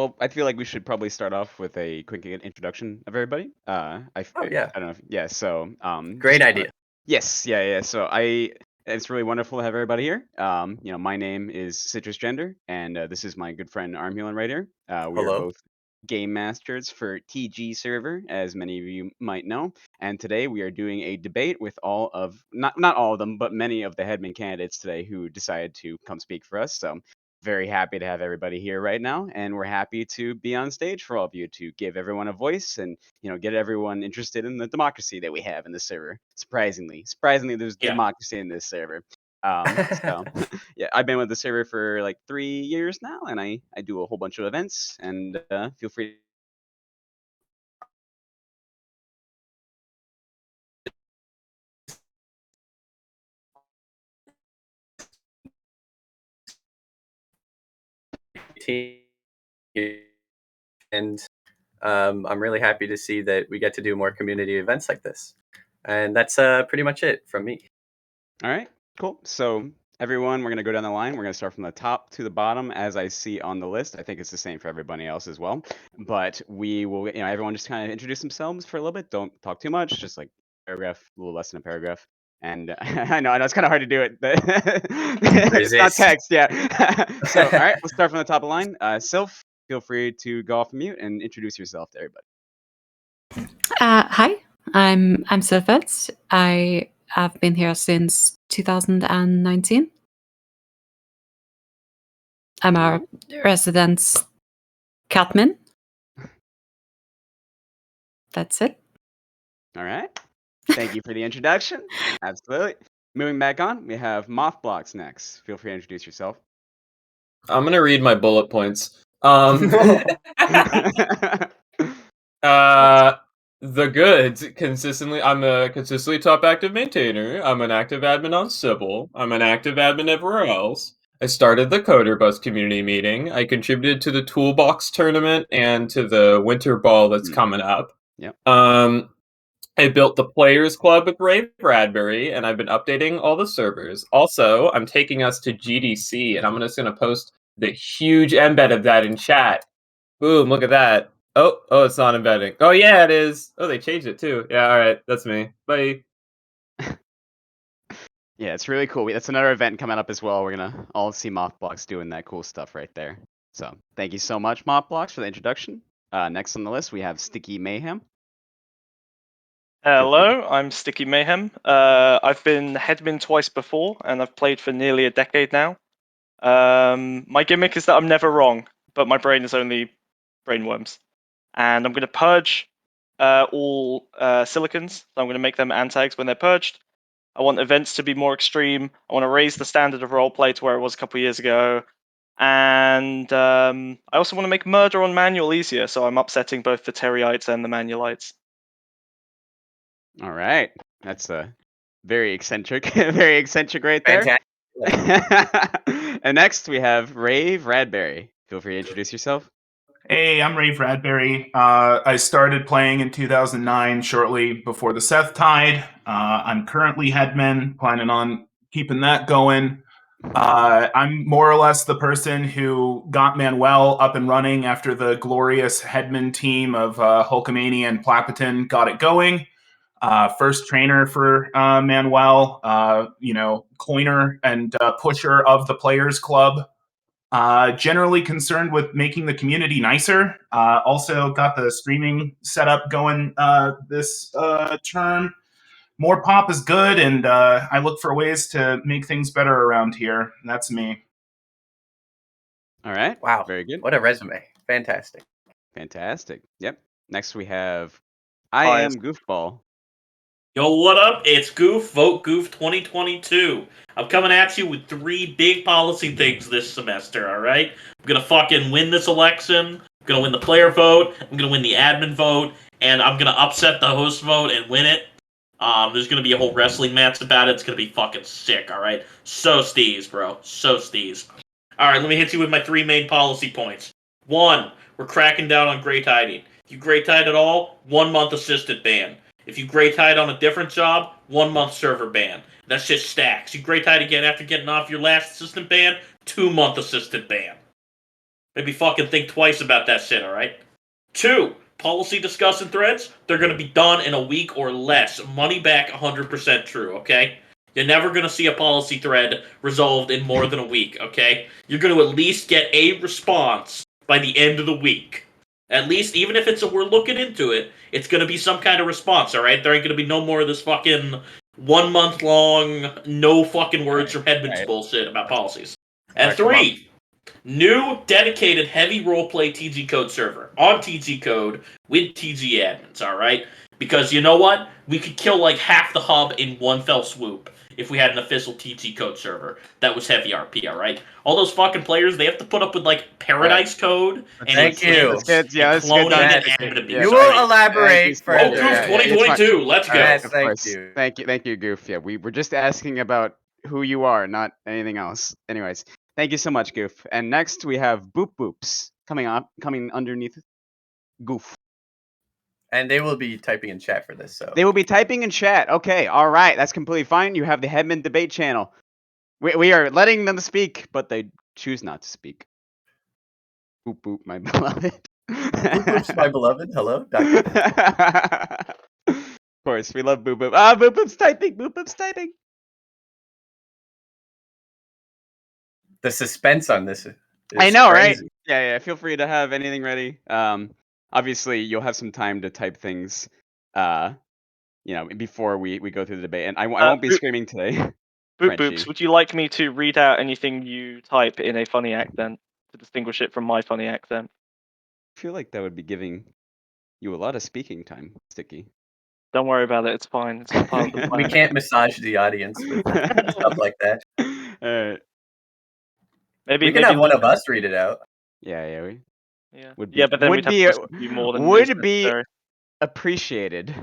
Well, I feel like we should probably start off with a quick introduction of everybody. Oh, yeah. I don't know. Yeah. So, Great idea. yes, yeah. So it's really wonderful to have everybody here. My name is Citrus Gender, and this is my good friend Armhulin right here. We are Hello. both game masters for TG server, as many of you might know. And today we are doing a debate with all of not all of them, but many of the headman candidates today who decided to come speak for us. So very happy to have everybody here right now, and we're happy to be on stage for all of you to give everyone a voice and get everyone interested in the democracy that we have in this server. Surprisingly, there's democracy in this server. So yeah, I've been with the server for like 3 years now, and I do a whole bunch of events, and feel free. And I'm really happy to see that we get to do more community events like this. And that's pretty much it from me. All right, cool. So everyone, we're gonna go down the line. We're gonna start from the top to the bottom, as I see on the list. I think it's the same for everybody else as well. But we will, everyone just kind of introduce themselves for a little bit. Don't talk too much. Just like paragraph, a little less than a paragraph. And I know it's kind of hard to do it, but it's not Resist. text. Yeah. So all right, we'll start from the top of the line. Sylph, feel free to go off mute and introduce yourself to everybody. Hi, I'm sylphet. I have been here since 2019. I'm our resident catman. That's it. All right. Thank you for the introduction. Absolutely. Moving back on, we have mothblocks next. Feel free to introduce yourself. I'm gonna read my bullet points. The goods consistently. I'm a consistently top active maintainer. I'm an active admin on Sybil. I'm an active admin everywhere else. I started the Coder Bus community meeting. I contributed to the Toolbox tournament and to the Winter Ball that's coming up. Yep. I built the Players Club with raveradbury, and I've been updating all the servers. Also, I'm taking us to GDC, and I'm just gonna post the huge embed of that in chat. Boom! Look at that. Oh, it's not embedding. Oh, yeah, it is. Oh, they changed it too. Yeah, all right, that's me. Bye. Yeah, it's really cool. That's another event coming up as well. We're gonna all see mothblocks doing that cool stuff right there. So thank you so much, mothblocks, for the introduction. Next on the list, we have Sticky Mayhem. Hello, I'm Sticky Mayhem. I've been headman twice before, and I've played for nearly a decade now. My gimmick is that I'm never wrong, but my brain is only brainworms. And I'm going to purge all silicons. So I'm going to make them antags when they're purged. I want events to be more extreme. I want to raise the standard of roleplay to where it was a couple of years ago. And I also want to make murder on manual easier, so I'm upsetting both the Terriites and the Manualites. All right, that's a very eccentric right there. And next we have raveradbury. Feel free to introduce yourself. Hey, I'm raveradbury. I started playing in 2009, shortly before the Seth Tide. I'm currently headman, planning on keeping that going. I'm more or less the person who got Manuel up and running after the glorious headman team of Hulkamania and Plapiton got it going. First trainer for Manuel, coiner and pusher of the Players Club. Generally concerned with making the community nicer. Also got the streaming setup going this term. More pop is good, and I look for ways to make things better around here. That's me. All right. Wow. Very good. What a resume. Fantastic. Yep. Next we have I am Goofball. Yo, what up? It's Goof, Vote Goof 2022. I'm coming at you with 3 big policy things this semester, alright? I'm gonna fucking win this election, I'm gonna win the player vote, I'm gonna win the admin vote, and I'm gonna upset the host vote and win it. There's gonna be a whole wrestling match about it. It's gonna be fucking sick, alright? So steez, bro. So steez. Alright, let me hit you with my 3 main policy points. 1, we're cracking down on Grey Tiding. If you Grey Tide at all, 1 month assistant ban. If you Grey Tide on a different job, 1 month server ban. That shit stacks. You Grey Tide again after getting off your last assistant ban, 2 month assistant ban. Maybe fucking think twice about that shit, alright? 2, policy discussion threads, they're gonna be done in a week or less. Money back 100% true, okay? You're never gonna see a policy thread resolved in more than a week, okay? You're gonna at least get a response by the end of the week. At least, even if it's a we're looking into it, it's gonna be some kind of response, alright? There ain't gonna be no more of this fucking 1 month long, no fucking words from headman's bullshit about policies. And 3, new dedicated heavy roleplay TG Code server on TG Code with TG admins, alright? Because you know what? We could kill like half the hub in one fell swoop if we had an official TG Code server that was heavy RP, alright? All those fucking players, they have to put up with like Paradise Code and Thank you. Let's get cloning done. and admin abuse. You will elaborate Thank you, further. Oh, Goof 2022, let's go. Yes, Of thank course. you. Thank you, Goof. Yeah, we were just asking about who you are, not anything else. Anyways, thank you so much, Goof. And next we have Boop Boops coming underneath Goof. And they will be typing in chat for this, so. They will be typing in chat. Okay, all right, that's completely fine. You have the Headman debate channel. We are letting them speak, but they choose not to speak. Boop boop, my beloved. Boop Boop's my beloved. Hello, Of course, we love Boop Boop. Ah, Boop Boop's typing. Boop Boop's typing. The suspense on this is I know, crazy. right? Yeah. Feel free to have anything ready. Obviously, you'll have some time to type things. Before we go through the debate, and I won't be screaming today. Boop Frenchie. Boops, would you like me to read out anything you type in a funny accent to distinguish it from my funny accent? I feel like that would be giving you a lot of speaking time, Sticky. Don't worry about it. It's fine. It's all part of the plan. We can't massage the audience with stuff like that. Alright. We can have one of us read it out. Yeah. Yeah. Would be, Yeah, but then would we'd be have to listen to you more than would is be necessary. appreciated.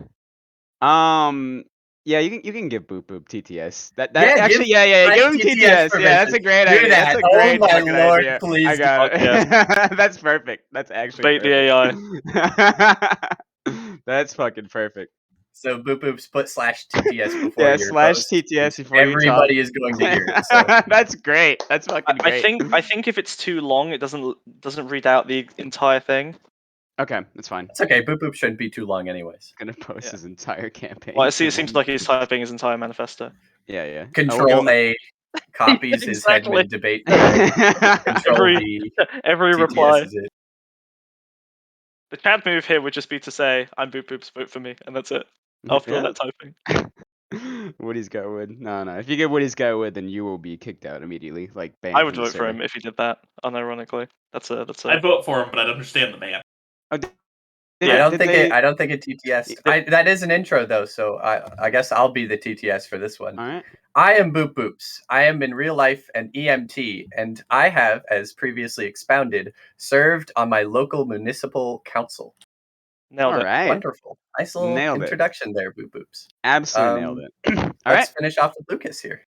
Yeah, you can give Boop Boop TTS. That Yeah, actually, give give him TTS TTS. permission. Yeah, that's a great Do idea. that. That's a Oh great my fucking lord, idea. please I got it. That's perfect. That's actually Debate perfect. That's fucking perfect. So Boop Boops put /TTS before Yeah, your / post. TTS before you talk. Everybody is going to hear it. So. That's great. That's fucking great. I think if it's too long, it doesn't read out the entire thing. Okay, that's fine. It's okay. Boop Boop shouldn't be too long, anyways. Gonna post his entire campaign. Well, it seems like he's typing his entire manifesto. Yeah. Control A copies his Exactly. Headman debate. Control V. Every TTS reply. is it. The chat move here would just be to say, "I'm Boop Boop's, vote for me," and that's it. After all that typing. Woody's got wood. No. If you get Woody's got wood, then you will be kicked out immediately. Like banned. I would from the vote for server. him if he did that. Unironically, that's a. I'd vote for him, but I'd understand the man. Oh, I don't think it TTS. That is an intro though, so I guess I'll be the TTS for this one. All right. I am Boop Boops. I am in real life an EMT, and I have, as previously expounded, served on my local municipal council. Nailed it. Right. Wonderful. Nice little Nailed introduction there, Boop Boops. Absolutely nailed it. All Let's right. finish off with Lucas here.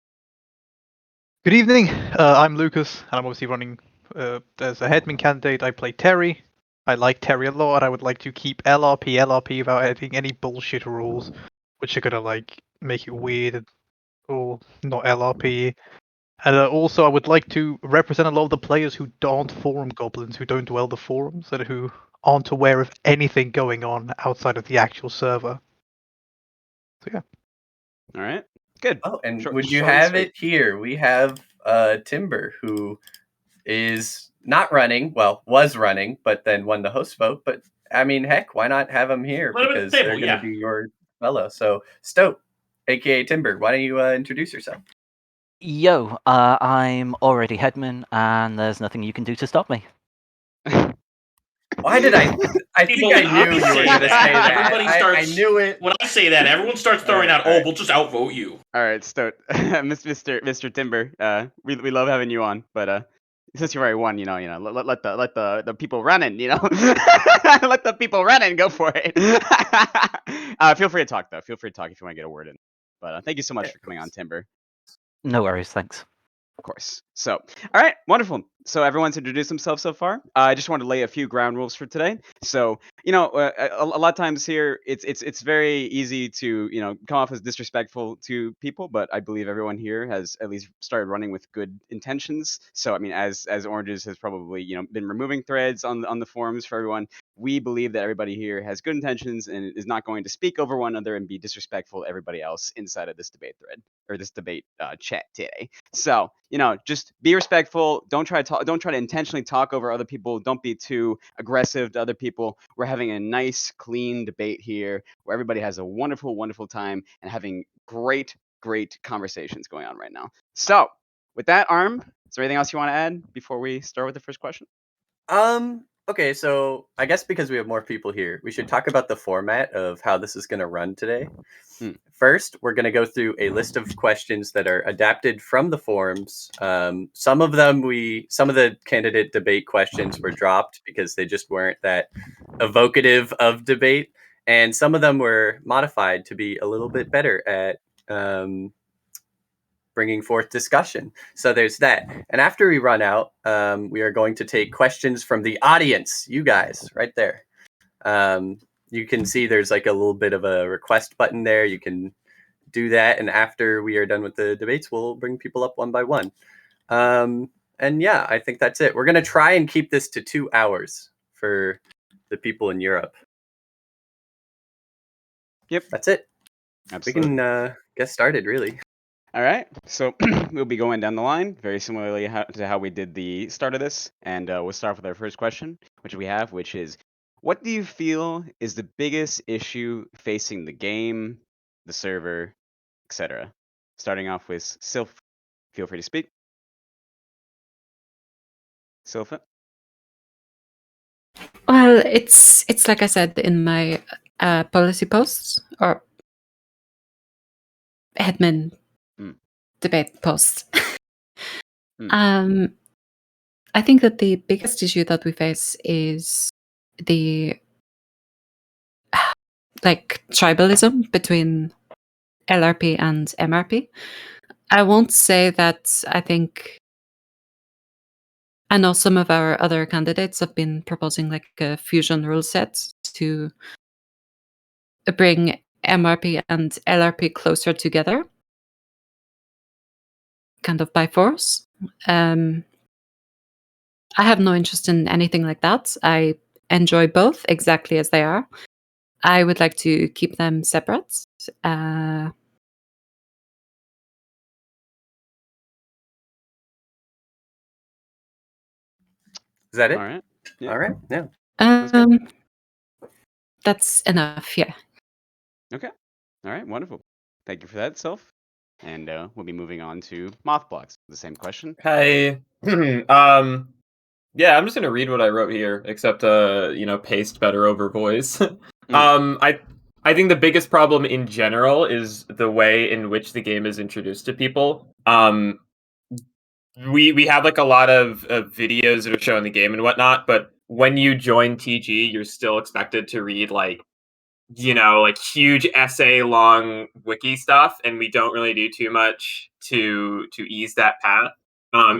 Good evening. I'm Lucas, and I'm obviously running as a headman candidate. I play Terry. I like Terry a lot. I would like to keep LRP without adding any bullshit rules, which are gonna like make it weird or not LRP. And also, I would like to represent a lot of the players who aren't forum goblins, who don't dwell the forums, and who aren't aware of anything going on outside of the actual server. So yeah. All right. Good. Oh, and Short- would you short and have sweet. it here? We have Timber, who is not running, well, was running, but then won the host vote. But I mean, heck, why not have him here? Put him at the Because table, they're going yeah. to be your fellow. So, Stoat, aka Timber, why don't you introduce yourself? Yo, I'm already headman, and there's nothing you can do to stop me. Why did I think People, I knew I'll be you were saying going to say that. that. Everybody I starts- knew it. When I say that, everyone starts throwing out, Alright. we'll just outvote you. All right, Stoat, Mr. Timber. We love having you on, but since you already won, let the people running, let the people running go for it. Feel free to talk though. Feel free to talk if you want to get a word in. But thank you so much for coming on, Timber. No worries, thanks. Of course. So, all right, wonderful. So everyone's introduced themselves so far. I just want to lay a few ground rules for today. So, a lot of times here, it's very easy to come off as disrespectful to people, but I believe everyone here has at least started running with good intentions. So, I mean, as Oranges has probably been removing threads on the forums for everyone, we believe that everybody here has good intentions and is not going to speak over one another and be disrespectful to everybody else inside of this debate thread or this debate chat today. So, just be respectful. Don't try to intentionally talk over other people. Don't be too aggressive to other people. We're having a nice, clean debate here where everybody has a wonderful, wonderful time and having great, great conversations going on right now. So, with that, Arm, is there anything else you want to add before we start with the first question? Okay, so I guess because we have more people here, we should talk about the format of how this is going to run today. First, we're going to go through a list of questions that are adapted from the forums. Some of the candidate debate questions were dropped because they just weren't that evocative of debate, and some of them were modified to be a little bit better at bringing forth discussion. So there's that. And after we run out, we are going to take questions from the audience, you guys, right there. You can see there's like a little bit of a request button there. You can do that. And after we are done with the debates, we'll bring people up one by one. And yeah, I think that's it. We're going to try and keep this to 2 hours for the people in Europe. Yep. That's it. Absolutely. We can get started, really. All right, so we'll be going down the line very similarly to how we did the start of this, and we'll start with our first question, which is, what do you feel is the biggest issue facing the game, the server, etc.? Starting off with Sylph, feel free to speak. Sylphet? Well, it's like I said in my policy posts or headmin debate posts. I think that the biggest issue that we face is the tribalism between LRP and MRP. I won't say that I know some of our other candidates have been proposing like a fusion rule set to bring MRP and LRP closer together, kind of by force. I have no interest in anything like that. I enjoy both exactly as they are. I would like to keep them separate. Is that it? All right. Yeah. All right. Yeah. That's enough. Yeah. Okay. All right. Wonderful. Thank you for that, Sylph. And we'll be moving on to Mothblocks. The same question. Hey. Yeah, I'm just gonna read what I wrote here, except paste better over voice. I think the biggest problem in general is the way in which the game is introduced to people. We have like a lot of videos that are showing the game and whatnot, but when you join TG, you're still expected to read like huge essay long wiki stuff, and we don't really do too much to ease that path.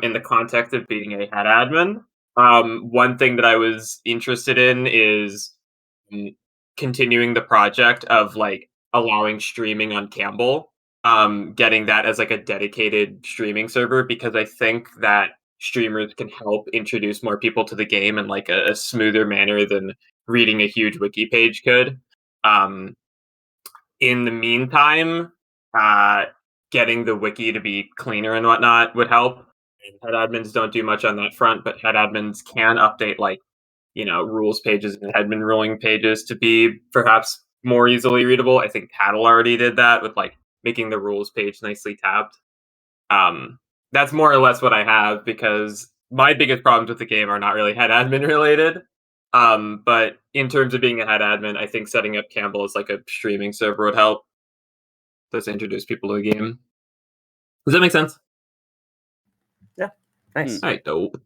In the context of being a head admin, one thing that I was interested in is continuing the project of like allowing streaming on Campbell, getting that as like a dedicated streaming server, because I think that streamers can help introduce more people to the game in like a smoother manner than reading a huge wiki page could. In the meantime, getting the wiki to be cleaner and whatnot would help. Head admins don't do much on that front, but head admins can update like rules pages and headman ruling pages to be perhaps more easily readable. I think Paddle already did that with like making the rules page nicely tabbed. That's more or less what I have, because my biggest problems with the game are not really head admin related. But in terms of being a head admin, I think setting up Campbell as like a streaming server would help. Just introduce people to the game. Does that make sense? Yeah. Nice. All right, dope.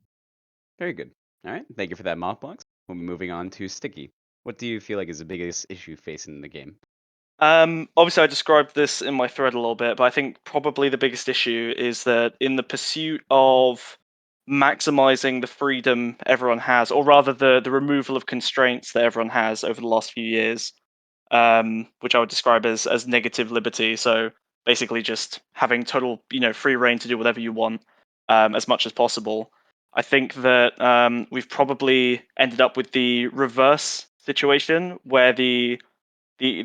Very good. All right. Thank you for that, Mothblocks. We'll be moving on to Sticky. What do you feel like is the biggest issue facing the game? Obviously, I described this in my thread a little bit, but I think probably the biggest issue is that in the pursuit of maximizing the freedom everyone has, or rather the removal of constraints that everyone has over the last few years, which I would describe as negative liberty. So basically, just having total free reign to do whatever you want as much as possible. I think that we've probably ended up with the reverse situation where the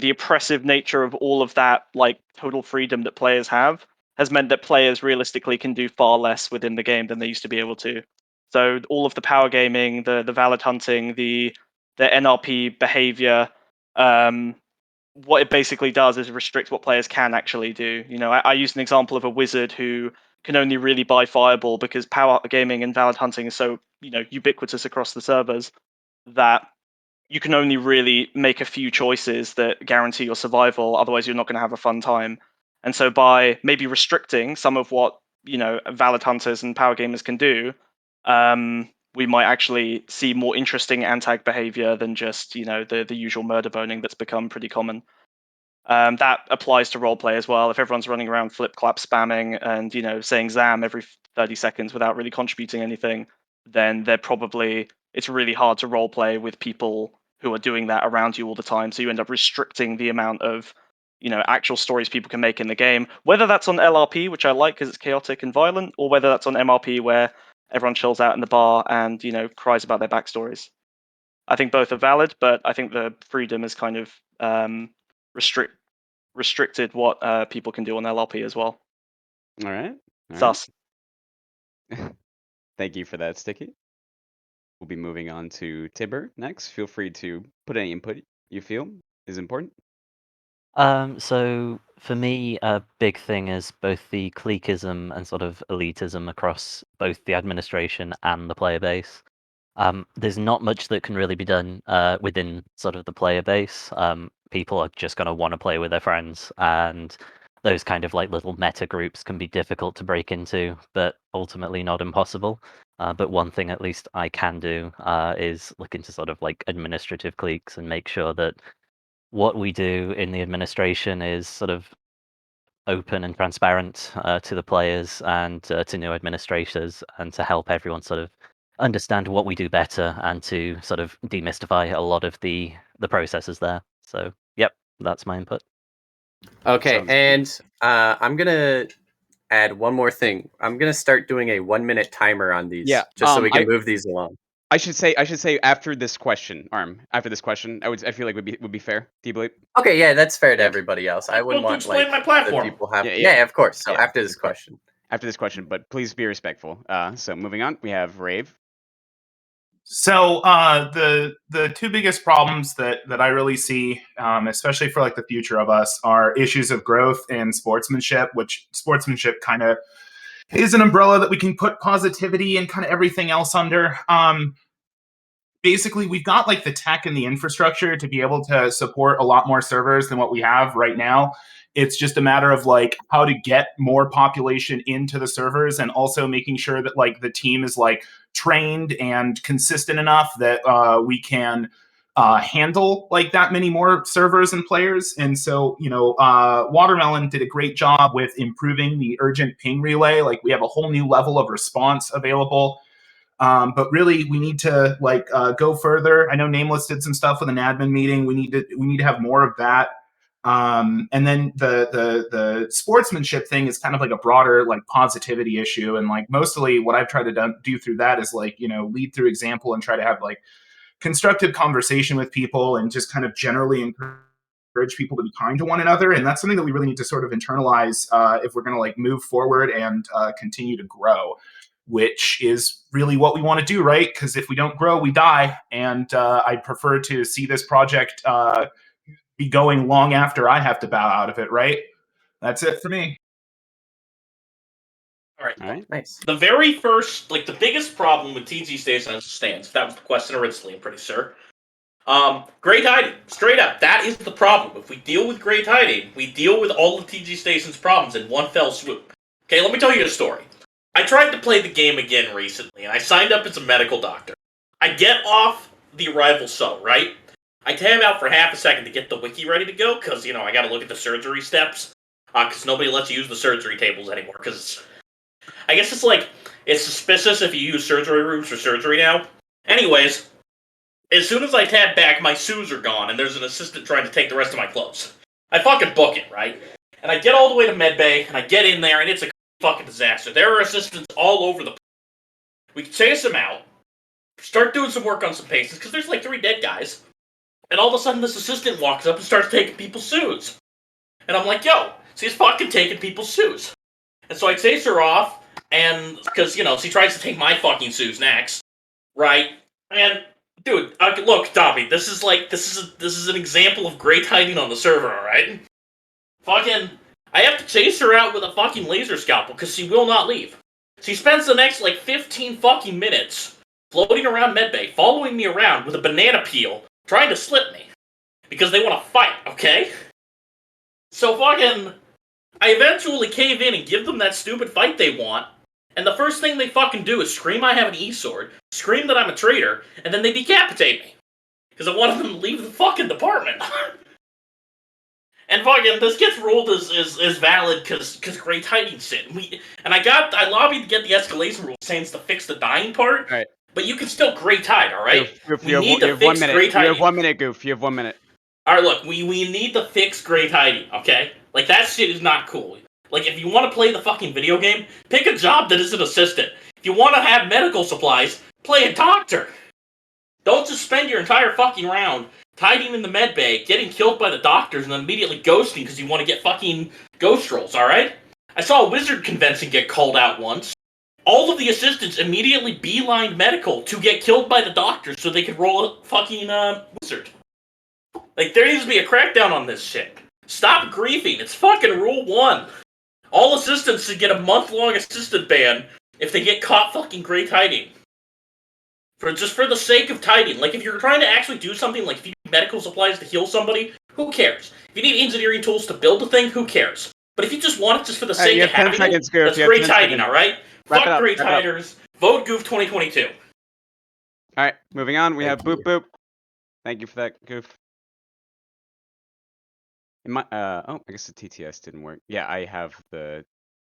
oppressive nature of all of that like total freedom that players have has meant that players realistically can do far less within the game than they used to be able to. So all of the power gaming, the valid hunting, the NRP behavior, what it basically does is restrict what players can actually do. I used an example of a wizard who can only really buy fireball because power gaming and valid hunting is so ubiquitous across the servers that you can only really make a few choices that guarantee your survival. Otherwise, you're not going to have a fun time. And so, by maybe restricting some of what valid hunters and power gamers can do, we might actually see more interesting anti behavior than just the usual murder boning that's become pretty common. That applies to roleplay as well. If everyone's running around flip clap spamming and saying "zam" every 30 seconds without really contributing anything, then it's really hard to roleplay with people who are doing that around you all the time. So you end up restricting the amount of actual stories people can make in the game. Whether that's on LRP, which I like because it's chaotic and violent, or whether that's on MRP where everyone chills out in the bar and cries about their backstories. I think both are valid, but I think the freedom is kind of restricted what people can do on LRP as well. All right. Sus. Thank you for that, Sticky. We'll be moving on to Tibber next. Feel free to put any input you feel is important. So for me, a big thing is both the cliqueism and sort of elitism across both the administration and the player base. There's not much that can really be done within sort of the player base. People are just going to want to play with their friends, and those kind of like little meta groups can be difficult to break into, but ultimately not impossible. But one thing at least I can do is look into sort of like administrative cliques and make sure that what we do in the administration is sort of open and transparent to the players and to new administrators, and to help everyone sort of understand what we do better and to sort of demystify a lot of the processes there. So, yep, that's my input. Okay, Sounds and I'm gonna add one more thing. I'm gonna start doing a 1-minute timer on these, Yeah, just so we can move these along. I should say after this question, after this question, I feel like would be fair. Do you believe? Okay, yeah, that's fair to Yeah. everybody else. I wouldn't Well, to want explain like my platform. the people have. Yeah, Yeah, yeah. of course. So Yeah, after this of course. question. After this question, but please be respectful. So moving on, we have Rave. So the two biggest problems that I really see, especially for like the future of us, are issues of growth and sportsmanship. Which sportsmanship kind of is an umbrella that we can put positivity and kind of everything else under. Basically, we've got like the tech and the infrastructure to be able to support a lot more servers than what we have right now. It's just a matter of like how to get more population into the servers, and also making sure that like the team is like trained and consistent enough that we can handle like that many more servers and players. And so, Watermelon did a great job with improving the urgent ping relay. Like we have a whole new level of response available. But really, we need to go further. I know Nameless did some stuff with an admin meeting. We need to have more of that. And then the sportsmanship thing is kind of like a broader like positivity issue. And like mostly what I've tried to do through that is like lead through example and try to have like constructive conversation with people and just kind of generally encourage people to be kind to one another. And that's something that we really need to sort of internalize if we're going to like move forward and continue to grow, which is really what we want to do, right? Because if we don't grow, we die. And I prefer to see this project be going long after I have to bow out of it, right? That's it for me. All right. All right. Nice. The very first, like the biggest problem with TG stays as it stands, that was the question originally, I'm pretty sure. Great hiding. Straight up, that is the problem. If we deal with great hiding, we deal with all of TG Station's problems in one fell swoop. Okay, let me tell you a story. I tried to play the game again recently, and I signed up as a medical doctor. I get off the arrival cell, right? I tab out for half a second to get the wiki ready to go, because, you know, I gotta look at the surgery steps, because nobody lets you use the surgery tables anymore, because I guess it's like, it's suspicious if you use surgery rooms for surgery now. Anyways, as soon as I tab back, my shoes are gone, and there's an assistant trying to take the rest of my clothes. I fucking book it, right? And I get all the way to medbay, and I get in there, and it's a fucking disaster. There are assistants all over the place. We chase them out, start doing some work on some patients, because there's like 3 dead guys. And all of a sudden, this assistant walks up and starts taking people's shoes. And I'm like, yo, she's fucking taking people's shoes. And so I chase her off, and, because, you know, she tries to take my fucking shoes next, right? And, dude, look, Dobby, this is an example of great hiding on the server, alright? Fucking, I have to chase her out with a fucking laser scalpel, because she will not leave. She spends the next, 15 fucking minutes floating around medbay, following me around with a banana peel, trying to slip me. Because they want to fight, okay? So fucking, I eventually cave in and give them that stupid fight they want, and the first thing they fucking do is scream I have an E-sword, scream that I'm a traitor, and then they decapitate me. Because I wanted them to leave the fucking department. And fucking, this gets ruled as valid because great hiding shit. I lobbied to get the escalation rule saying it's to fix the dying part. All right. But you can still great hide, alright? Goof, We need to fix great hiding. You have 1 minute, Goof. You have 1 minute. Alright, look, we need to fix great hiding, okay? Like, that shit is not cool. Like, if you want to play the fucking video game, pick a job that is an assistant. If you want to have medical supplies, play a doctor. Don't just spend your entire fucking round hiding in the med bay, getting killed by the doctors, and then immediately ghosting because you want to get fucking ghost rolls, alright? I saw a wizard convention get called out once. All of the assistants immediately beelined medical to get killed by the doctors so they could roll a fucking wizard. Like, there needs to be a crackdown on this shit. Stop griefing. It's fucking rule 1. All assistants should get a month-long assistant ban if they get caught fucking great hiding. Just for the sake of hiding. Like, if you're trying to actually do something, like if you need medical supplies to heal somebody, who cares? If you need engineering tools to build a thing, who cares? But if you just want it just for the sake of having it, that's great hiding, alright? Fuck great hiders. Vote Goof 2022. Alright, moving on. We have Boop Boop. Thank you for that, Goof. I guess the TTS didn't work. Yeah, I have the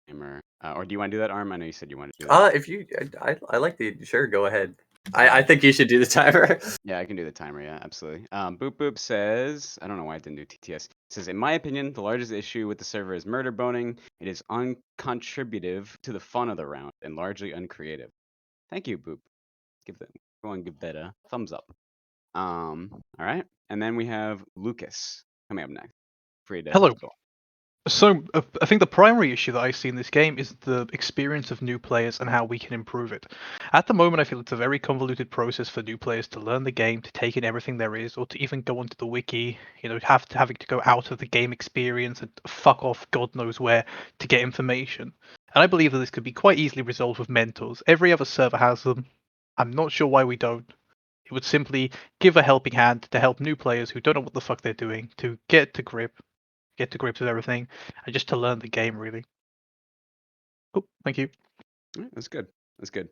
timer. Or do you want to do that, Arm? I know you said you wanted to do that. If you, I like the, sure, go ahead. I think you should do the timer. Yeah, I can do the timer. Yeah, absolutely. Boop Boop says, I don't know why I didn't do TTS. It says, in my opinion, the largest issue with the server is murder boning. It is uncontributive to the fun of the round and largely uncreative. Thank you, Boop. Give that a thumbs up. All right, and then we have Lucas coming up next. Hello. So, I think the primary issue that I see in this game is the experience of new players and how we can improve it. At the moment, I feel it's a very convoluted process for new players to learn the game, to take in everything there is, or to even go onto the wiki, having to go out of the game experience and fuck off God knows where to get information. And I believe that this could be quite easily resolved with mentors. Every other server has them. I'm not sure why we don't. It would simply give a helping hand to help new players who don't know what the fuck they're doing to get to grips with everything, and just to learn the game, really. Oh, thank you. That's good. That's good.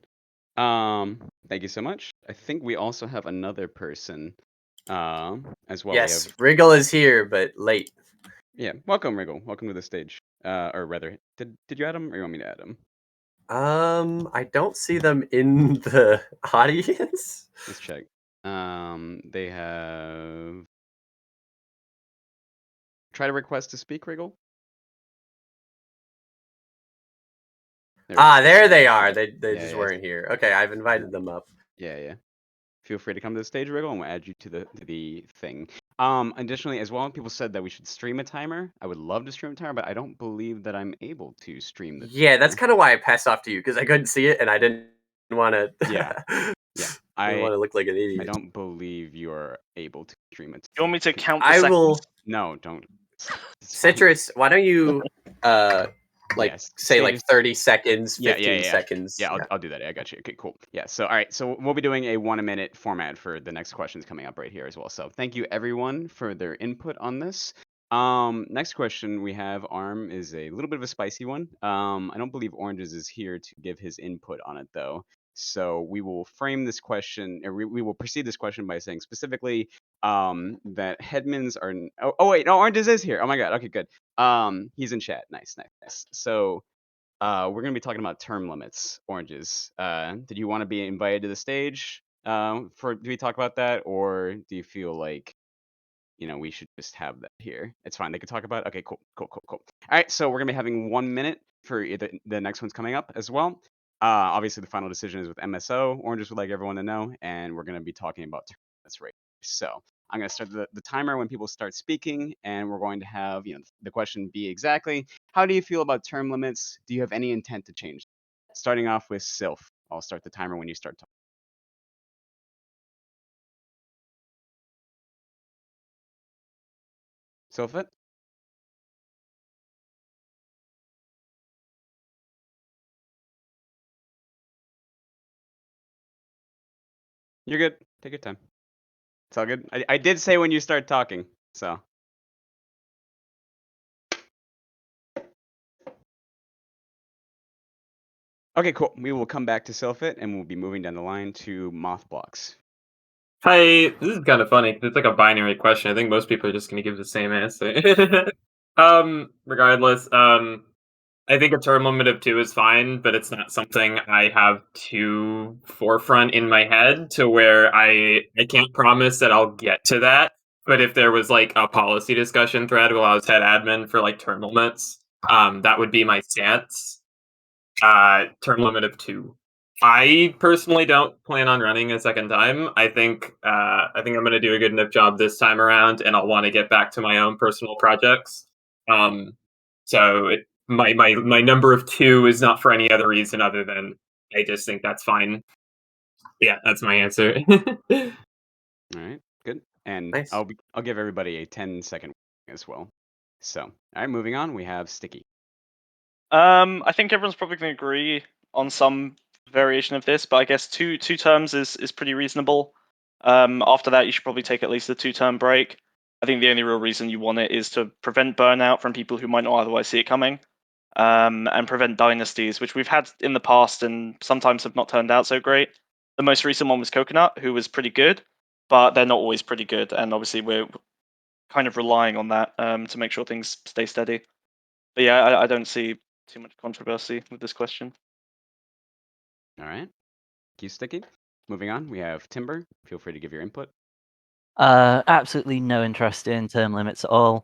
Thank you so much. I think we also have another person as well. Yes, Riggle is here, but late. Yeah, welcome, Riggle. Welcome to the stage. Or rather, did you add him, or you want me to add him? I don't see them in the audience. Let's check. They have... Try to request to speak, Riggle. There they are. They just weren't here. Okay, I've invited them up. Yeah. Feel free to come to the stage, Riggle, and we'll add you to the thing. Additionally, as well, people said that we should stream a timer. I would love to stream a timer, but I don't believe that I'm able to stream the timer. Yeah, that's kind of why I passed off to you, because I couldn't see it, and I didn't want to... Yeah. I didn't want to look like an idiot. I don't believe you are able to stream it. You want me to count the I seconds? will... No, don't. Citrus, why don't you... say like 30 seconds, 15 seconds. Yeah, I'll do that. I got you. Okay, cool. Yeah, so all right, so we'll be doing a 1-minute format for the next questions coming up right here as well. So thank you everyone for their input on this. Next question we have, Arm, is a little bit of a spicy one. I don't believe Oranges is here to give his input on it though. So we will frame this question, or we will proceed this question by saying specifically that headmans are. Oh wait, no, Oranges is here. Oh my god. Okay, good. He's in chat. Nice. So we're gonna be talking about term limits. Oranges. Did you want to be invited to the stage? Do we talk about that, or do you feel like we should just have that here? It's fine. They can talk about it. Okay, cool. All right, so we're gonna be having 1 minute for the next one's coming up as well. Obviously, the final decision is with MSO. Oranges would like everyone to know, and we're gonna be talking about term limits right here. So I'm gonna start the timer when people start speaking, and we're going to have the question be exactly, how do you feel about term limits? Do you have any intent to change them? Starting off with Sylph. I'll start the timer when you start talking. Sylphet? You're good. Take your time. It's all good. I did say when you start talking, so. Okay, cool. We will come back to Sylphet, and we'll be moving down the line to mothblocks. Hi, this is kind of funny. It's like a binary question. I think most people are just going to give the same answer. Regardless, I think a term limit of 2 is fine, but it's not something I have too forefront in my head to where I can't promise that I'll get to that. But if there was like a policy discussion thread while I was head admin for like term limits, that would be my stance. Term limit of 2. I personally don't plan on running a second time. I think I'm going to do a good enough job this time around, and I'll want to get back to my own personal projects. So my number of 2 is not for any other reason other than I just think that's fine. Yeah, that's my answer. All right, good. And Nice. I'll give everybody a 10-second as well. So, all right, moving on. We have Sticky. I think everyone's probably going to agree on some variation of this, but I guess two terms is pretty reasonable. After that, you should probably take at least a 2-term break. I think the only real reason you want it is to prevent burnout from people who might not otherwise see it coming, and prevent dynasties, which we've had in the past and sometimes have not turned out so great. The most recent one was Coconut, who was pretty good, but they're not always pretty good, and obviously we're kind of relying on that to make sure things stay steady. But yeah, I don't see too much controversy with this question. All right. Thank you, Sticky. Moving on, we have Timber. Feel free to give your input. Absolutely no interest in term limits at all.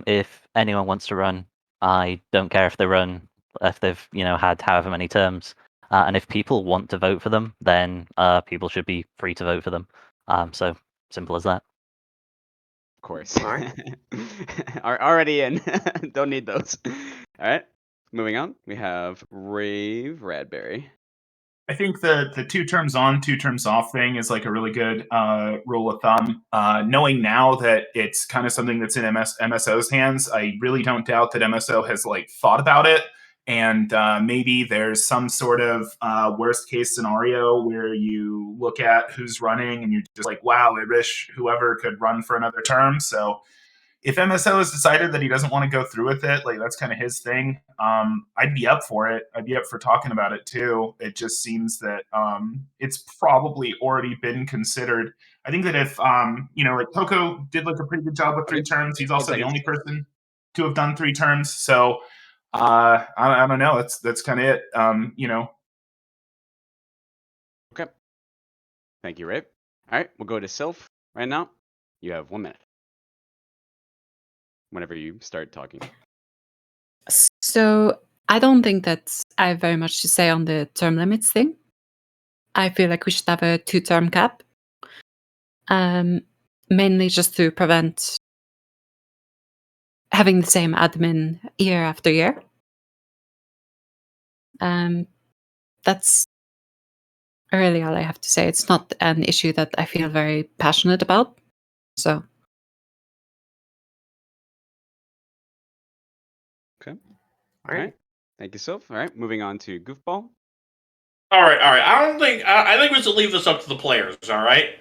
If anyone wants to run, I don't care if they run, if they've had however many terms. And if people want to vote for them, then people should be free to vote for them. So simple as that. Of course. All right. Are already in. Don't need those. All right. Moving on, we have raveradbury. I think the 2 terms on, 2 terms off thing is like a really good rule of thumb. Knowing now that it's kind of something that's in MSO's hands, I really don't doubt that MSO has like thought about it. And maybe there's some sort of worst case scenario where you look at who's running and you're just like, wow, I wish whoever could run for another term. So if MSO has decided that he doesn't want to go through with it, like that's kind of his thing, I'd be up for it. I'd be up for talking about it too. It just seems that it's probably already been considered. I think that if like Coco did like a pretty good job with 3 terms, he's also the only person to have done 3 terms. So I don't know. That's kind of it. Okay. Thank you, Rave. All right, we'll go to Sylph right now. You have 1 minute. Whenever you start talking. So I don't think that I have very much to say on the term limits thing. I feel like we should have a 2-term cap. Mainly just to prevent having the same admin year after year. That's really all I have to say. It's not an issue that I feel very passionate about. So. Okay. All right. Thank you, Sylph. All right, moving on to Goofball. All right. I think we should leave this up to the players. All right.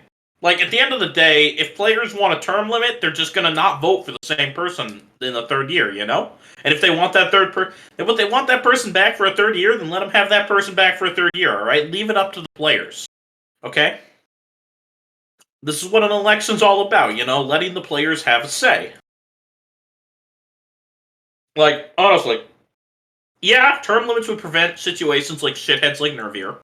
Like, at the end of the day, if players want a term limit, they're just going to not vote for the same person in the third year, you know? And if they want that they want that person back for a third year, then let them have that person back for a third year, all right? Leave it up to the players, okay? This is what an election's all about, you know? Letting the players have a say. Like, honestly, yeah, term limits would prevent situations like shitheads like Nervier.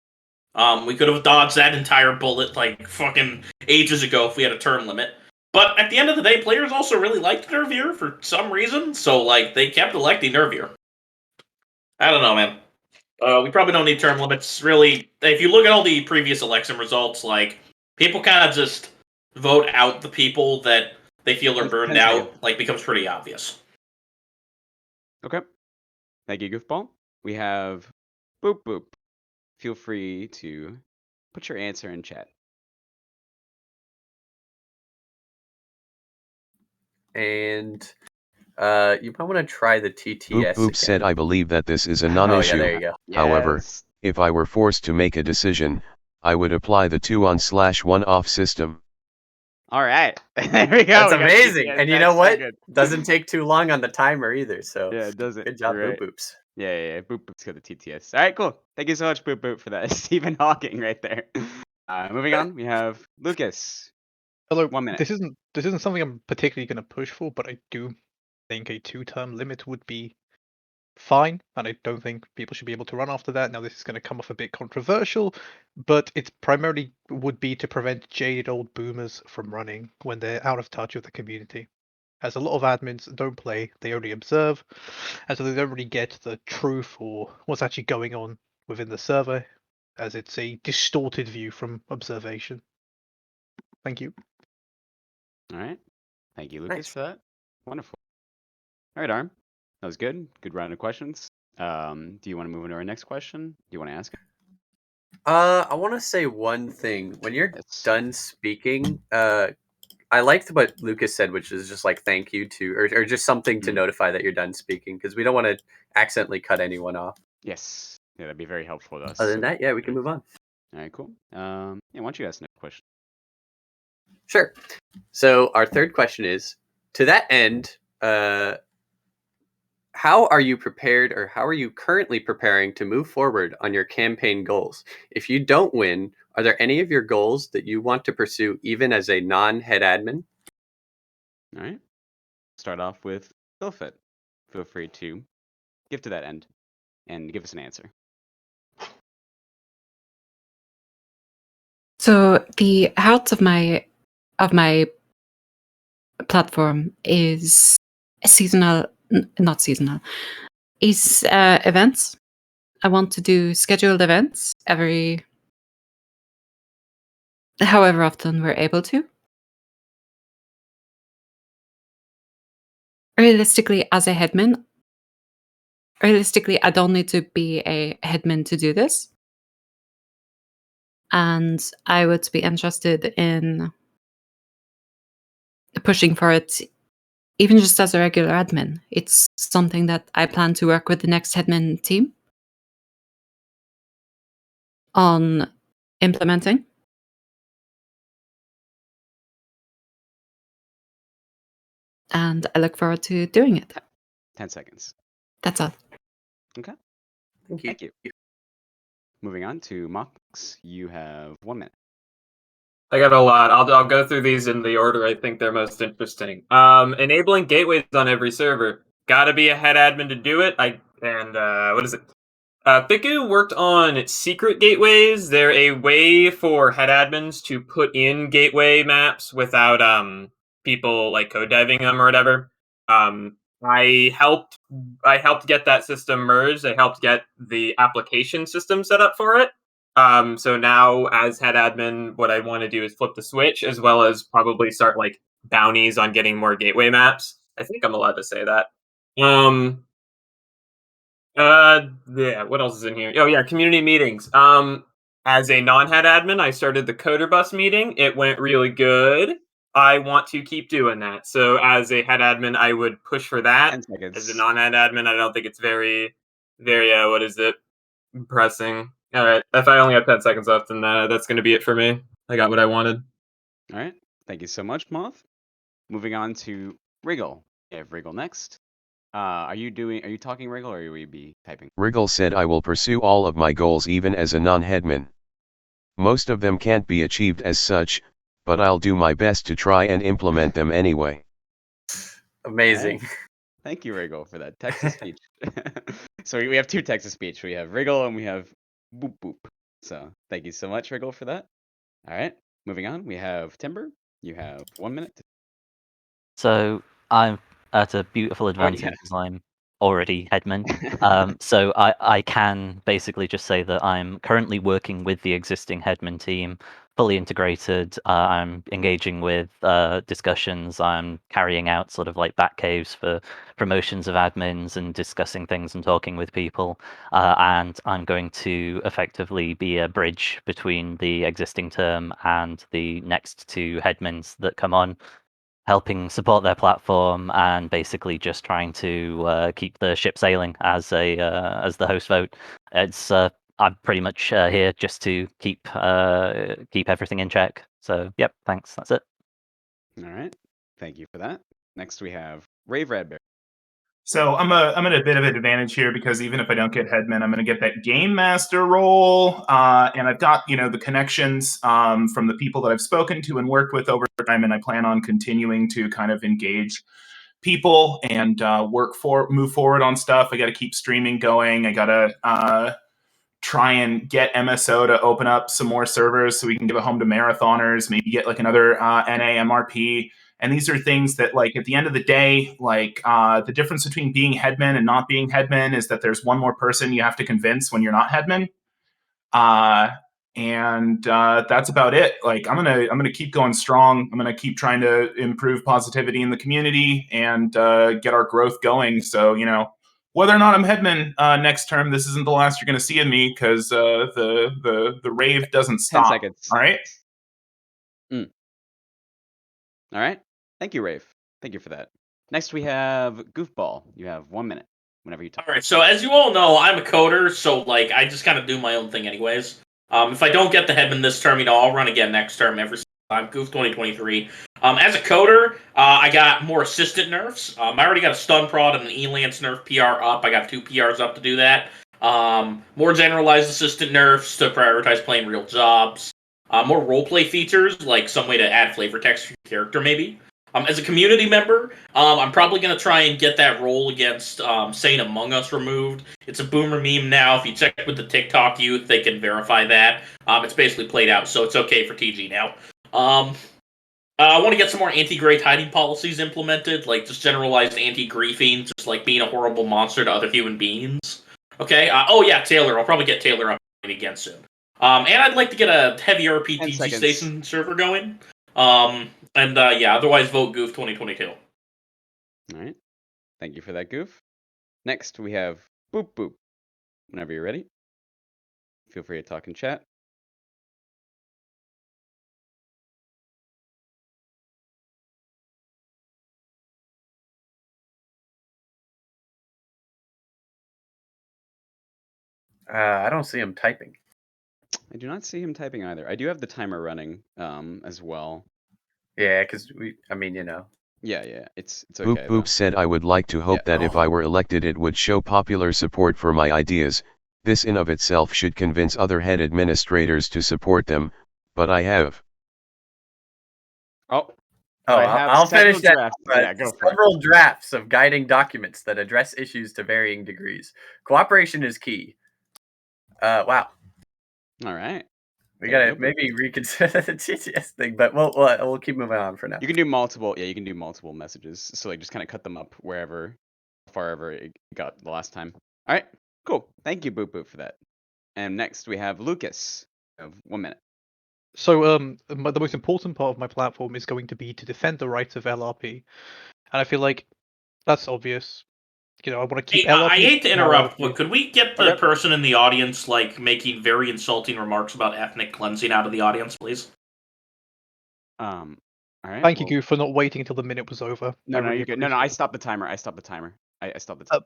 We could have dodged that entire bullet like fucking ages ago if we had a term limit. But at the end of the day, players also really liked Nervier for some reason, so like they kept electing Nervier. I don't know, man. We probably don't need term limits. Really, if you look at all the previous election results, like people kind of just vote out the people that they feel are burned 10 seconds. out. Like becomes pretty obvious. Okay. Thank you, Goofball. We have Boop Boop. Feel free to put your answer in chat. And you might want to try the TTS Boop Boop again. said, I believe that this is a Oh, yeah, non-issue. there you go. However, Yes. if I were forced to make a decision, I would apply the 2-on/1 off system. All right. There we go. That's We got amazing. TTS. And you That's know so what? good. Doesn't take too long on the timer either. So Yeah, it doesn't. good job, You're right. Boop Boops. Yeah. Boop Boop's got the TTS. All right, cool. Thank you so much, Boop Boop, for that. Stephen Hawking right there. Moving on, we have Lucas. Hello. 1 minute. This isn't something I'm particularly going to push for, but I do think a 2-term limit would be fine, and I don't think people should be able to run after that. Now, this is going to come off a bit controversial, but it's primarily would be to prevent jaded old boomers from running when they're out of touch with the community. As a lot of admins don't play, they only observe, and so they don't really get the truth or what's actually going on within the server, as it's a distorted view from observation. Thank you. All right. Thank you, Lucas, Nice. for that. Wonderful. All right, Arm. That was good. Good round of questions. Do you want to move on to our next question? Do you want to ask? I want to say one thing. When you're Yes. done speaking, I liked what Lucas said, which is just like thank you to, or just something to Mhm. notify that you're done speaking, because we don't want to accidentally cut anyone off. Yes. Yeah, that'd be very helpful to us. Other than that, yeah, we can move on. All right, cool. Yeah, why don't you ask the next question? Sure. So our third question is, to that end, how are you prepared, or how are you currently preparing to move forward on your campaign goals? If you don't win, are there any of your goals that you want to pursue even as a non-head admin? All right. Start off with sylphet. Feel free to give to that end and give us an answer. So the heart of my platform is seasonal, not seasonal, is events. I want to do scheduled events however often we're able to. Realistically, as a headman, I don't need to be a headman to do this. And I would be interested in pushing for it, even just as a regular admin. It's something that I plan to work with the next headman team on implementing. And I look forward to doing it. 10 seconds. That's all. Okay. Thank you. Thank you. Moving on to mothblocks. You have 1 minute. I got a lot. I'll go through these in the order I think they're most interesting. Enabling gateways on every server. Gotta be a head admin to do it. What is it? Fiku worked on secret gateways. They're a way for head admins to put in gateway maps without people like code diving them or whatever. I helped get that system merged. I helped get the application system set up for it. So now as head admin, what I want to do is flip the switch, as well as probably start like bounties on getting more gateway maps. I think I'm allowed to say that. Yeah, what else is in here? Oh yeah, community meetings. As a non-head admin, I started the Coder Bus meeting. It went really good. I want to keep doing that. So as a head admin, I would push for that. 10 seconds. As a non-head admin, I don't think it's very, what is it? Pressing. All right. If I only have 10 seconds left, then that's going to be it for me. I got what I wanted. All right. Thank you so much, Moth. Moving on to Riggle. We have Riggle next. Are you talking, Riggle, or will you be typing? Riggle said I will pursue all of my goals even as a non-headman. Most of them can't be achieved as such, but I'll do my best to try and implement them anyway. Amazing. All right. Thank you, Riggle, for that text-to-speech. So we have 2 text-to-speech. We have Riggle and we have Boop Boop. So thank you so much, Riggle, for that. All right. Moving on, we have Timber. You have 1 minute. So I'm at a beautiful advantage yeah. as I'm already headman. So I can basically just say that I'm currently working with the existing headman team, fully integrated. I'm engaging with discussions. I'm carrying out sort of like back caves for promotions of admins and discussing things and talking with people. And I'm going to effectively be a bridge between the existing term and the next 2 headmans that come on, helping support their platform and basically just trying to keep the ship sailing as the host vote. It's I'm pretty much here just to keep everything in check. So yep, thanks. That's it. All right. Thank you for that. Next we have raveradbury. So I'm at a bit of an advantage here because even if I don't get headman, I'm going to get that game master role, and I've got the connections from the people that I've spoken to and worked with over time, and I plan on continuing to kind of engage people and move forward on stuff. I got to keep streaming going. I got to try and get MSO to open up some more servers so we can give it home to marathoners. Maybe get like another NA MRP. And these are things that, like, at the end of the day, like the difference between being headman and not being headman is that there's one more person you have to convince when you're not headman. And that's about it. Like, I'm gonna keep going strong. I'm gonna keep trying to improve positivity in the community and get our growth going. So whether or not I'm headman next term, this isn't the last you're gonna see of me because the rave doesn't 10 stop. seconds. All right. All right. Thank you, Rave. Thank you for that. Next we have Goofball. You have 1 minute whenever you talk. All right, so as you all know, I'm a coder, so like I just kind of do my own thing anyways. If I don't get the headman this term, I'll run again next term every single time. Goof 2023. As a coder, I got more assistant nerfs. I already got a stun prod and an E-Lance nerf PR up. I got 2 PRs up to do that. More generalized assistant nerfs to prioritize playing real jobs. More roleplay features, like some way to add flavor text to your character, maybe. As a community member, I'm probably going to try and get that role against Sane Among Us removed. It's a boomer meme now. If you check with the TikTok youth, they can verify that. It's basically played out, so it's okay for TG now. I want to get some more anti-great hiding policies implemented, like just generalized anti-griefing, just like being a horrible monster to other human beings. Okay? Oh yeah, Taylor. I'll probably get Taylor up again soon. And I'd like to get a heavy RPG station server going. Otherwise vote Goof 2022. All right. Thank you for that, Goof. Next, we have Boop Boop. Whenever you're ready, feel free to talk in chat. I don't see him typing. I do not see him typing either. I do have the timer running as well. Yeah, because Yeah, it's Boop okay. Boop said I would like to hope that if I were elected it would show popular support for my ideas. This in of itself should convince other head administrators to support them, but I have. I'll finish that. Drafts. Yeah, go for several drafts of guiding documents that address issues to varying degrees. Cooperation is key. Wow. All right. We gotta maybe reconsider the TTS thing, but we'll keep moving on for now. You can do multiple. Yeah, you can do multiple messages. So like just kind of cut them up farther it got the last time. All right. Cool. Thank you, Boop Boop, for that. And next we have Lucas. Of 1 minute. So the most important part of my platform is going to be to defend the rights of LRP, and I feel like that's obvious. I want to keep LRP. I hate to interrupt, but could we get the person in the audience like making very insulting remarks about ethnic cleansing out of the audience, please? All right. Thank you, Goof, for not waiting until the minute was over. No, you're good. No, I stopped the timer. I stopped the timer. I stopped the timer.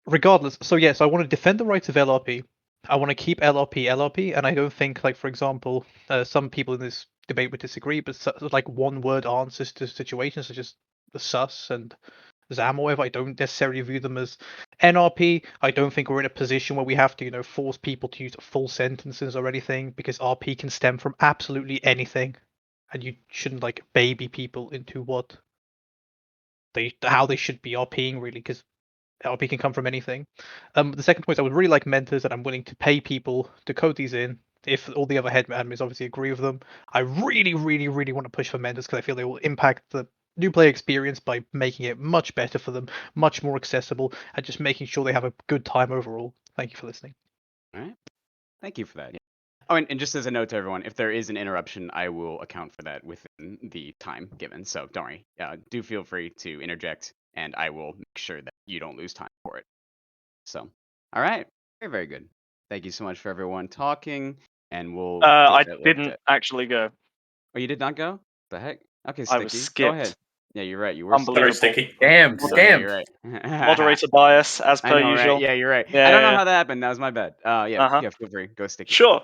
Regardless, so yes, I want to defend the rights of LRP, I want to keep LRP, and I don't think, like, for example, some people in this debate would disagree, but like one-word answers to situations such as the sus and Zam or whatever, I don't necessarily view them as NRP. I don't think we're in a position where we have to, force people to use full sentences or anything, because RP can stem from absolutely anything, and you shouldn't like baby people into how they should be RPing really, because LP can come from anything. The second point is I would really like mentors, and I'm willing to pay people to code these in if all the other head admins obviously agree with them. I really, really, really want to push for mentors because I feel they will impact the new player experience by making it much better for them, much more accessible, and just making sure they have a good time overall. Thank you for listening. All right. Thank you for that. Yeah. Oh, and just as a note to everyone, if there is an interruption, I will account for that within the time given. So don't worry. Do feel free to interject, and I will make sure that you don't lose time for it. So, all right. Very, very good. Thank you so much for everyone talking, and we'll get I that looked didn't at. actually go. Oh, you did not go? The heck? Okay, I was Sticky. Go skipped. ahead. Yeah, you're right. You were skipped. Sorry, Unbelievable. Sticky. Damn, Yeah, scammed. you're right. Moderator bias, as I per know, usual. right? Yeah, you're right. Yeah, I don't know yeah. how that happened. That was my bad. Yeah, Uh-huh. yeah. Feel free. Go Sticky. Sure.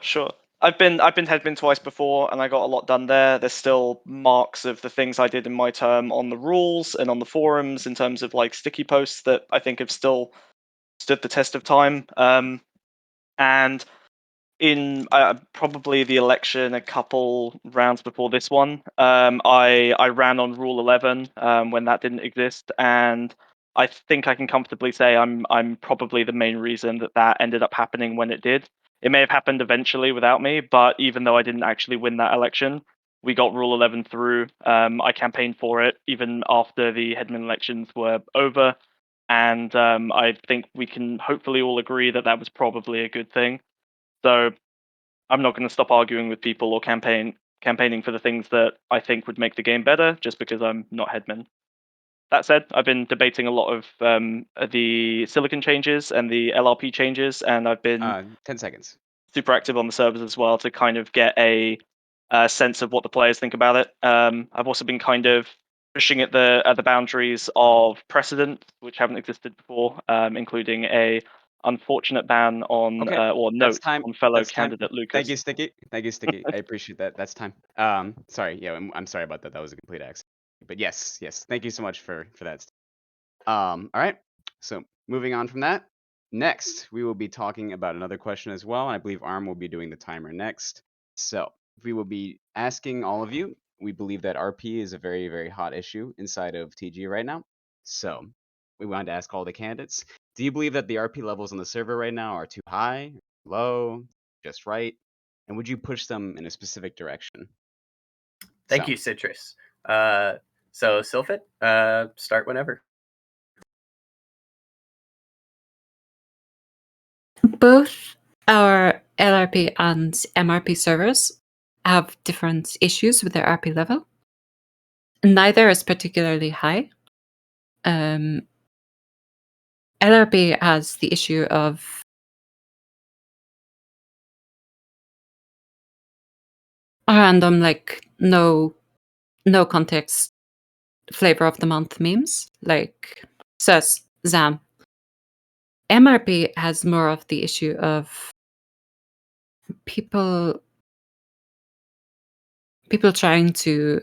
I've been headman twice before, and I got a lot done there. There's still marks of the things I did in my term on the rules and on the forums in terms of like sticky posts that I think have still stood the test of time. And in probably the election a couple rounds before this one, I ran on Rule 11 when that didn't exist, and I think I can comfortably say I'm probably the main reason that ended up happening when it did. It may have happened eventually without me, but even though I didn't actually win that election, we got Rule 11 through. I campaigned for it even after the headman elections were over, and I think we can hopefully all agree that was probably a good thing. So I'm not going to stop arguing with people or campaigning for the things that I think would make the game better just because I'm not headman. That said, I've been debating a lot of the silicon changes and the LRP changes, and I've been 10 seconds. super active on the servers as well to kind of get a sense of what the players think about it. I've also been kind of pushing at the boundaries of precedent, which haven't existed before, including a unfortunate ban on Okay, or that's note time. on fellow That's time. candidate Lucas. Thank you, Sticky. Thank you, Sticky. I appreciate that. That's time. Sorry. Yeah, I'm sorry about that. That was a complete accident. But yes. Thank you so much for that. All right. So moving on from that, next we will be talking about another question as well. I believe Arm will be doing the timer next. So we will be asking all of you. We believe that RP is a very, very hot issue inside of TG right now. So we wanted to ask all the candidates: do you believe that the RP levels on the server right now are too high, low, just right? And would you push them in a specific direction? Thank you, Citrus. So Sylphet, start whenever. Both our LRP and MRP servers have different issues with their RP level. Neither is particularly high. LRP has the issue of random, like no context flavor of the month memes, like Sus, Zam. MRP has more of the issue of people trying to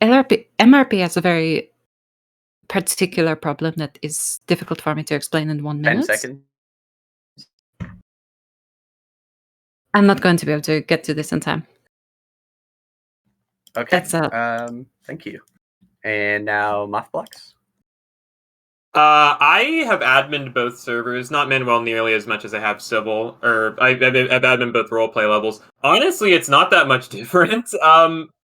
MRP has a very particular problem that is difficult for me to explain in 1 minute. 10 seconds. I'm not going to be able to get to this in time. Okay. That's all. Thank you. And now mothblocks. I have adminned both servers, not Manuel nearly as much as I have Civil, or I've adminned both roleplay levels. Honestly, it's not that much different.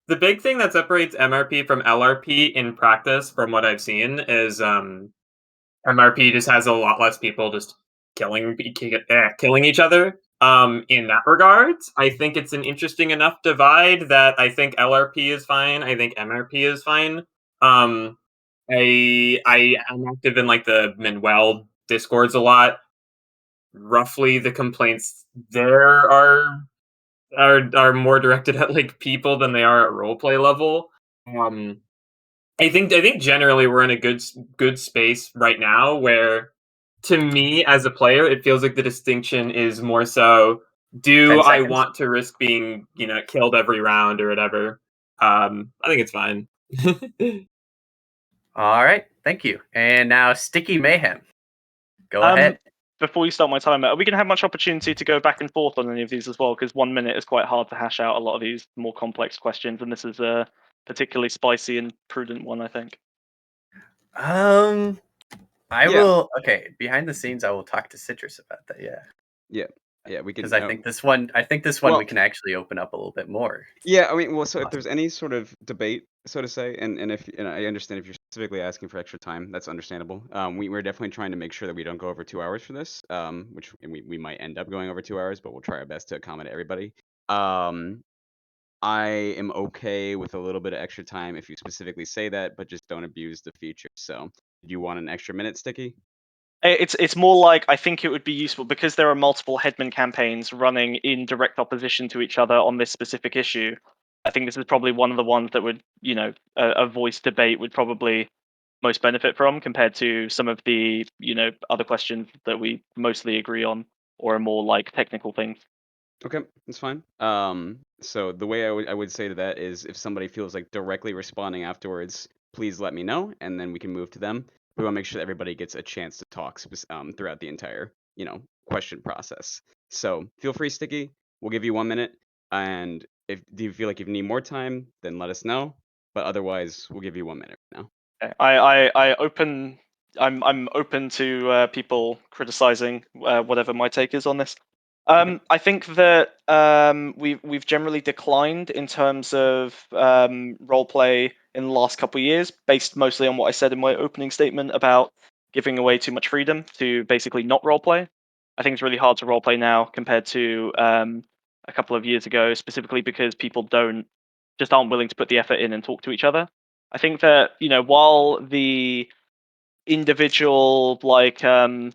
The big thing that separates MRP from LRP in practice, from what I've seen, is MRP just has a lot less people just killing each other. In that regard, I think it's an interesting enough divide that I think LRP is fine. I think MRP is fine. I am active in like the Manuel discords a lot. Roughly, the complaints there are more directed at like people than they are at roleplay level. I think generally we're in a good space right now where, to me as a player, it feels like the distinction is more so: do 10 I seconds. want to risk being killed every round or whatever? I think it's fine. All right, thank you. And now Sticky Mayhem. Go ahead. Before you start my timer, are we going to have much opportunity to go back and forth on any of these as well? Because 1 minute is quite hard to hash out a lot of these more complex questions, and this is a particularly spicy and prudent one, I think. I will. Okay, behind the scenes, I will talk to Citrus about that. Yeah, we can. Because I think this one well- we can actually open up a little bit more. Yeah, I mean, well, so if there's any sort of debate, so to say, and I understand if you're specifically asking for extra time, that's understandable. We're definitely trying to make sure that we don't go over 2 hours for this, which we might end up going over 2 hours, but we'll try our best to accommodate everybody. I am okay with a little bit of extra time if you specifically say that, but just don't abuse the feature. So, do you want an extra minute, Sticky? It's more like, I think it would be useful because there are multiple headman campaigns running in direct opposition to each other on this specific issue. I think this is probably one of the ones that would, a voice debate would probably most benefit from, compared to some of the, other questions that we mostly agree on or are more like technical things. Okay, that's fine. So the way I would say to that is, if somebody feels like directly responding afterwards, please let me know, and then we can move to them. We want to make sure that everybody gets a chance to talk throughout the entire, question process. So feel free, Sticky. We'll give you 1 minute, and if do you feel like you need more time, then let us know. But otherwise, we'll give you 1 minute now. Okay. I'm open to people criticizing whatever my take is on this. I think that we've generally declined in terms of roleplay in the last couple of years, based mostly on what I said in my opening statement about giving away too much freedom to basically not roleplay. I think it's really hard to roleplay now compared to a couple of years ago, specifically because people aren't willing to put the effort in and talk to each other. I think that while the individual low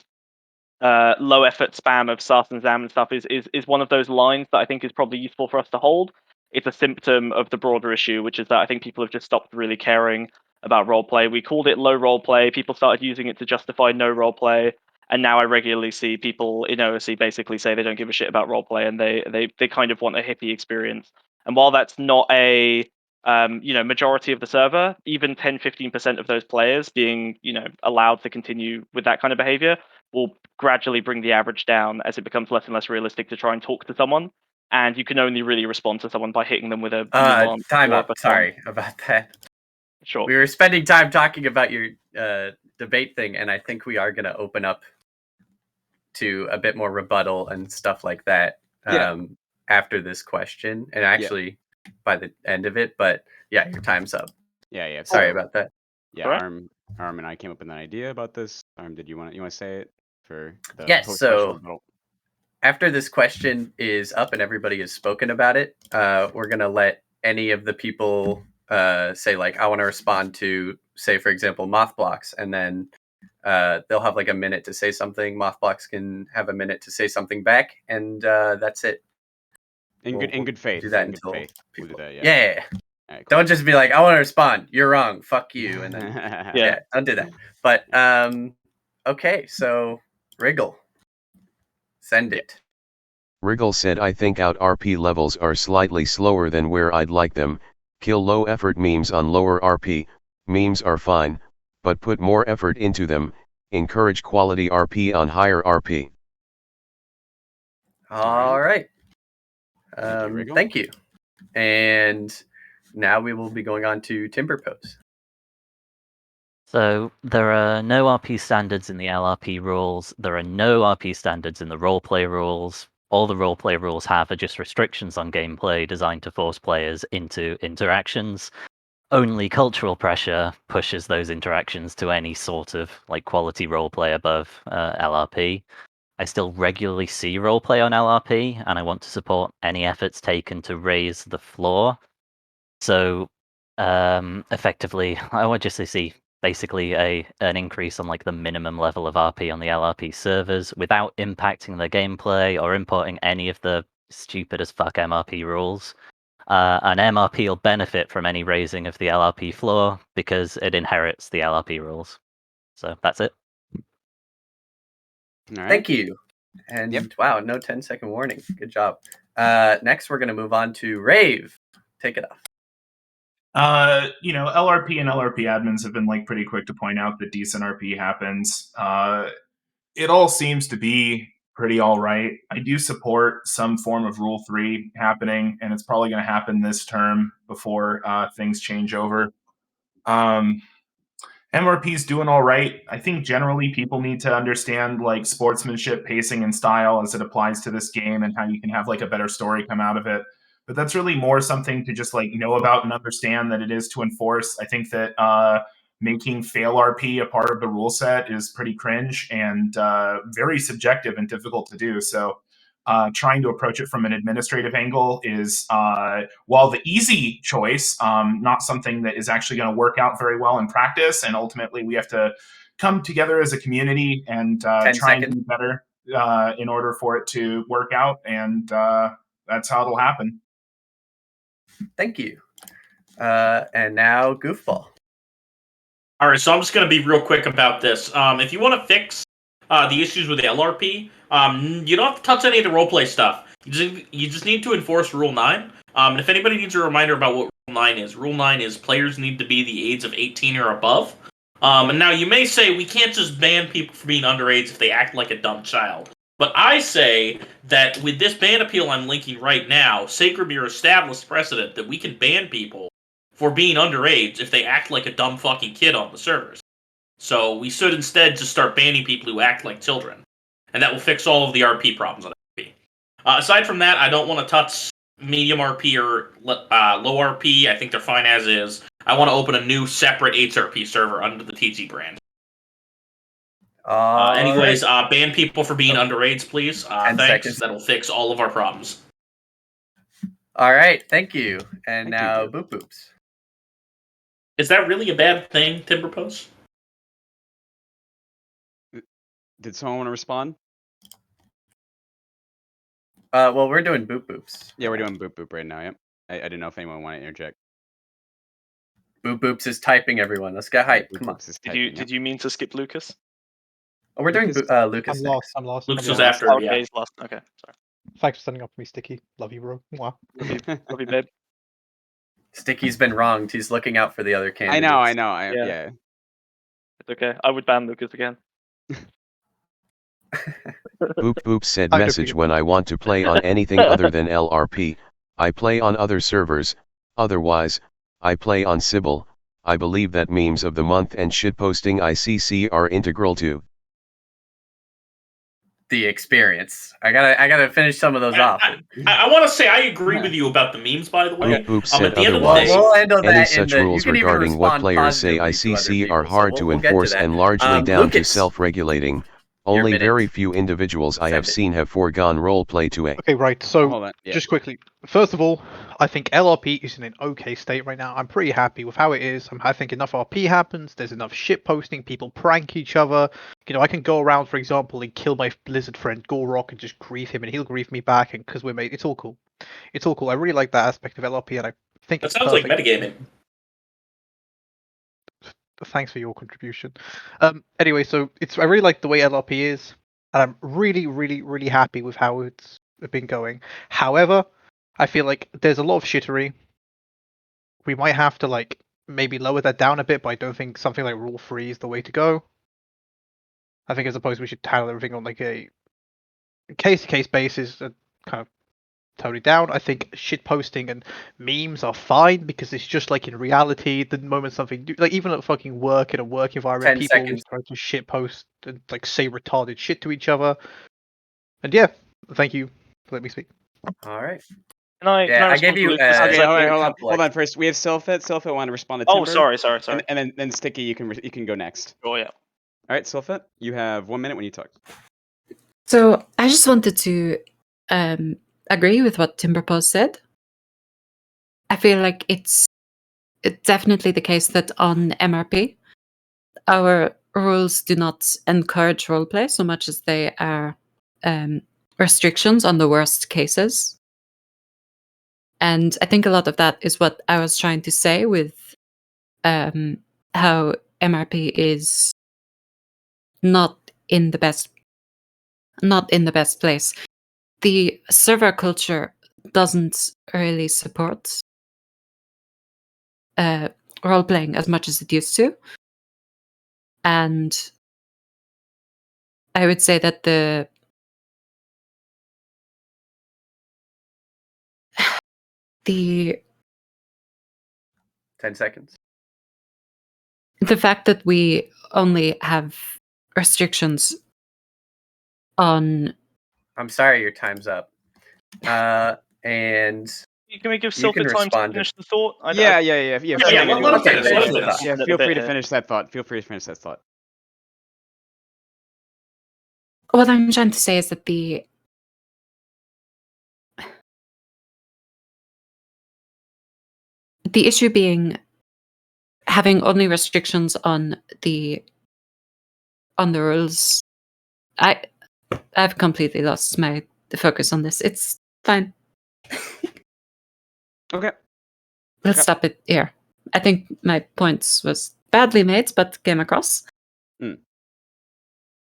effort spam of Sas and Zam and stuff is one of those lines that I think is probably useful for us to hold. It's a symptom of the broader issue, which is that I think people have just stopped really caring about roleplay. We called it low roleplay. People started using it to justify no roleplay, and now I regularly see people in OSC basically say they don't give a shit about roleplay, and they kind of want a hippie experience. And while that's not a majority of the server, even 10-15% of those players being allowed to continue with that kind of behavior will gradually bring the average down as it becomes less and less realistic to try and talk to someone. And you can only really respond to someone by hitting them with a time up. Sorry about that. Sure. We were spending time talking about your debate thing, and I think we are going to open up to a bit more rebuttal and stuff like that after this question, and actually by the end of it. But yeah, your time's up. Yeah. Sorry about that. Yeah, Right. Arm and I came up with an idea about this. Arm, did you want to say it for the Yes. post-question So rebuttal? after this question is up and everybody has spoken about it, we're gonna let any of the people say, like, I want to respond to, say, for example, mothblocks, and then they'll have like a minute to say something. Mothblocks can have a minute to say something back, and that's it. In good faith. Do that in until good faith. We'll people. do that, Yeah. All right, cool. Don't just be like, I want to respond. You're wrong. Fuck you. And then Yeah. don't do that. But okay, so Riggle, send it. Riggle said, I think out RP levels are slightly slower than where I'd like them. Kill low effort memes on lower RP. Memes are fine, but put more effort into them. Encourage quality RP on higher RP. All right. Thank you, Riggle. Thank you. And now we will be going on to timberpoes. So there are no RP standards in the LRP rules. There are no RP standards in the roleplay rules. All the roleplay rules have are just restrictions on gameplay designed to force players into interactions. Only cultural pressure pushes those interactions to any sort of like quality roleplay above LRP. I still regularly see roleplay on LRP, and I want to support any efforts taken to raise the floor. So effectively, I want just to see basically an increase on like the minimum level of RP on the LRP servers without impacting the gameplay or importing any of the stupid as fuck MRP rules. An MRP will benefit from any raising of the LRP floor because it inherits the LRP rules. So that's it. All right. Thank you. And wow, no 10-second warning. Good job. Next, we're going to move on to Rave. Take it off. LRP and LRP admins have been like pretty quick to point out that decent RP happens. It all seems to be pretty all right. I do support some form of Rule 3 happening, and it's probably going to happen this term before things change over. MRP's doing all right. I think generally people need to understand like sportsmanship, pacing, and style as it applies to this game and how you can have like a better story come out of it. But that's really more something to just like know about and understand than it is to enforce. I think that making fail RP a part of the rule set is pretty cringe and very subjective and difficult to do. So trying to approach it from an administrative angle is, while the easy choice, not something that is actually going to work out very well in practice. And ultimately, we have to come together as a community and try and do better in order for it to work out. And that's how it'll happen. Thank you. And now, Goofball. All right, so I'm just going to be real quick about this. If you want to fix the issues with the LRP, you don't have to touch any of the roleplay stuff. You just need to enforce Rule 9. And if anybody needs a reminder about what Rule 9 is players need to be the age of 18 or above. And now you may say we can't just ban people for being underage if they act like a dumb child. But I say that with this ban appeal I'm linking right now, Sacred Beer established precedent that we can ban people for being underage if they act like a dumb fucking kid on the servers. So we should instead just start banning people who act like children. And that will fix all of the RP problems on RP. Aside from that, I don't want to touch medium RP or low RP. I think they're fine as is. I want to open a new separate HRP server under the TG brand. Anyways, ban people for being underage, please. Thanks. Seconds. That'll fix all of our problems. All right, thank you. And Thank now, you. Boop Boops. Is that really a bad thing, timberpoes? Did someone want to respond? Well, we're doing Boop Boops. Yeah, we're doing boop boop right now. Yep. I didn't know if anyone wanted to interject. Boop Boops is typing, everyone. Let's get hype. Boop Come on. Boops is Did typing, you mean to skip Lucas? Oh, we're doing Lucas, Lucas I'm next. lost. I'm lost. Lucas I'm was lost. after, Okay, yeah. he's lost. Okay, sorry. Thanks for standing up for me, Sticky. Love you, bro. Mwah. Love you, babe. Sticky's been wronged. He's looking out for the other I candidates. know. Yeah. Yeah. It's okay. I would ban Lucas again. Boop Boop said I message defeat. when I want to play on anything other than LRP, I play on other servers, otherwise, I play on Sybil. I believe that memes of the month and shitposting ICC are integral to The experience. I gotta finish some of those off. I want to say I agree with you about the memes, by the way. Boop Boop said at the end of the otherwise. day, We'll handle that Any in such the- you rules can even regarding what respond players say positively to other ICC are people, so hard we'll to get to enforce that. and largely down to Lucas, self-regulating. Only minute. very few individuals I have Send it. seen have foregone roleplay to a Okay, right. So, Hold on. Yeah. just quickly. First of all, I think LRP is in an okay state right now. I'm pretty happy with how it is. I think enough RP happens. There's enough shit posting. People prank each other. I can go around, for example, and kill my Blizzard friend Gorok and just grief him, and he'll grief me back. And because we're made, it's all cool. It's all cool. I really like that aspect of LRP, and I think that it's sounds like perfect. metagaming. Thanks for your contribution. Anyway, so I really like the way LRP is, and I'm really, really, really happy with how it's been going. However, I feel like there's a lot of shittery. We might have to maybe lower that down a bit, but I don't think something like Rule 3 is the way to go. I think as opposed we should handle everything on a case-to-case basis and kind of tone it down. I think shit posting and memes are fine because it's just like in reality, the moment something even at fucking work in a work environment, 10 people seconds. try to shit post and say retarded shit to each other. And yeah, thank you for letting me speak. All right. Can I I gave respond to you. Lucas? Okay, Let hold me on. couple, Hold on. First, we have Sylphet. Sylphet want to respond to Oh, Timber. sorry. And then Sticky, you can go next. Oh, yeah. All right, Sylphet, you have 1 minute when you talk. So I just wanted to agree with what timberpoes said. I feel like it's definitely the case that on MRP, our rules do not encourage roleplay so much as they are restrictions on the worst cases. And I think a lot of that is what I was trying to say with how MRP is not in the best place. The server culture doesn't really support role playing as much as it used to, and I would say that the 10 seconds. The fact that we only have restrictions on. I'm sorry, your time's up. And Can we give you can Sylphet time to respond to- finish the thought? Yeah. Yeah, I let him want to finish, let him finish. Yeah, feel free to finish that thought. Feel free to finish that thought. What I'm trying to say is that the issue being having only restrictions on the rules. I've completely lost the focus on this. It's fine. Okay. Let's stop it here. I think my points was badly made, but came across.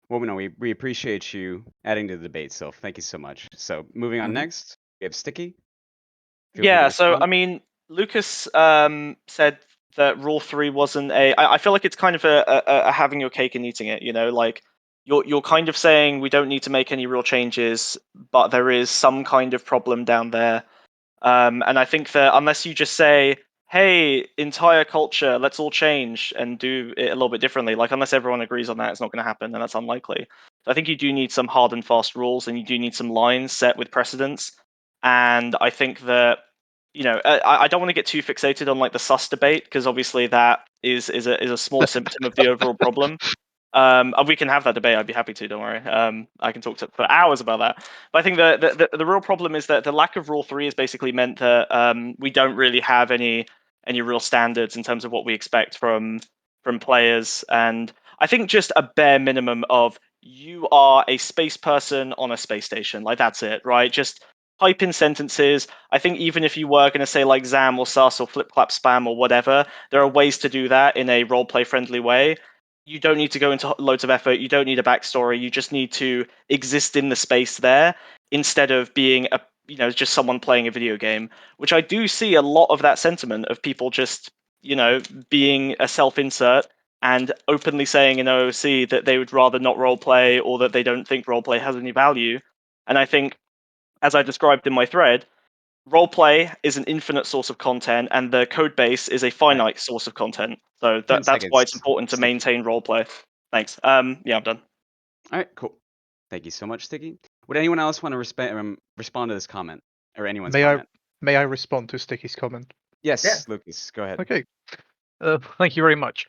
Well, no, we appreciate you adding to the debate, Sylph. Thank you so much. So moving on next, we have Sticky. Feel free to Yeah, so respond. I mean, Lucas said that Rule 3 wasn't I feel like it's kind of a having your cake and eating it. You know, like you're kind of saying we don't need to make any real changes, but there is some kind of problem down there. And I think that unless you just say, hey, entire culture, let's all change and do it a little bit differently, like unless everyone agrees on that, it's not going to happen, and that's unlikely. So I think you do need some hard and fast rules, and you do need some lines set with precedents. And I think that, I don't want to get too fixated on like the sus debate, because obviously that is a small symptom of the overall problem. We can have that debate. I'd be happy to. Don't worry. I can talk for hours about that. But I think the real problem is that the lack of Rule 3 has basically meant that we don't really have any real standards in terms of what we expect from players. And I think just a bare minimum of you are a space person on a space station. Like that's it, right? Just type in sentences. I think even if you were going to say like Zam or Sus or Flip Clap Spam or whatever, there are ways to do that in a roleplay friendly way. You don't need to go into loads of effort. You don't need a backstory. You just need to exist in the space there instead of being just someone playing a video game, which I do see a lot of that sentiment of people just, being a self-insert and openly saying in OOC that they would rather not roleplay or that they don't think roleplay has any value. And I think, as I described in my thread, roleplay is an infinite source of content, and the code base is a finite source of content. So 10 that's why it's seconds. important to Sticky. maintain roleplay. Thanks. Yeah, I'm done. All right, cool. Thank you so much, Sticky. Would anyone else want to respond to this comment or anyone's comment? May I respond to Sticky's comment? Yes, Yeah. Lucas, go ahead. Okay. Thank you very much.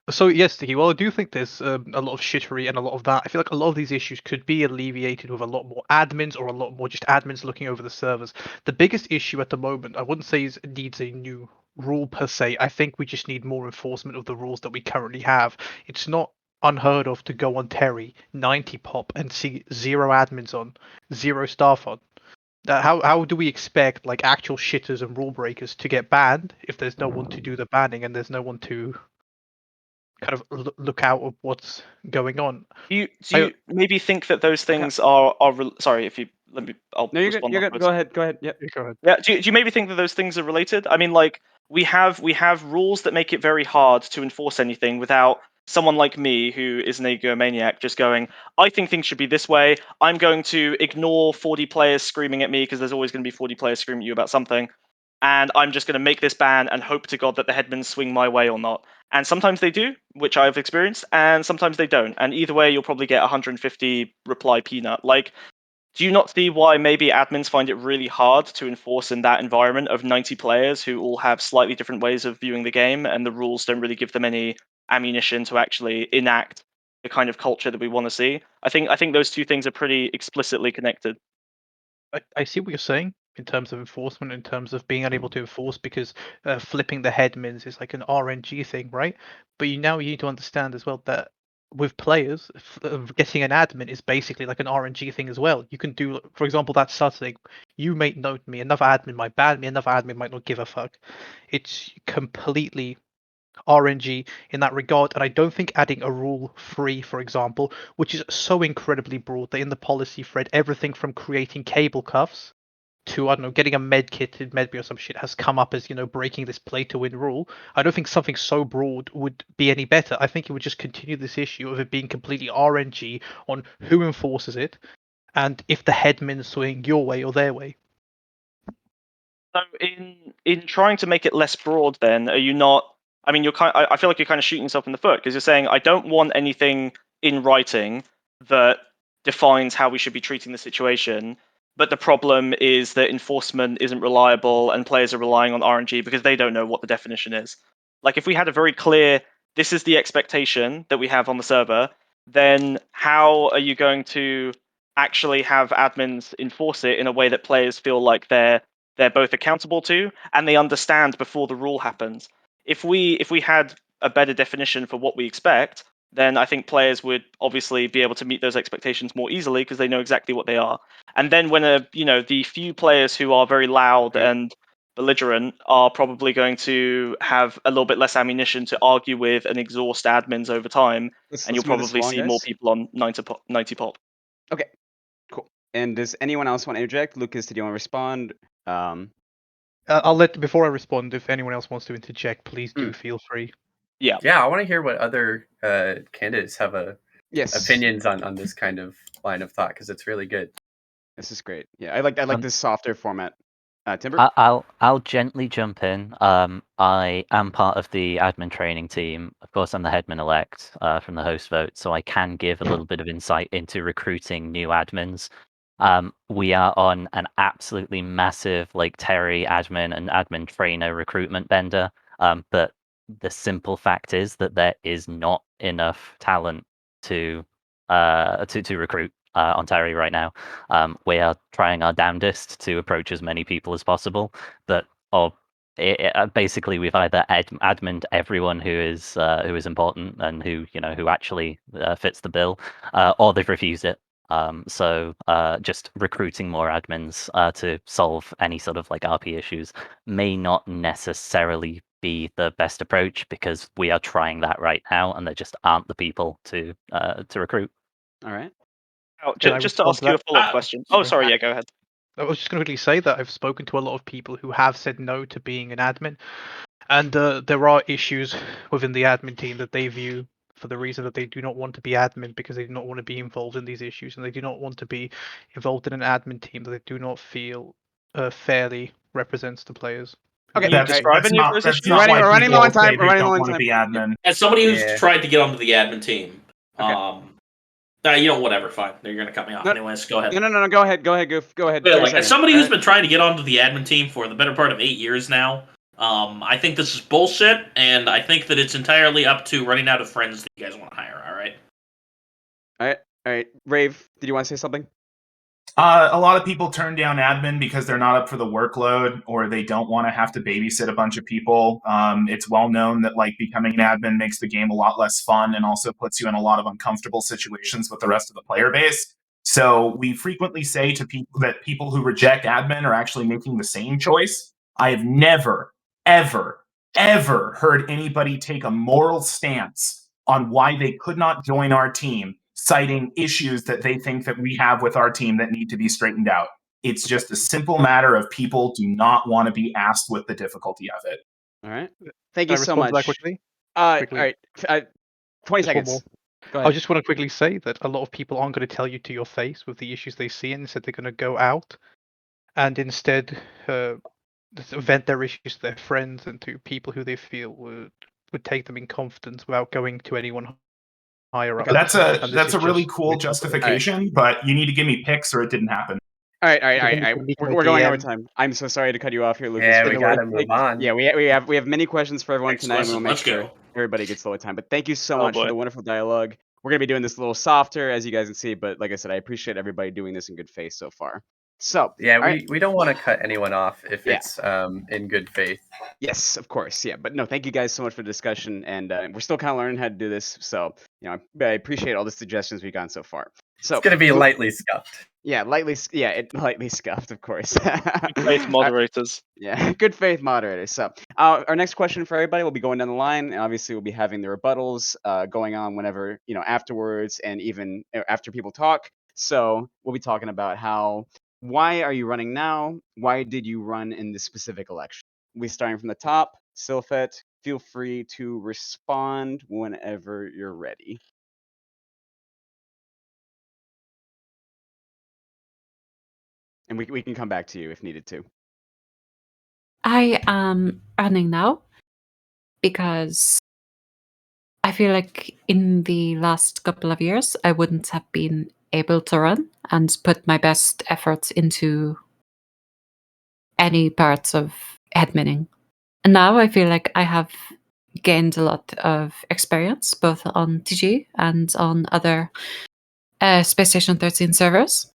So yes, Sticky. Well, I do think there's a lot of shittery and a lot of that. I feel like a lot of these issues could be alleviated with a lot more admins or a lot more just admins looking over the servers. The biggest issue at the moment, I wouldn't say it needs a new rule per se. I think we just need more enforcement of the rules that we currently have. It's not unheard of to go on Terry 90 pop and see 0 admins on, 0 staff on. How do we expect like actual shitters and rule breakers to get banned if there's no one to do the banning and there's no one to kind of look out of what's going on? Do you maybe think that those things sorry, if you let me, I'll No, you're good. respond You're good. afterwards. Go ahead. Yep. Go ahead. Yeah, do you maybe think that those things are related? I mean, like we have rules that make it very hard to enforce anything without someone like me who is an egomaniac just going, I think things should be this way. I'm going to ignore 40 players screaming at me because there's always going to be 40 players screaming at you about something. And I'm just going to make this ban and hope to God that the headmen swing my way or not. And sometimes they do, which I've experienced, and sometimes they don't. And either way, you'll probably get 150 reply peanut. Like, do you not see why maybe admins find it really hard to enforce in that environment of 90 players who all have slightly different ways of viewing the game, and the rules don't really give them any ammunition to actually enact the kind of culture that we want to see? I think those two things are pretty explicitly connected. I see what you're saying in terms of enforcement, in terms of being unable to enforce, because flipping the headmins is like an RNG thing, right? But you need to understand as well that with players, getting an admin is basically like an RNG thing as well. You can do, for example, that Saturday, you may note me, another admin might ban me, another admin might not give a fuck. It's completely RNG in that regard, and I don't think adding a rule 3, for example, which is so incredibly broad that in the policy thread, everything from creating cable cuffs to, I don't know, getting a med kit in Medbay or some shit has come up as, breaking this play to win rule. I don't think something so broad would be any better. I think it would just continue this issue of it being completely RNG on who enforces it and if the headmen swing your way or their way. So in trying to make it less broad, then are you not? I mean, I feel like you're kind of shooting yourself in the foot because you're saying I don't want anything in writing that defines how we should be treating the situation. But the problem is that enforcement isn't reliable and players are relying on RNG because they don't know what the definition is. Like if we had a very clear, this is the expectation that we have on the server, then how are you going to actually have admins enforce it in a way that players feel like they're both accountable to and they understand before the rule happens? If we had a better definition for what we expect, then I think players would obviously be able to meet those expectations more easily because they know exactly what they are. And then when the few players who are very loud and belligerent are probably going to have a little bit less ammunition to argue with and exhaust admins over time, and you'll Let's move this probably along, see more guys. people on 90 pop. Okay, cool. And does anyone else want to interject? Lucas, did you want to respond? I'll before I respond, if anyone else wants to interject, please do feel free. Yeah, I want to hear what other candidates have Yes. opinions on this kind of line of thought because it's really good. This is great. Yeah, I like this softer format. Timber? I'll gently jump in. I am part of the admin training team. Of course, I'm the headman elect from the host vote, so I can give a little bit of insight into recruiting new admins. We are on an absolutely massive Terry admin and admin trainer recruitment bender. But the simple fact is that there is not enough talent to recruit on Terry right now. We are trying our damnedest to approach as many people as possible, but basically we've either admined everyone who is important and who actually fits the bill, or they've refused it. So just recruiting more admins to solve any sort of RP issues may not necessarily be the best approach because we are trying that right now, and there just aren't the people to recruit. All right. Just to ask you a follow-up question. Oh, sorry. Yeah, go ahead. I was just going to quickly say that I've spoken to a lot of people who have said no to being an admin, and there are issues within the admin team that they view for the reason that they do not want to be admin because they do not want to be involved in these issues, and they do not want to be involved in an admin team that they do not feel fairly represents the players. Okay, Can you describe any of those issues? We're running low on time. We're running low on time. Be admin. As somebody who's tried to get onto the admin team, whatever, fine. You're gonna cut me off anyways. Go ahead. No. Go ahead, Goof. Go ahead. Yeah, as somebody who's been trying to get onto the admin team for the better part of 8 years now, I think this is bullshit, and I think that it's entirely up to running out of friends that you guys want to hire. All right. Rave, did you want to say something? A lot of people turn down admin because they're not up for the workload or they don't want to have to babysit a bunch of people. It's well known that becoming an admin makes the game a lot less fun and also puts you in a lot of uncomfortable situations with the rest of the player base. So we frequently say to people that people who reject admin are actually making the same choice. I have never, ever, ever heard anybody take a moral stance on why they could not join our team, citing issues that they think that we have with our team that need to be straightened out. It's just a simple matter of people do not want to be asked with the difficulty of it. All right. Thank you so much. Quickly? All right. 20 seconds. Go ahead. I just want to quickly say that a lot of people aren't going to tell you to your face with the issues they see, and instead they're going to go out and instead vent their issues to their friends and to people who they feel would take them in confidence without going to anyone higher up. That's a really cool justification, but you need to give me pics or it didn't happen. All right. We're going over time. I'm so sorry to cut you off here, Lucas. Yeah, we gotta move on. Yeah, we have many questions for everyone tonight. We'll make sure everybody gets a little time. But thank you so much for the wonderful dialogue. We're gonna be doing this a little softer, as you guys can see. But like I said, I appreciate everybody doing this in good faith so far. So Yeah, all right. we don't want to cut anyone off if Yeah. it's in good faith. Yes, of course. Yeah, but no, thank you guys so much for the discussion, and we're still kind of learning how to do this. So I appreciate all the suggestions we've gotten so far. So It's gonna be lightly scuffed. yeah, lightly scuffed, of course. Good faith moderators. Yeah, good faith moderators. So our next question for everybody will be going down the line, and obviously we'll be having the rebuttals going on whenever afterwards, and even after people talk. So we'll be talking about why are you running now? Why did you run in this specific election? We're starting from the top. Sylphet, feel free to respond whenever you're ready. And we can come back to you if needed to. I am running now because I feel like in the last couple of years, I wouldn't have been able to run and put my best efforts into any parts of headmining. And now I feel like I have gained a lot of experience both on TG and on other Space Station 13 servers.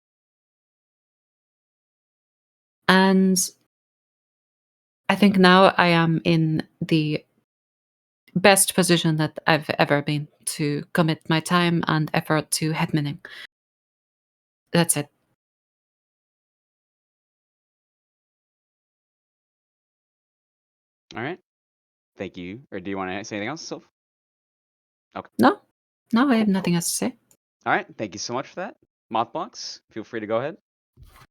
And I think now I am in the best position that I've ever been to commit my time and effort to headmining. That's it. All right. Thank you. Or do you want to say anything else, Sylph? Okay. No, I have nothing else to say. All right. Thank you so much for that. Mothblocks, feel free to go ahead.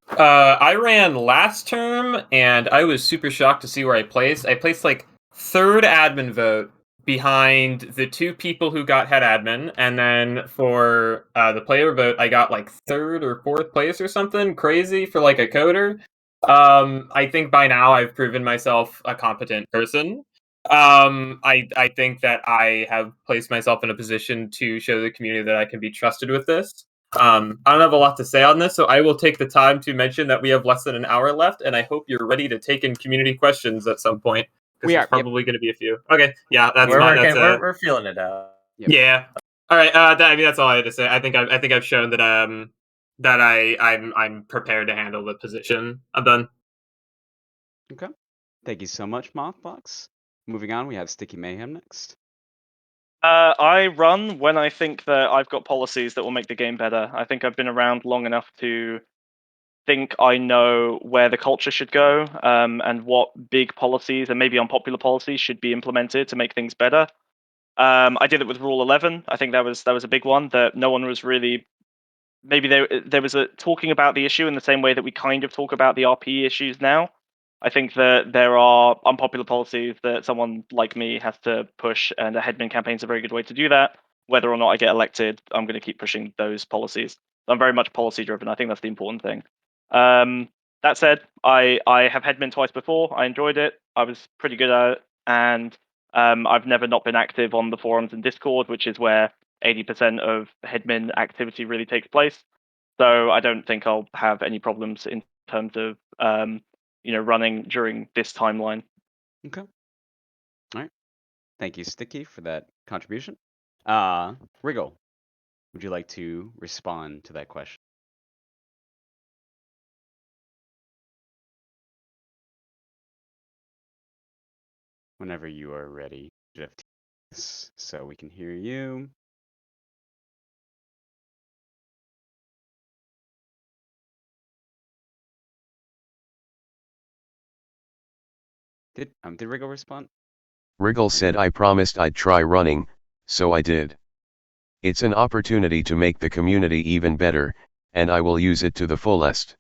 I ran last term, and I was super shocked to see where I placed. I placed like third admin vote behind the two people who got head admin, and then for the player vote, I got like third or fourth place or something crazy for like a coder. I think by now I've proven myself a competent person. I think that I have placed myself in a position to show the community that I can be trusted with this. I don't have a lot to say on this, so I will take the time to mention that we have less than an hour left, and I hope you're ready to take in community questions at some point. We There's are, probably going to be a few. Okay, yeah, that's We're fine. we're feeling it out. Yep. Yeah. All right. I mean, that's all I had to say. I think I've shown that I'm prepared to handle the position. I'm done. Okay. Thank you so much, Mothbox. Moving on, we have Sticky Mayhem next. I run when I think that I've got policies that will make the game better. I think I've been around long enough to think I know where the culture should go, and what big policies and maybe unpopular policies should be implemented to make things better. I did it with Rule 11. I think that was a big one that no one was really. Maybe there was a talking about the issue in the same way that we kind of talk about the RP issues now. I think that there are unpopular policies that someone like me has to push, and a headman campaign is a very good way to do that. Whether or not I get elected, I'm going to keep pushing those policies. I'm very much policy driven. I think that's the important thing. That said, I have headman twice before. I enjoyed it. I was pretty good at it, and I've never not been active on the forums and Discord, which is where 80% of headman activity really takes place. So I don't think I'll have any problems in terms of running during this timeline. Okay. All right. Thank you, Sticky, for that contribution. Riggle, would you like to respond to that question? Whenever you are ready, Jeff, so we can hear you. Did Riggle respond? Riggle said I promised I'd try running, so I did. It's an opportunity to make the community even better, and I will use it to the fullest.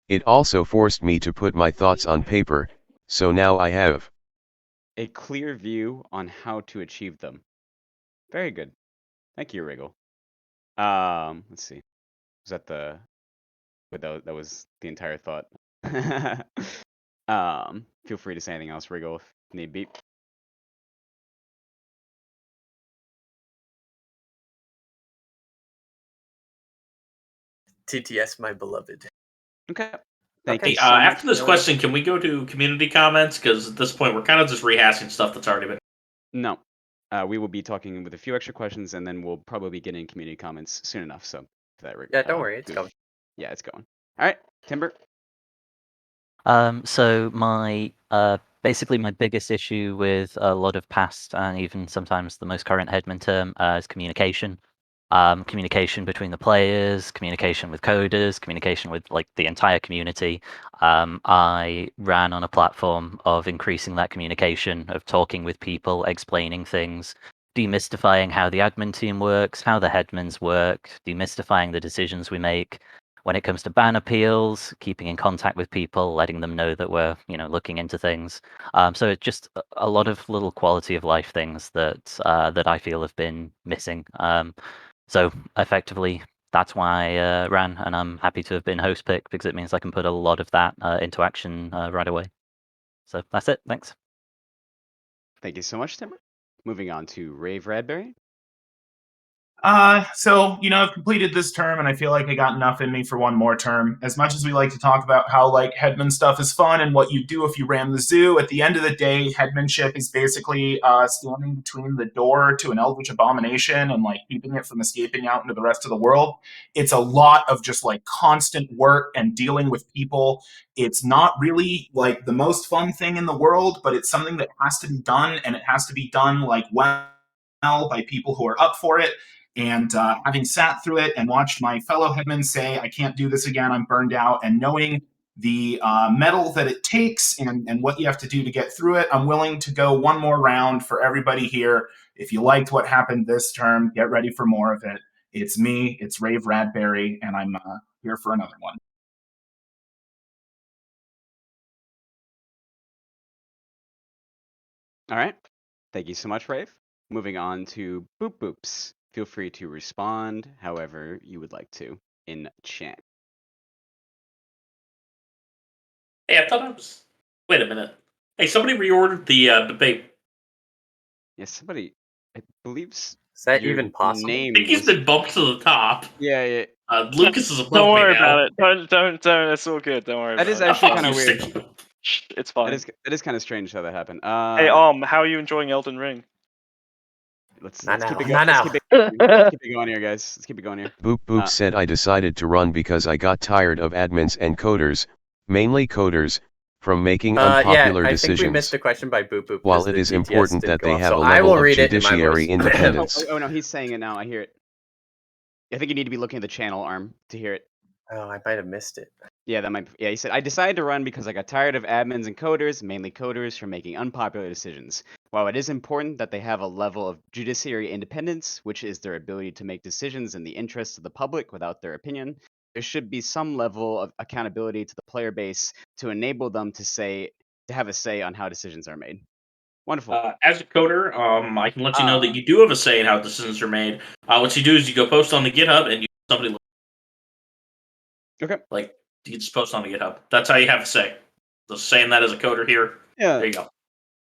It also forced me to put my thoughts on paper, so now I have a clear view on how to achieve them. Very good. Thank you, Riggle. Let's see. Was that the? But that was the entire thought. Feel free to say anything else, Riggle, if need be. TTS, my beloved. Okay. Thank Hey, you so much. after this question, can we go to community comments? Because at this point, we're kind of just rehashing stuff that's already been. No. We will be talking with a few extra questions, and then we'll probably be getting community comments soon enough. So for that, Yeah, don't worry, it's Goof. going. Yeah, it's going. All right. Timber. So my basically my biggest issue with a lot of past and even sometimes the most current headman term is communication. Communication between the players, communication with coders, communication with like the entire community. I ran on a platform of increasing that communication, of talking with people, explaining things, demystifying how the admin team works, how the headmans work, demystifying the decisions we make. When it comes to ban appeals, keeping in contact with people, letting them know that we're, looking into things. So it's just a lot of little quality of life things that that I feel have been missing. So effectively, that's why I ran, and I'm happy to have been host pick because it means I can put a lot of that into action right away. So that's it. Thanks. Thank you so much, Timber. Moving on to raveradbury. So, I've completed this term and I feel like I got enough in me for one more term. As much as we like to talk about how, headman stuff is fun and what you do if you ran the zoo, at the end of the day, headmanship is basically standing between the door to an eldritch abomination and, keeping it from escaping out into the rest of the world. It's a lot of just, constant work and dealing with people. It's not really, the most fun thing in the world, but it's something that has to be done, and it has to be done, well by people who are up for it. And having sat through it and watched my fellow headmen say, I can't do this again, I'm burned out, and knowing the mettle that it takes and what you have to do to get through it, I'm willing to go one more round for everybody here. If you liked what happened this term, get ready for more of it. It's me, it's raveradbury, and I'm here for another one. All right. Thank you so much, Rave. Moving on to Boop Boops. Feel free to respond however you would like to in chat. Hey, I thought I was. Wait a minute. Hey, somebody reordered the debate. Yes, somebody, I believe Is that your even possible? I name think he's was. been bumped to the top. Yeah. Lukas is above Don't me worry now. about it. Don't. It's all good. Don't worry That about is it. actually Fuck kind of you, weird. Sticky. It's fine. That is kind of strange how that happened. Hey, how are you enjoying Elden Ring? Let's Not keep it now, going. not Let's keep it going here, guys. Let's keep it going here. Boop Boop said I decided to run because I got tired of admins and coders, mainly coders, from making unpopular I decisions. think we missed a question by Boop Boop. While because it the is DTS important didn't that go they off. have So a I level will of read it in my judiciary voice. independence. Oh no, he's saying it now. I hear it. I think you need to be looking at the channel arm to hear it. Oh, I might have missed it. Yeah, that might. Yeah, he said I decided to run because I got tired of admins and coders, mainly coders, from making unpopular decisions. While it is important that they have a level of judiciary independence, which is their ability to make decisions in the interests of the public without their opinion, there should be some level of accountability to the player base to enable them to have a say on how decisions are made. Wonderful. As a coder, I can let you know that you do have a say in how decisions are made. What you do is you go post on the GitHub and somebody Okay. you can just post on the GitHub. That's how you have a say. Just saying that as a coder here. Yeah. There you go.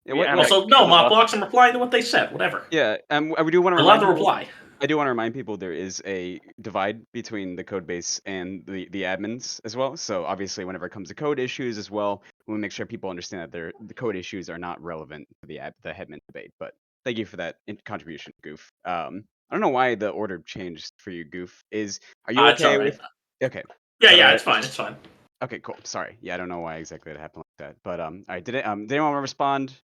Yeah, Also, no, mothblocks. I'm replying to what they said. Whatever. Yeah, I do want to allowed remind to people. reply. I do want to remind people there is a divide between the code base and the admins as well. So obviously, whenever it comes to code issues as well, we make sure people understand that the code issues are not relevant to the headman debate. But thank you for that contribution, Goof. I don't know why the order changed for you, Goof. Are you It's okay all right. with? Okay. Yeah, Is that all right? it's fine. It's fine. Okay, cool. Sorry. Yeah, I don't know why exactly that happened like that. But all right. Did anyone want to respond?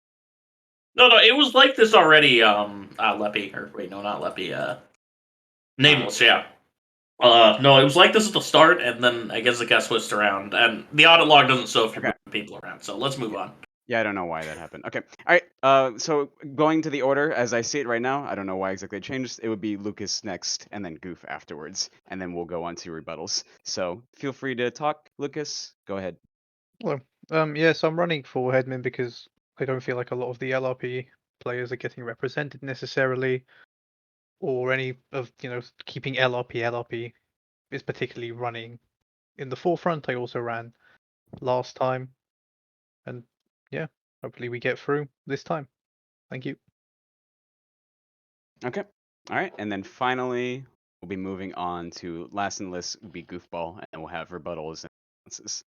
No, it was like this already. Leppy, or wait, no, not Leppy. Nameless, yeah. No, it was like this at the start, and then I guess it got switched around, and the audit log doesn't show if you're moving people around. So let's move on. Yeah, I don't know why that happened. Okay. All right. So going to the order as I see it right now, I don't know why exactly it changed. It would be Lukas next, and then Goof afterwards, and then we'll go on to rebuttals. So feel free to talk, Lukas. Go ahead. Well, yes, I'm running for headman because I don't feel like a lot of the LRP players are getting represented necessarily, or any of keeping LRP is particularly running in the forefront. I also ran last time, and yeah, hopefully we get through this time. Thank you. Okay. All right. And then finally, we'll be moving on to last in the list will be Goofball, and then we'll have rebuttals and responses.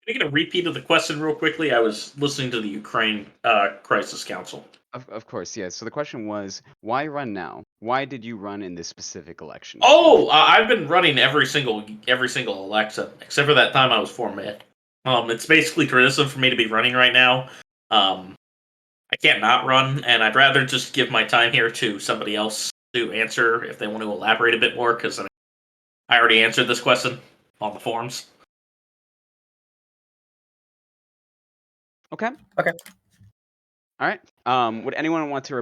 Can I get a repeat of the question real quickly? I was listening to the Ukraine Crisis Council. Of course, yeah. So the question was, why run now? Why did you run in this specific election? Oh, I've been running every single election except for that time I was 4-man. It's basically criticism for me to be running right now. I can't not run, and I'd rather just give my time here to somebody else to answer if they want to elaborate a bit more, because I already answered this question on the forums. Okay. Okay. All right. Would anyone want to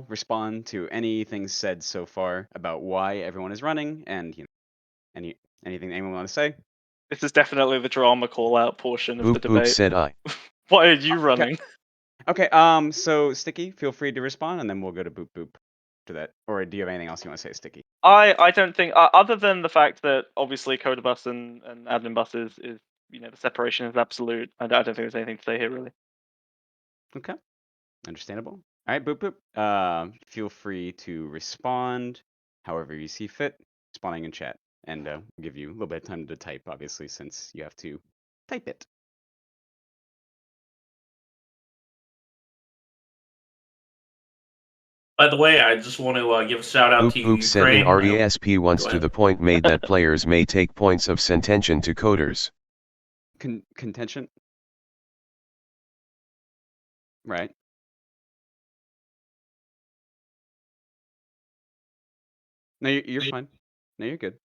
respond to anything said so far about why everyone is running, and anything anyone want to say? This is definitely the drama call out portion of the Boop boop debate. said I. Why are you running? Okay. So Sticky, feel free to respond, and then we'll go to Boop Boop to that. Or do you have anything else you want to say, Sticky? I don't think, other than the fact that obviously code bus and admin bus is the separation is absolute. I don't think there's anything to say here really. Okay. Understandable. All right, Boop Boop. Feel free to respond however you see fit, responding in chat, and we'll give you a little bit of time to type, obviously, since you have to type it. By the way, I just want to give a shout out Boop to boop said in Ukraine. RESP once Go to ahead. the point made that players may take points of contention to coders. Contention. Right. No, you're fine. No, you're good.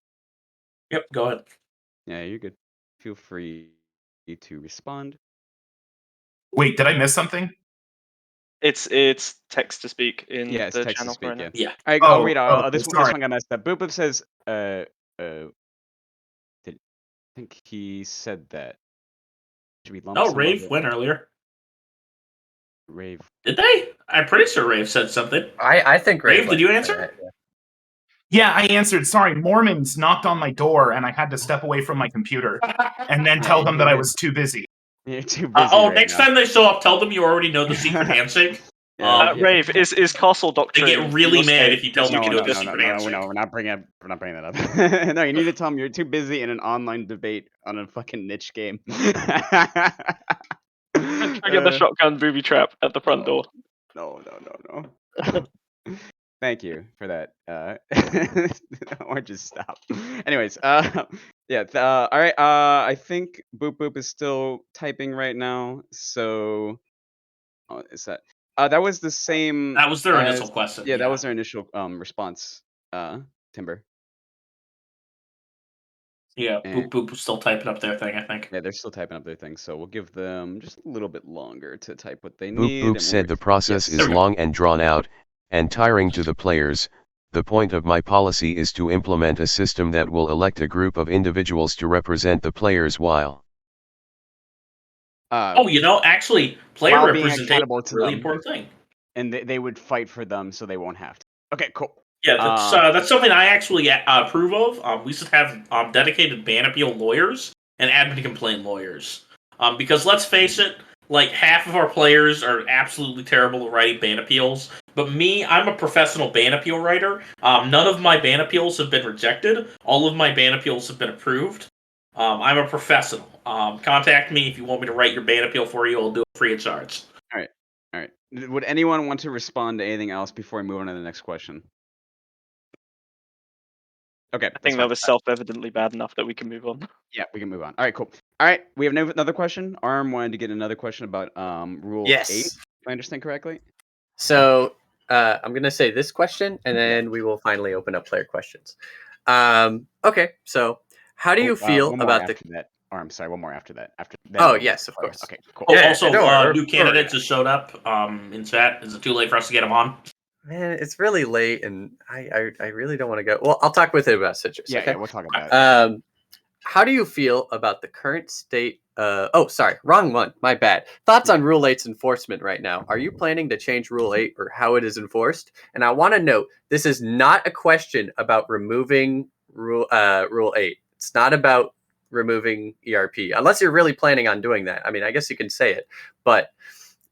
Yep, go ahead. Yeah, you're good. Feel free to respond. Wait, did I miss something? It's text to speak in Yeah, it's the text to channel speak. right now. Yeah. Yeah. All right, I'll Oh, read. okay, This sorry. one got messed up. Boop Boop says, I think he said that. Should we lump No, some of Rave it? went earlier. Rave. Did they? I'm pretty sure Rave said something. I think Rave, Ray did you went answer? for that, yeah. Yeah, I answered. Sorry, Mormons knocked on my door, and I had to step away from my computer and then tell them that I was too busy. You're too busy right Next now. time they show up, tell them you already know the secret handshake. Yeah. Rave, is Castle They Doctrine. get really your mad state? if you tell them No, you know no, the no, no, secret no, handshake. no, we're not bringing that up. No, you need to tell them you're too busy in an online debate on a fucking niche game. Trigger the shotgun booby trap at the front door. No. Thank you for that. Or just stop. Anyways, yeah. All right. I think Boop Boop is still typing right now. So, is that? That was the same. That was their as- initial question. Yeah, that was their initial response. Timber. Yeah, And- Boop Boop was still typing up their thing, I think. Yeah, they're still typing up their thing, so we'll give them just a little bit longer to type what they Boop need. boop said the process Yes. is long and drawn out, and tiring to the players. The point of my policy is to implement a system that will elect a group of individuals to represent the players while Actually, player while being representation accountable is to a really them. important thing. And they would fight for them so they won't have to. Okay, cool. Yeah, that's something I actually approve of. We should have dedicated ban appeal lawyers and admin complaint lawyers. Because let's face it, like half of our players are absolutely terrible at writing ban appeals. But me, I'm a professional ban appeal writer. None of my ban appeals have been rejected. All of my ban appeals have been approved. I'm a professional. Contact me if you want me to write your ban appeal for you. I'll do it free of charge. All right. Would anyone want to respond to anything else before we move on to the next question? Okay, I think that was self-evidently bad enough that we can move on. Yeah, we can move on. All right, cool. All right, we have another question. Arm wanted to get another question about Rule 8, if I understand correctly. So I'm going to say this question, and then we will finally open up player questions. Okay, so how do you feel about the... that? Arm, sorry, one more after that. Yes, of course. Okay, cool. New candidate just showed up in chat. Is it too late for us to get him on? Man, it's really late, and I really don't want to go. Well, I'll talk with it about Citrus. Yeah, okay? yeah, we'll talk about it. How do you feel about the current state? Sorry, wrong one. My bad. Thoughts on Rule 8's enforcement right now? Are you planning to change Rule 8 or how it is enforced? And I want to note, this is not a question about removing Rule 8. It's not about removing ERP, unless you're really planning on doing that. I mean, I guess you can say it, but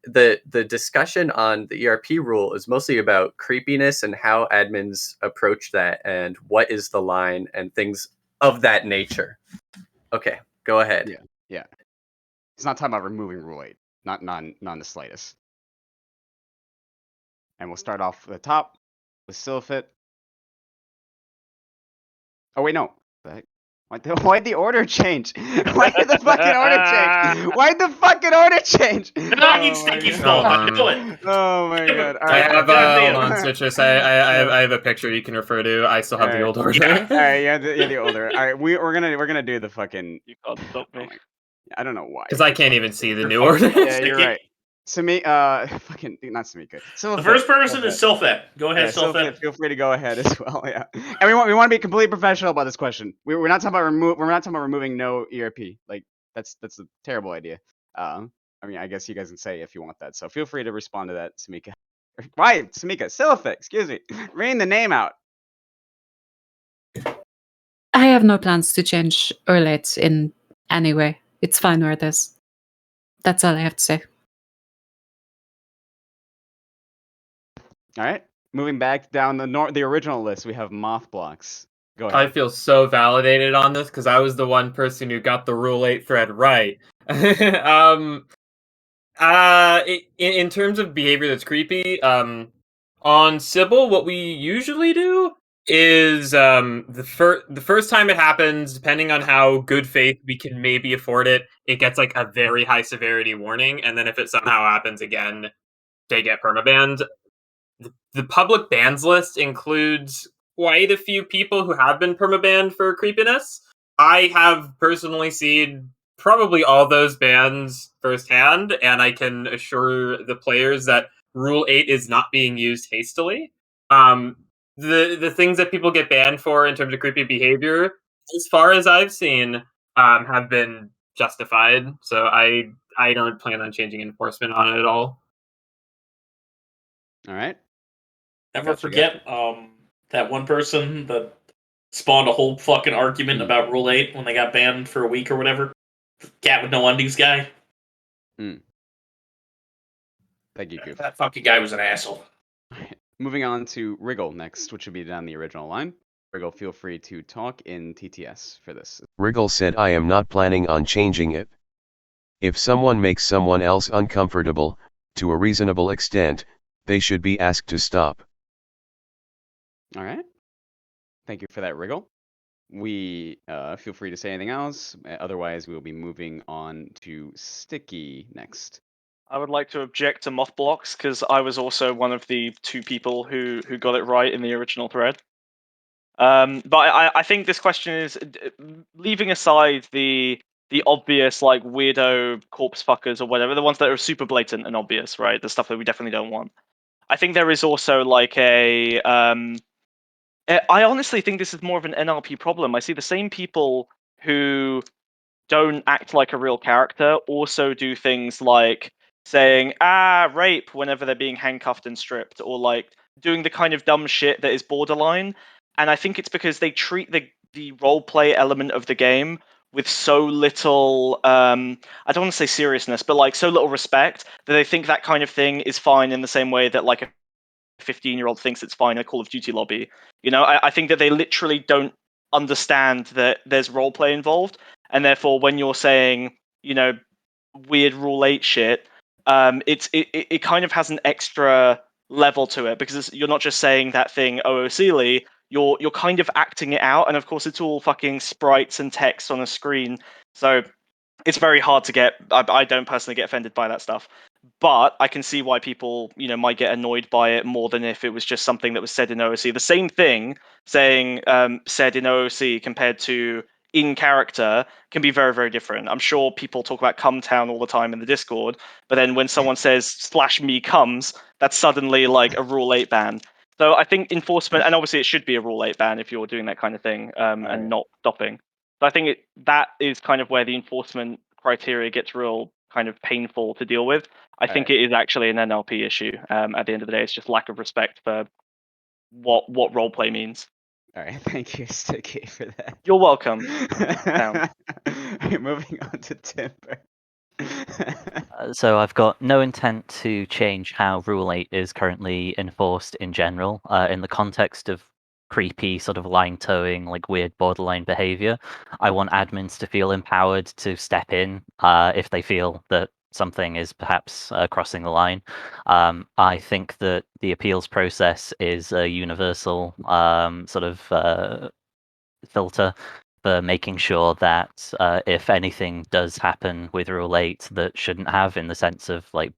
the discussion on the ERP rule is mostly about creepiness and how admins approach that and what is the line and things of that nature. Okay, go ahead. Yeah. It's not talking about removing Rule 8. Not the slightest. And we'll start off at the top with Sylphet. Oh wait, no. The heck? Why'd the order change? Why did the fucking order change? Why'd the fucking order change? Not you, Oh my stinky God. smoke. I know it. Oh my god. All I right. have Goddamn. hold on, Citrus. I have a picture you can refer to. I still have the old order. All right, yeah, the older. All right, we're gonna do the fucking. You can't stop me. Oh my, I don't know why. Because I can't even see the new fucking order. Yeah, you're right. Fucking not Samika. The first person is Sylphet. Go ahead, Yeah, Sylphet. feel free to go ahead as well. Yeah, and we want to be completely professional about this question. We're not talking about removing no ERP. Like that's a terrible idea. I mean, I guess you guys can say if you want that. So feel free to respond to that, Samika. Why, Samika? Sylphet, excuse me. Reading the name out. I have no plans to change Urlate in any way. It's fine where it is. That's all I have to say. All right. Moving back down the original list, we have mothblocks. Go ahead. I feel so validated on this because I was the one person who got the Rule 8 thread right. In terms of behavior that's creepy, on Sybil, what we usually do is the first time it happens, depending on how good faith we can maybe afford it, it gets like a very high severity warning, and then if it somehow happens again, they get permabanned. The public bans list includes quite a few people who have been permabanned for creepiness. I have personally seen probably all those bans firsthand, and I can assure the players that Rule 8 is not being used hastily. The things that people get banned for in terms of creepy behavior, as far as I've seen, have been justified. So I don't plan on changing enforcement on it at all. All right. Never forget that one person that spawned a whole fucking argument about Rule 8 when they got banned for a week or whatever. Cat with no undies guy. Thank you, Goof. That fucking guy was an asshole. Moving on to Riggle next, which would be down the original line. Riggle, feel free to talk in TTS for this. Riggle said, I am not planning on changing it. If someone makes someone else uncomfortable, to a reasonable extent, they should be asked to stop. All right. Thank you for that, Riggle. We feel free to say anything else. Otherwise, we will be moving on to Sticky next. I would like to object to mothblocks because I was also one of the 2 people who got it right in the original thread. But I think this question is leaving aside the obvious like weirdo corpse fuckers or whatever, the ones that are super blatant and obvious, right? The stuff that we definitely don't want. I think there is also like a I honestly think this is more of an NLP problem. I see the same people who don't act like a real character also do things like saying rape whenever they're being handcuffed and stripped, or like doing the kind of dumb shit that is borderline. And I think it's because they treat the role play element of the game with so little I don't want to say seriousness, but like so little respect that they think that kind of thing is fine in the same way that like a 15-year-old thinks it's fine in a Call of Duty lobby. You know, I think that they literally don't understand that there's role play involved, and therefore when you're saying, you know, weird Rule 8 shit, it kind of has an extra level to it because you're not just saying that thing OOC-ly, you're kind of acting it out, and of course it's all fucking sprites and text on a screen, so it's very hard to get. I don't personally get offended by that stuff, but I can see why people, you know, might get annoyed by it more than if it was just something that was said in OOC. The same thing saying said in OOC compared to in character can be very, very different. I'm sure people talk about cum town all the time in the Discord, but then when someone says /me comes, that's suddenly like a Rule 8 ban. So I think enforcement, and obviously it should be a Rule 8 ban if you're doing that kind of thing and not stopping. So I think that is kind of where the enforcement criteria gets real kind of painful to deal with. I think it is actually an NLP issue. At the end of the day, it's just lack of respect for what roleplay means. All right, thank you, Sticky, for that. You're welcome. Moving on to Timber. So I've got no intent to change how Rule 8 is currently enforced in general. In the context of creepy sort of line towing, like weird borderline behavior, I want admins to feel empowered to step in if they feel that something is perhaps crossing the line. I think that the appeals process is a universal sort of filter for making sure that if anything does happen with Rule 8 that shouldn't have, in the sense of like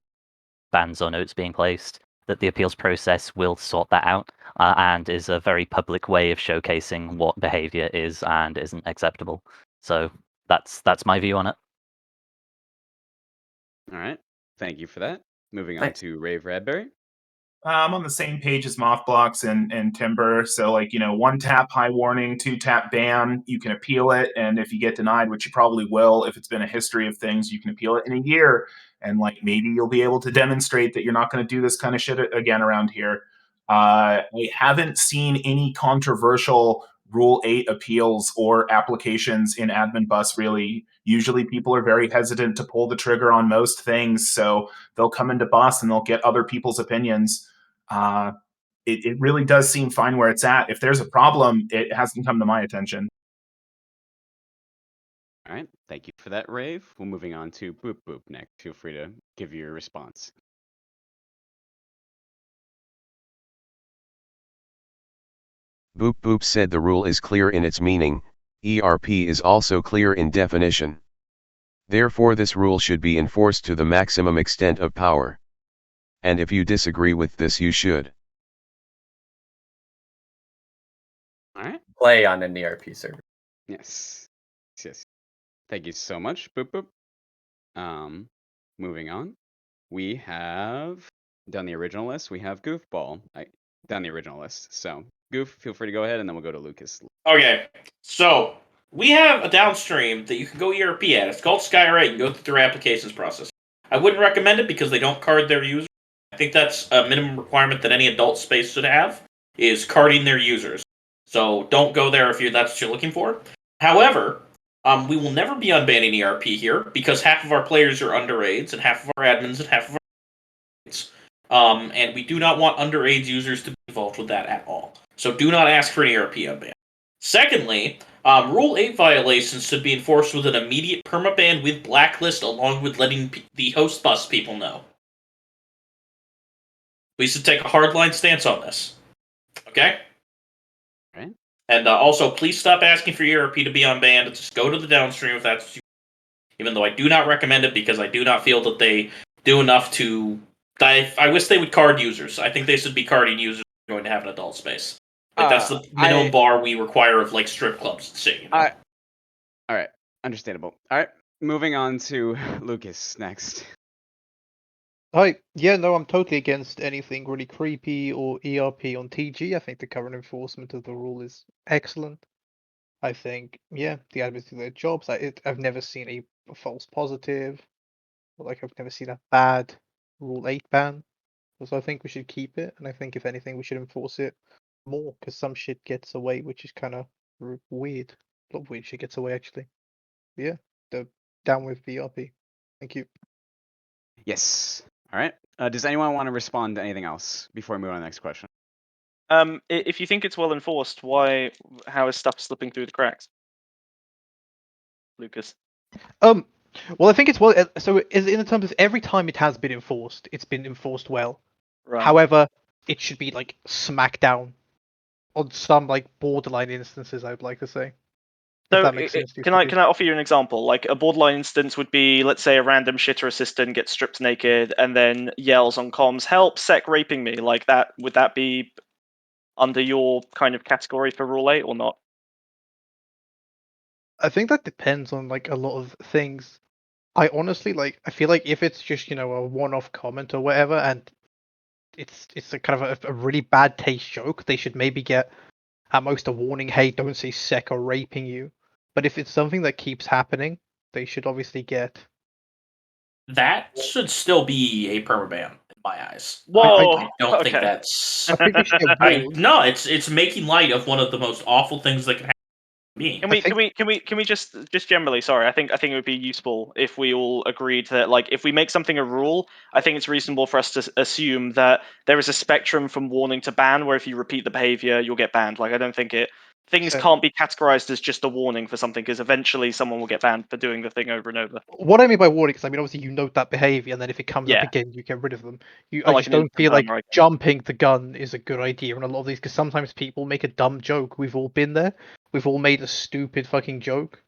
bans or notes being placed, that the appeals process will sort that out and is a very public way of showcasing what behavior is and isn't acceptable. So that's my view on it. All right. Thank you for that. Moving on Thanks. to raveradbury. I'm on the same page as mothblocks and timber. So, like, 1-tap high warning, 2-tap ban. You can appeal it, and if you get denied, which you probably will, if it's been a history of things, you can appeal it in a year, and like maybe you'll be able to demonstrate that you're not going to do this kind of shit again around here. I haven't seen any controversial Rule 8 appeals or applications in Admin Bus, really. Usually people are very hesitant to pull the trigger on most things, so they'll come into Bus and they'll get other people's opinions. It really does seem fine where it's at. If there's a problem, it hasn't come to my attention. All right. Thank you for that, Rave. We're moving on to Boop Boop next. Feel free to give your response. Boop Boop said the rule is clear in its meaning, ERP is also clear in definition. Therefore this rule should be enforced to the maximum extent of power. And if you disagree with this, you should All right. Play on an ERP server. Yes. Yes. Thank you so much, Boop Boop. Moving on. We have, down the original list, we have Goofball. Down the original list. So, Goof, feel free to go ahead, and then we'll go to Lucas. Okay, so we have a downstream that you can go ERP at. It's called Skywrite. You can go through their applications process. I wouldn't recommend it because they don't card their users. I think that's a minimum requirement that any adult space should have, is carding their users. So don't go there if that's what you're looking for. However, we will never be unbanning ERP here because half of our players are underage and half of our admins and half of our and we do not want underage users to be involved with that at all. So do not ask for an ERP unban. Secondly, Rule 8 violations should be enforced with an immediate permaban with blacklist along with letting the host bus people know. We should take a hardline stance on this. Okay? Right. And also, please stop asking for ERP to be unbanned. Just go to the downstream if that's what you want. Even though I do not recommend it because I do not feel that they do enough to... I wish they would card users. I think they should be carding users who are going to have an adult space. Like, that's the minimum bar we require of, like, strip clubs and shit, you know? All right. Understandable. All right. Moving on to Lucas next. I'm totally against anything really creepy or ERP on TG. I think the current enforcement of the rule is excellent. I think, the admins do their jobs. I've never seen a false positive. I've never seen a bad Rule 8 ban. So I think we should keep it, and I think if anything, we should enforce it more, because some shit gets away, which is kind of weird. A lot of weird shit gets away, actually. Yeah, down with VRP. Thank you. Yes. All right. Does anyone want to respond to anything else before we move on to the next question? If you think it's well enforced, how is stuff slipping through the cracks? Lucas. Well, I think it's well. So, in terms of every time it has been enforced, it's been enforced well. Right. However, it should be like smackdown on some like borderline instances. I would like to say. So, that makes sense to you, can I offer you an example? Like a borderline instance would be, let's say, a random shitter assistant gets stripped naked and then yells on comms, "Help! Sec raping me!" Like that. Would that be under your kind of category for Rule 8 or not? I think that depends on like a lot of things. I honestly I feel like if it's just a one-off comment or whatever, and it's a kind of a really bad taste joke, they should maybe get at most a warning. Hey, don't say sec or raping you. But if it's something that keeps happening, they should obviously get. That should still be a permaban in my eyes. Whoa! I don't think that's. I think they should get warned. No, it's making light of one of the most awful things that can happen to me. Can we just generally? Sorry, I think it would be useful if we all agreed that if we make something a rule, I think it's reasonable for us to assume that there is a spectrum from warning to ban, where if you repeat the behavior, you'll get banned. I don't think things So- can't be categorized as just a warning for something, because eventually someone will get banned for doing the thing over and over. What I mean by warning is, I mean, obviously you note that behavior, and then if it comes up Yeah. again, you get rid of them. Not I like just an don't instant feel like timer, I guess. jumping the gun is a good idea in a lot of these, because sometimes people make a dumb joke. We've all been there. We've all made a stupid fucking joke.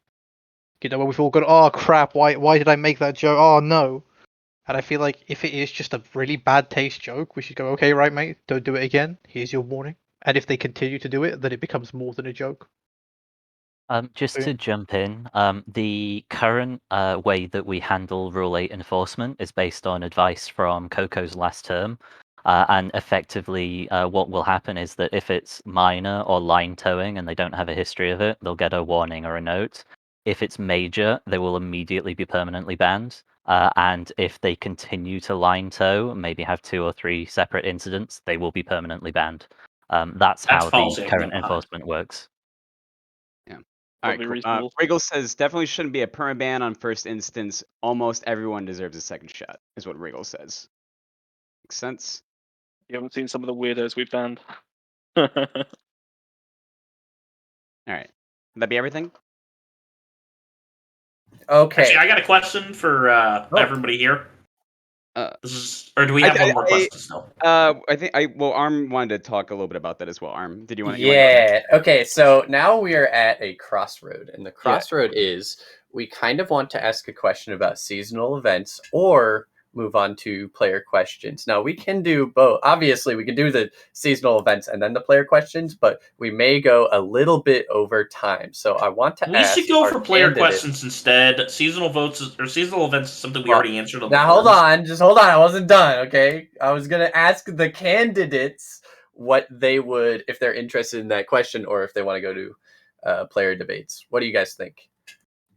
You know, where we've all gone, oh crap, why did I make that joke? Oh no. And I feel like if it is just a really bad taste joke, we should go, okay, right, mate, don't do it again. Here's your warning. And if they continue to do it, then it becomes more than a joke. Just Yeah. to jump in, the current way that we handle Rule 8 enforcement is based on advice from Coco's last term. And effectively, what will happen is that if it's minor or line towing and they don't have a history of it, they'll get a warning or a note. If it's major, they will immediately be permanently banned. And if they continue to line tow, maybe have 2 or 3 separate incidents, they will be permanently banned. That's how the policy I can current get behind. enforcement works. All right, Probably cool. reasonable. Riggle says definitely shouldn't be a permaban on first instance. Almost everyone deserves a second shot, is what Riggle says. Makes sense. You haven't seen some of the weirdos we've banned. All right. Would that be everything? Okay. Actually, I got a question for everybody here. Or do we have one more question still? I think Arm wanted to talk a little bit about that as well. Arm, did you want to? Yeah. Okay. So now we are at a crossroad, and the crossroad is we kind of want to ask a question about seasonal events or move on to player questions. Now we can do both. Obviously, we can do the seasonal events and then the player questions, but we may go a little bit over time. So I want to We ask should go our for player candidates- questions instead. Seasonal events is something we already answered on the Now hold forums. on, just hold on. I wasn't done. Okay, I was gonna ask the candidates what they would, if they're interested in that question, or if they want to go to player debates. What do you guys think?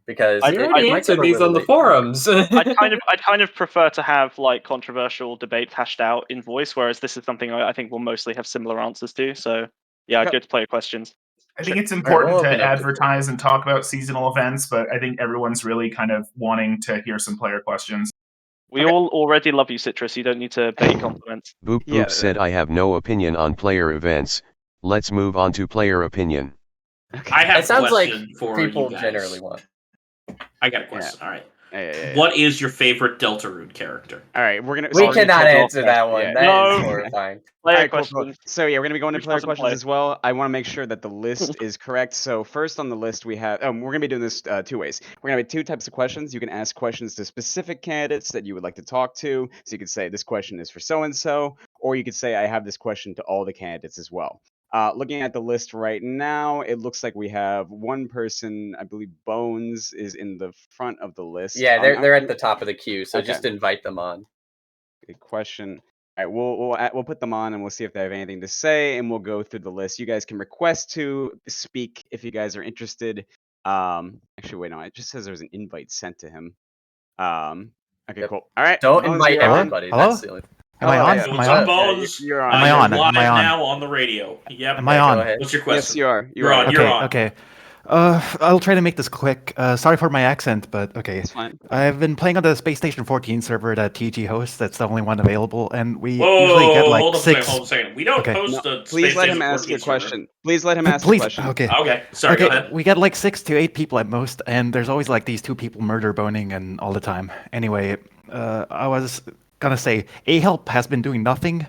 Because I already answered these on the forums. I'd kind of prefer to have like controversial debates hashed out in voice, whereas this is something I think we'll mostly have similar answers to. So yeah, I'd go to player questions. I think it's All right, important we'll to open up to advertise and talk about seasonal events, but I think everyone's really kind of wanting to hear some player questions. We all already love you, Citrus. You don't need to pay compliments. Boop Boop said I have no opinion on player events. Let's move on to player opinion. I have It sounds a like question for people you guys. generally want. I got a question. All right. Yeah. What is your favorite Deltarune character? All right, we're gonna. We cannot answer that one. Yeah. That is horrifying. Player All right, cool. questions. So yeah, we're gonna be going to Which player doesn't questions play. as well. I want to make sure that the list is correct. So first on the list we have. We're gonna be doing this 2 ways. We're gonna have 2 types of questions. You can ask questions to specific candidates that you would like to talk to. So you could say this question is for so and so, or you could say I have this question to all the candidates as well. Looking at the list right now, it looks like we have one person. I believe Bones is in the front of the list. Yeah, they're at the top of the queue, so Okay. just invite them on. Good question. All right, we'll put them on and we'll see if they have anything to say, and we'll go through the list. You guys can request to speak if you guys are interested. Actually, wait, no, it just says there was an invite sent to him. Okay, Yep. cool. All right, Don't Bones, invite you're on. everybody. Hello? That's the only. Am I Oh, on? yeah, Am What's I up, on? Bones? You're on. Am I You're on? live Am I on? now on the radio. Yep. Am I Go on? ahead. What's your question? Yes, you are. You're on. Okay, You're on. okay. I'll try to make this quick. Sorry for my accent, but okay. It's fine. I've been playing on the Space Station 14 server that TG hosts. That's the only one available, and we Whoa, usually get like hold on a 6. second. Hold on a second. We don't Okay. host No, a please Space let him Station ask your 14 server. question. Please let him ask the Please. question. Okay. Okay. Sorry. Go ahead. We get like 6 to 8 people at most, and there's always like these 2 people murder boning and all the time. Anyway, I was gonna say A-Help has been doing nothing.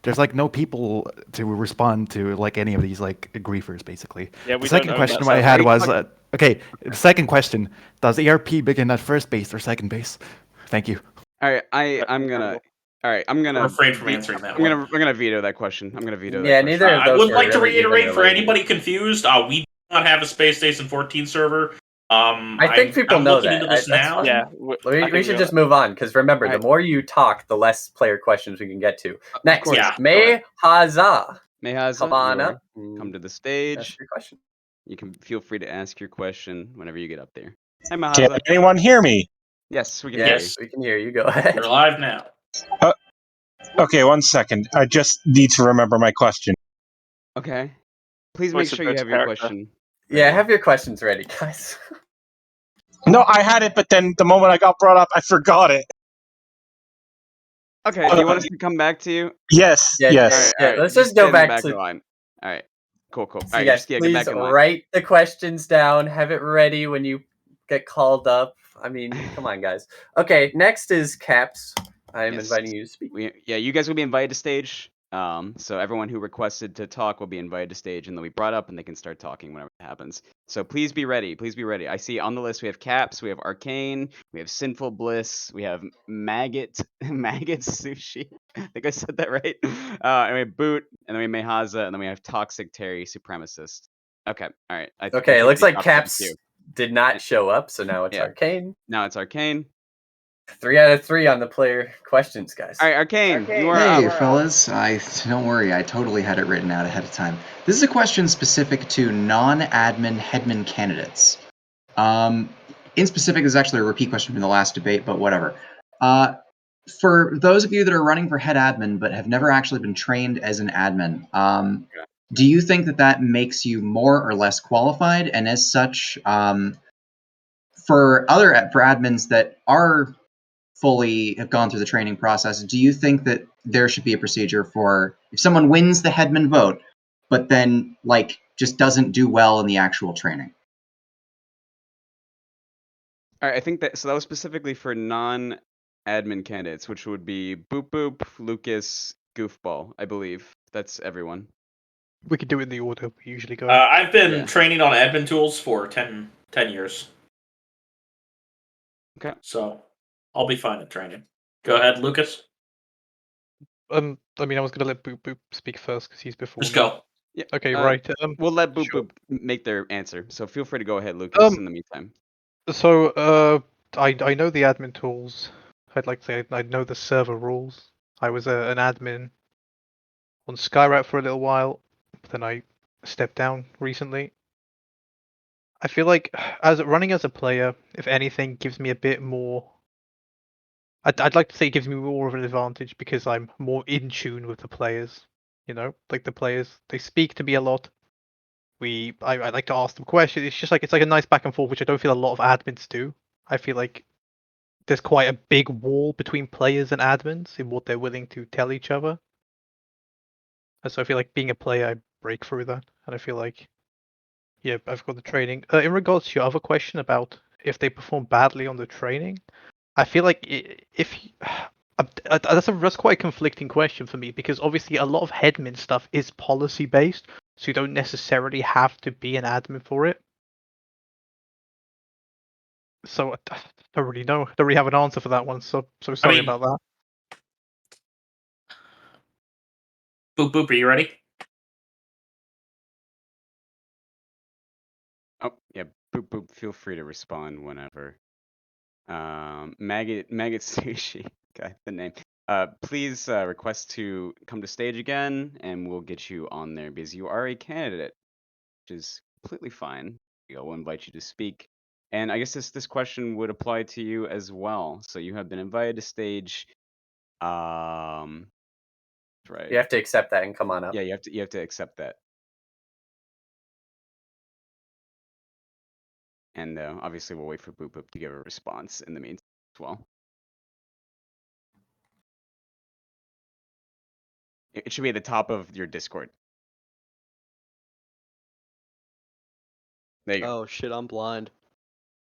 There's like no people to respond to like any of these like griefers basically. Yeah, we The second don't own question that I had server. was okay. The second question: does ERP begin at first base or second base? Thank you. All right, I'm gonna. All right, I'm gonna refrain from answering that I'm one. gonna veto that question. I'm gonna veto that Yeah, question. neither of I those would were like to really even reiterate for related. anybody confused, we do not have a Space Station 14 server. I think people I'm know looking that. into this That's now. fine. Yeah, We should just move on because remember, the Alright. more you talk, the less player questions we can get to. Next, course. Yeah. May Haza. Mehaza, Come on you up. are- come to the Ask stage. your question. You can feel free to ask your question whenever you get up there. Hi, Can Mehaza. anyone hear me? Yes, we can hear you. Yes, we can hear you. Go ahead. You're live now. Okay, 1 second. I just need to remember my question. Okay. Please Voice make of sure you Ghost have your character. question. Yeah, have your questions ready, guys. No, I had it, but then the moment I got brought up, I forgot it. Okay, do you want us to come back to you? Yes, Yeah, yes. yeah, let's just go stay in the back to- line. All right. Cool. All So right, yes, just get please back in line. write the questions down. Have it ready when you get called up. I mean, come on, guys. Okay, next is Caps. I am Yes. inviting you to speak. You guys will be invited to stage. So everyone who requested to talk will be invited to stage, and they'll be brought up, and they can start talking whenever it happens. So please be ready. Please be ready. I see on the list we have Caps, we have Arcane, we have Sinful Bliss, we have Maggot Sushi. I think I said that right. And we have Boot, and then we have Mehaza, and then we have Toxic Terry Supremacist. Okay, all right. Okay, it looks like Caps Caps did not show up, so now it's Yeah. Arcane. Now it's Arcane. 3 out of 3 on the player questions, guys. All right, Arcane, you are Hey, up. fellas. Don't worry, I totally had it written out ahead of time. This is a question specific to non-admin headman candidates. In specific, this is actually a repeat question from the last debate, but whatever. For those of you that are running for head admin but have never actually been trained as an admin, do you think that makes you more or less qualified? And as such, for admins that are fully have gone through the training process, do you think that there should be a procedure for if someone wins the headman vote, but then just doesn't do well in the actual training? All right, I think that was specifically for non-admin candidates, which would be Boop Boop, Lukas, Goofball. I believe that's everyone. We could do it in the order we usually go. I've been training on admin tools for 10 years. Okay. So I'll be fine at training. Go ahead, Lukas. I mean, I was gonna let Boop Boop speak first because he's before. Just me. go. Yeah. Okay, right. We'll let Boop Boop make their answer. So feel free to go ahead, Lukas. In the meantime. So, I know the admin tools. I'd like to say I know the server rules. I was an admin on Skyrat for a little while, but then I stepped down recently. I feel like running as a player, if anything, gives me a bit more. I'd like to say it gives me more of an advantage because I'm more in tune with the players. You know, like the players, they speak to me a lot. I like to ask them questions. It's like a nice back and forth, which I don't feel a lot of admins do. I feel like there's quite a big wall between players and admins in what they're willing to tell each other. And so I feel like being a player, I break through that, and I feel like, yeah, I've got the training. In regards to your other question about if they perform badly on the training, I feel like that's quite a conflicting question for me because obviously a lot of headmin stuff is policy based, so you don't necessarily have to be an admin for it. So I don't really know. Don't really have an answer for that one. So sorry about that. Boop Boop, are you ready? Oh yeah, Boop Boop. Feel free to respond whenever. Maggot Sushi. Okay, the name. Please request to come to stage again, and we'll get you on there because you are a candidate, which is completely fine. We'll invite you to speak. And I guess this question would apply to you as well. So you have been invited to stage. Right. You have to accept that and come on up. Yeah, you have to accept that. And obviously, we'll wait for Boop Boop to give a response in the meantime as well. It should be at the top of your Discord. There you go. Oh shit, I'm blind.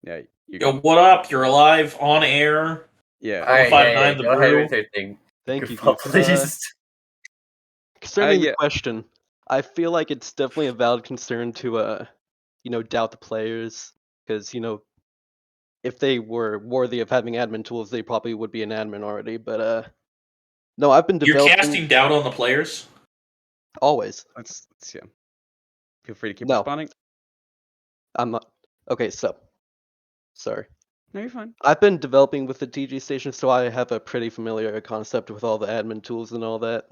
Yeah, Yo, what up? You're alive on air. Yeah. All right, the go ahead brew. with your thing. Thank you, Goofball, Goofball. please. Concerning yeah. the question, I feel like it's definitely a valid concern to doubt the players because if they were worthy of having admin tools, they probably would be an admin already. But no, I've been developing. You're casting doubt on the players? Always. Let's yeah. Feel free to keep No. responding. I'm not. Okay, so sorry. No, you're fine. I've been developing with the TG station, so I have a pretty familiar concept with all the admin tools and all that.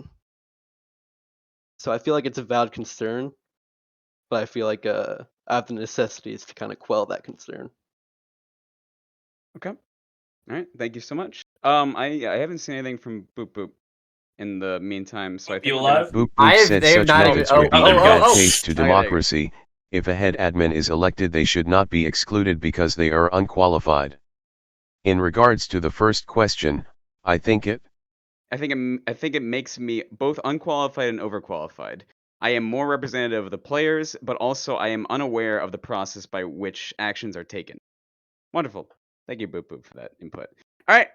So I feel like it's a valid concern, but I feel like I have the necessities to kind of quell that concern. Okay. All right. Thank you so much. I haven't seen anything from Boop Boop in the meantime, so I think You we're gonna- alive? Boop Boop said such methods would be in bad taste to there you go. democracy. If a head admin is elected, they should not be excluded because they are unqualified. In regards to the first question, I think it it makes me both unqualified and overqualified. I am more representative of the players, but also I am unaware of the process by which actions are taken. Wonderful. Thank you, Boop Boop, for that input. All right.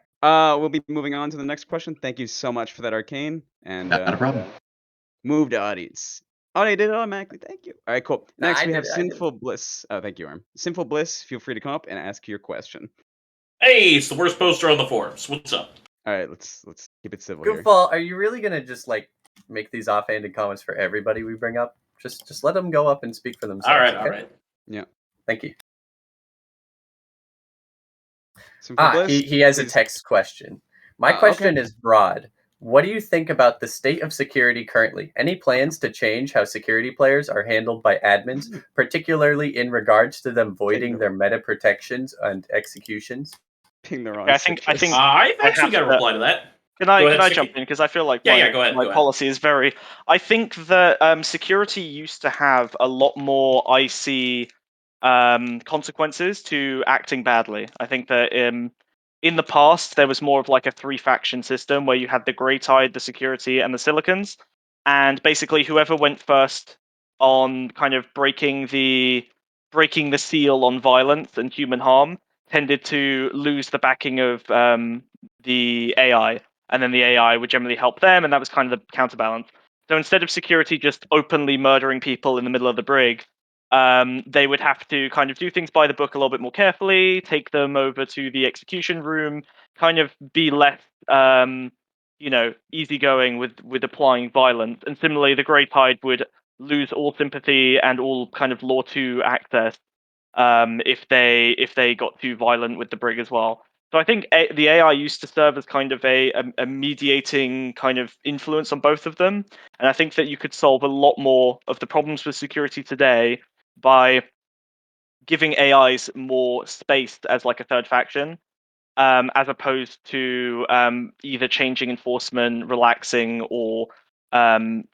We'll be moving on to the next question. Thank you so much for that, Arcane. And Not a problem. move to audience. Oh, they did it automatically. Thank you. All right, cool. No, Next, I we did have it, I did it. Sinful Bliss. Oh, thank you, Arm. Sinful Bliss, feel free to come up and ask your question. Hey, it's the worst poster on the forums. What's up? All right, let's keep it civil here. Goofball, are you really gonna just like make these offhanded comments for everybody we bring up? Just let them go up and speak for themselves. All right, okay? all right. Yeah. Thank you. Sinful Bliss, he has a please. text question. My question okay. is broad. What do you think about the state of security currently? Any plans to change how security players are handled by admins, particularly in regards to them voiding their meta protections and executions? Ping the wrong I think I've I actually got a have to- reply to that. Can Go I ahead, jump Sticky. in, because I feel like Yeah, go ahead. my policy is very. I think that security used to have a lot more icy consequences to acting badly. I think that in the past there was more of like a 3-faction system where you had the Grey Tide, the security, and the Silicons, and basically whoever went first on kind of breaking the seal on violence and human harm tended to lose the backing of the AI, and then the AI would generally help them, and that was kind of the counterbalance. So instead of security just openly murdering people in the middle of the brig, they would have to kind of do things by the book a little bit more carefully, take them over to the execution room, kind of be less, easygoing with applying violence. And similarly, the Grey Tide would lose all sympathy and all kind of Law 2 access if they got too violent with the brig as well. So I think the AI used to serve as kind of a mediating kind of influence on both of them, and I think that you could solve a lot more of the problems with security today by giving AIs more space as like a third faction, as opposed to either changing enforcement, relaxing, or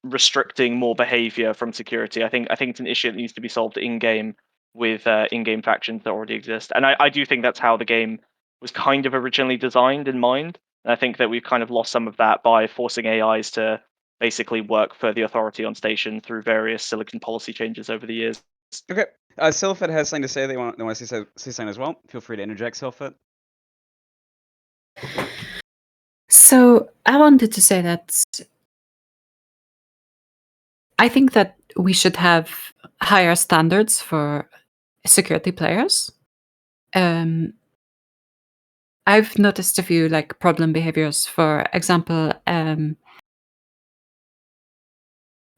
restricting more behavior from security. I think it's an issue that needs to be solved in game with in-game factions that already exist, and I do think that's how the game was kind of originally designed in mind. And I think that we've kind of lost some of that by forcing AIs to basically work for the authority on station through various silicon policy changes over the years. Okay. Sylphet has something to say. They want to say something as well. Feel free to interject, Sylphet. So I wanted to say that I think that we should have higher standards for security players. I've noticed a few like problem behaviors. For example,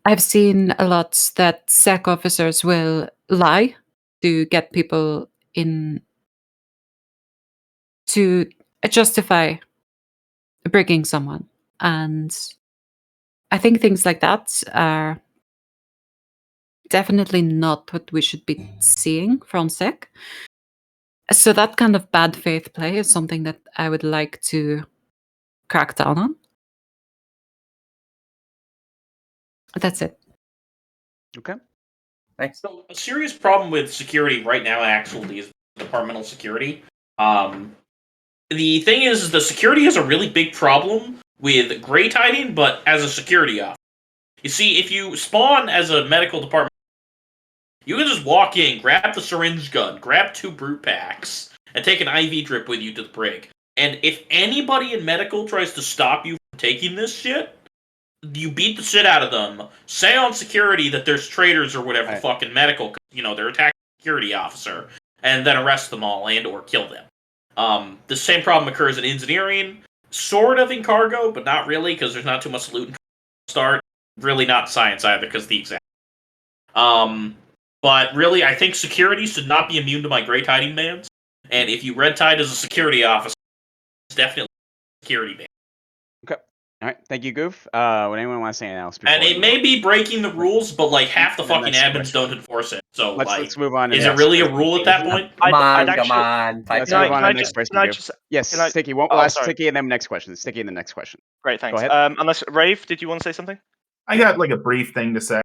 I've seen a lot that SEC officers will lie to get people in to justify brigging someone, and I think things like that are definitely not what we should be seeing from SEC. So that kind of bad faith play is something that I would like to crack down on. That's it. Okay. Thanks. So a serious problem with security right now actually is departmental security. The thing is the security has a really big problem with Grey Tiding, but as a security officer. You see, if you spawn as a medical department, you can just walk in, grab the syringe gun, grab 2 brute packs, and take an IV drip with you to the brig. And if anybody in medical tries to stop you from taking this shit, you beat the shit out of them, say on security that there's traitors or whatever fucking medical, they're attacking a security officer, and then arrest them all and or kill them. The same problem occurs in engineering, sort of in cargo, but not really, because there's not too much loot in start. Really not science either, because the exam. But really, I think security should not be immune to my Grey Tiding bans, and if you red tide as a security officer, it's definitely a security ban. Okay. All right. Thank you, Goof. Would anyone want to say anything else? And it may be breaking the rules, but like half the fucking admins don't enforce it. So let's move on. Is it really a rule at that point? Come on. Let's move on to the next question. Yes, Sticky. Last Sticky, and then next question. Sticky, and the next question. Great, thanks. Go ahead. Unless Rave, did you want to say something? I got like a brief thing to say.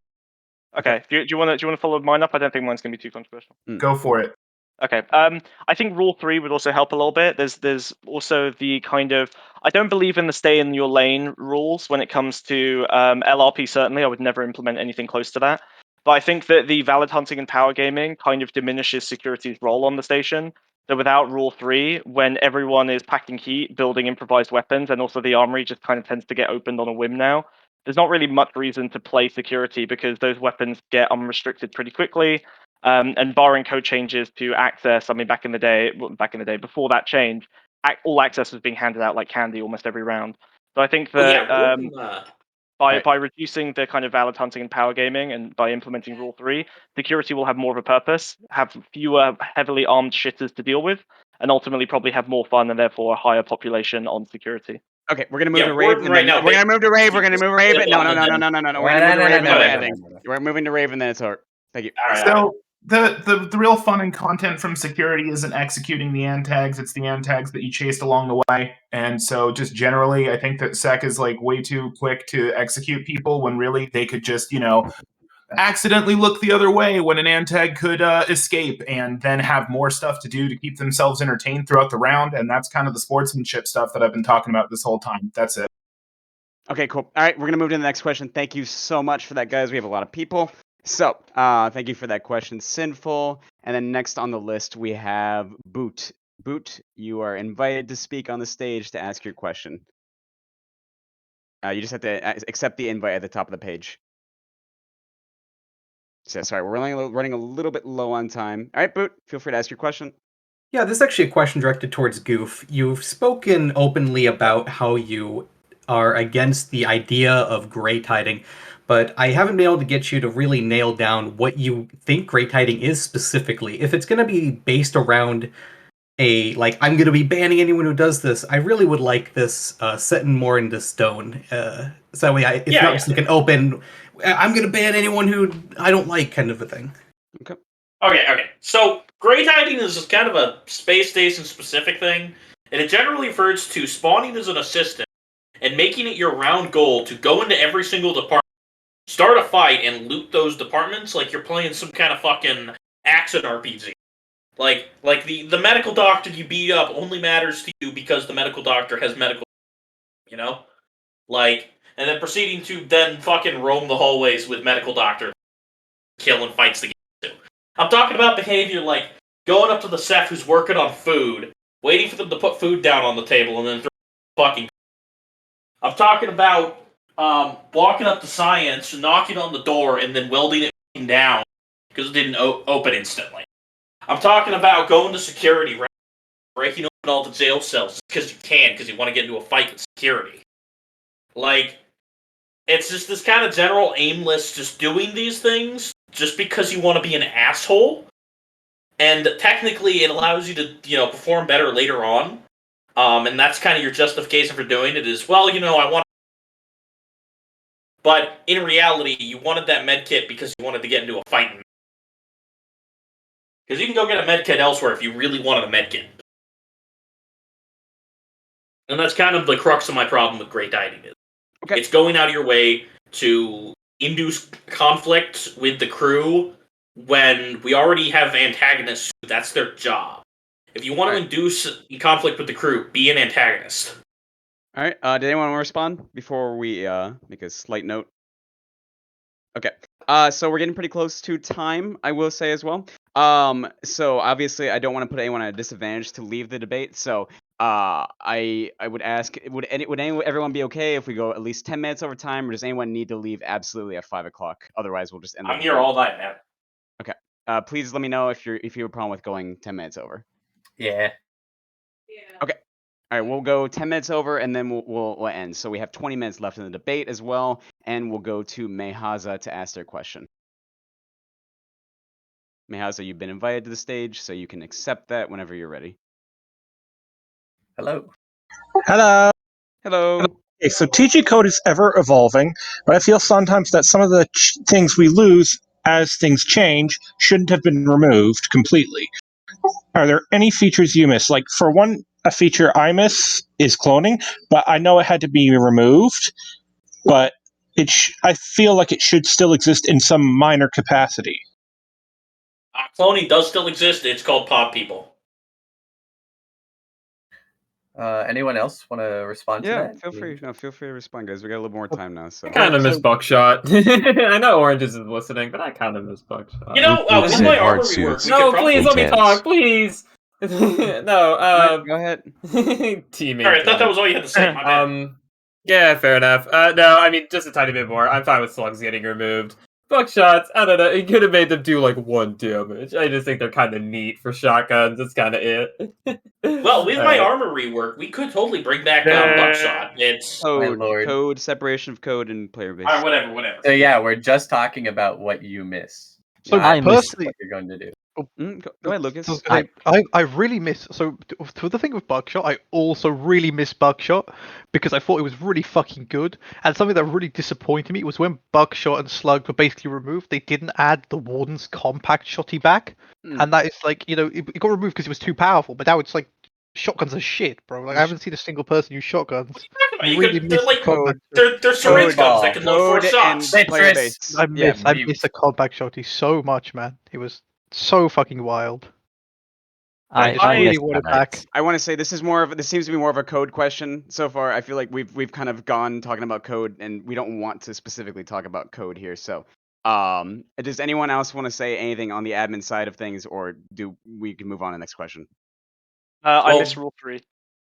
Okay. Do you want to follow mine up? I don't think mine's going to be too controversial. Go for it. Okay. I think rule 3 would also help a little bit. There's also the kind of, I don't believe in the stay in your lane rules when it comes to LRP. Certainly, I would never implement anything close to that. But I think that the valid hunting and power gaming kind of diminishes security's role on the station. So without rule 3, when everyone is packing heat, building improvised weapons, and also the armory just kind of tends to get opened on a whim now, there's not really much reason to play security because those weapons get unrestricted pretty quickly. And barring code changes to access, I mean, back in the day, before that change, all access was being handed out like candy almost every round. So I think that by reducing the kind of valid hunting and power gaming and by implementing rule 3, security will have more of a purpose, have fewer heavily armed shitters to deal with, and ultimately probably have more fun and therefore a higher population on security. Okay, we're gonna move to Rave. right now. We're gonna move to Rave. We're gonna move to Rave. No. We're gonna move to Rave and then we're ending. We're moving to Rave and then it's over. Thank you. So the real fun and content from security isn't executing the antags, it's the antags that you chased along the way. And so just generally, I think that Sec is like way too quick to execute people when really they could just, accidentally look the other way when an antag could escape and then have more stuff to do to keep themselves entertained throughout the round. And that's kind of the sportsmanship stuff that I've been talking about this whole time. That's it. Okay, cool. All right, we're gonna move to the next question. Thank you so much for that, guys. We have a lot of people. So, thank you for that question, Sinful. And then next on the list, we have Boot. Boot, you are invited to speak on the stage to ask your question. You just have to accept the invite at the top of the page. So, sorry, we're running a little bit low on time. All right, Boot, feel free to ask your question. Yeah, this is actually a question directed towards Goof. You've spoken openly about how you are against the idea of gray tiding, but I haven't been able to get you to really nail down what you think gray tiding is specifically. If it's going to be based around I'm going to be banning anyone who does this, I really would like this set in more into stone. So that way it's not just like an open, I'm going to ban anyone who I don't like kind of a thing. Okay. So gray tiding is kind of a space station specific thing, and it generally refers to spawning as an assistant and making it your round goal to go into every single department, start a fight, and loot those departments like you're playing some kind of fucking action RPG. Like the medical doctor you beat up only matters to you because the medical doctor has medical, and then proceeding to then fucking roam the hallways with medical doctor, killing fights to get to. I'm talking about behavior like going up to the chef who's working on food, waiting for them to put food down on the table, and then fucking. I'm talking about walking up to science, knocking on the door, and then welding it down because it didn't open instantly. I'm talking about going to security, breaking open all the jail cells because you want to get into a fight with security. It's just this kind of general aimless, just doing these things just because you want to be an asshole. And technically, it allows you to, perform better later on. And that's kind of your justification for doing it is, I want. But in reality, you wanted that med kit because you wanted to get into a fight. Because you can go get a med kit elsewhere if you really wanted a med kit. And that's kind of the crux of my problem with gray tiding is. Okay. It's going out of your way to induce conflict with the crew when we already have antagonists. That's their job. If you want to induce conflict with the crew, be an antagonist. All right. Did anyone want to respond before we make a slight note? Okay. So we're getting pretty close to time, I will say as well. So obviously I don't want to put anyone at a disadvantage to leave the debate. So I would ask, would everyone be okay if we go at least 10 minutes over time, or does anyone need to leave absolutely at 5 o'clock? Otherwise, we'll just end. I'm here all night, man. Okay. Please let me know if you have a problem with going 10 minutes over. Yeah. Okay. All right, we'll go 10 minutes over, and then we'll end. So we have 20 minutes left in the debate as well, and we'll go to Mehaza to ask their question. Mehaza, you've been invited to the stage, so you can accept that whenever you're ready. Hello. Hello. Hello. Okay, so TG code is ever evolving, but I feel sometimes that some of the things we lose as things change shouldn't have been removed completely. Are there any features you miss? Like, for one, a feature I miss is cloning, but I know it had to be removed, but I feel like it should still exist in some minor capacity. Cloning does still exist. It's called Pod People. Anyone else want to respond to Yeah, that? feel free. No, feel free to respond, guys. We got a little more time now. So I kind of miss Buckshot. I know Oranges is listening, but I kind of miss Buckshot. You know, Luke with said my hard armor rework, suits. we could probably... Please let me Intense. talk, please. No, go ahead. Teammate. Sorry, I thought that was all you had to say. My bad. Yeah, fair enough. No, I mean, just a tiny bit more. I'm fine with slugs getting removed. Buckshots, I don't know. It could have made them do like 1 damage. I just think they're kind of neat for shotguns. That's kind of it. Well, with my armor rework, we could totally bring back Buckshot. It's code, separation of code and player base. All right, whatever. So yeah, we're just talking about what you miss. So personally, what you're going to do. Go ahead, Lucas. I really miss. So for the thing with Buckshot, I also really miss Buckshot because I thought it was really fucking good. And something that really disappointed me was when Buckshot and Slug were basically removed, they didn't add the Warden's compact shotty back, and that is like, you know, it got removed because it was too powerful. But now it's like shotguns are shit, bro. Like I haven't seen a single person use shotguns. They're syringe guns that can load 4 shots. I miss the compact shotty so much, man. It was so fucking wild. I really want it back. I want to say this seems to be more of a code question so far. I feel like we've kind of gone talking about code, and we don't want to specifically talk about code here. So, does anyone else want to say anything on the admin side of things, or do we can move on to the next question? I miss rule 3.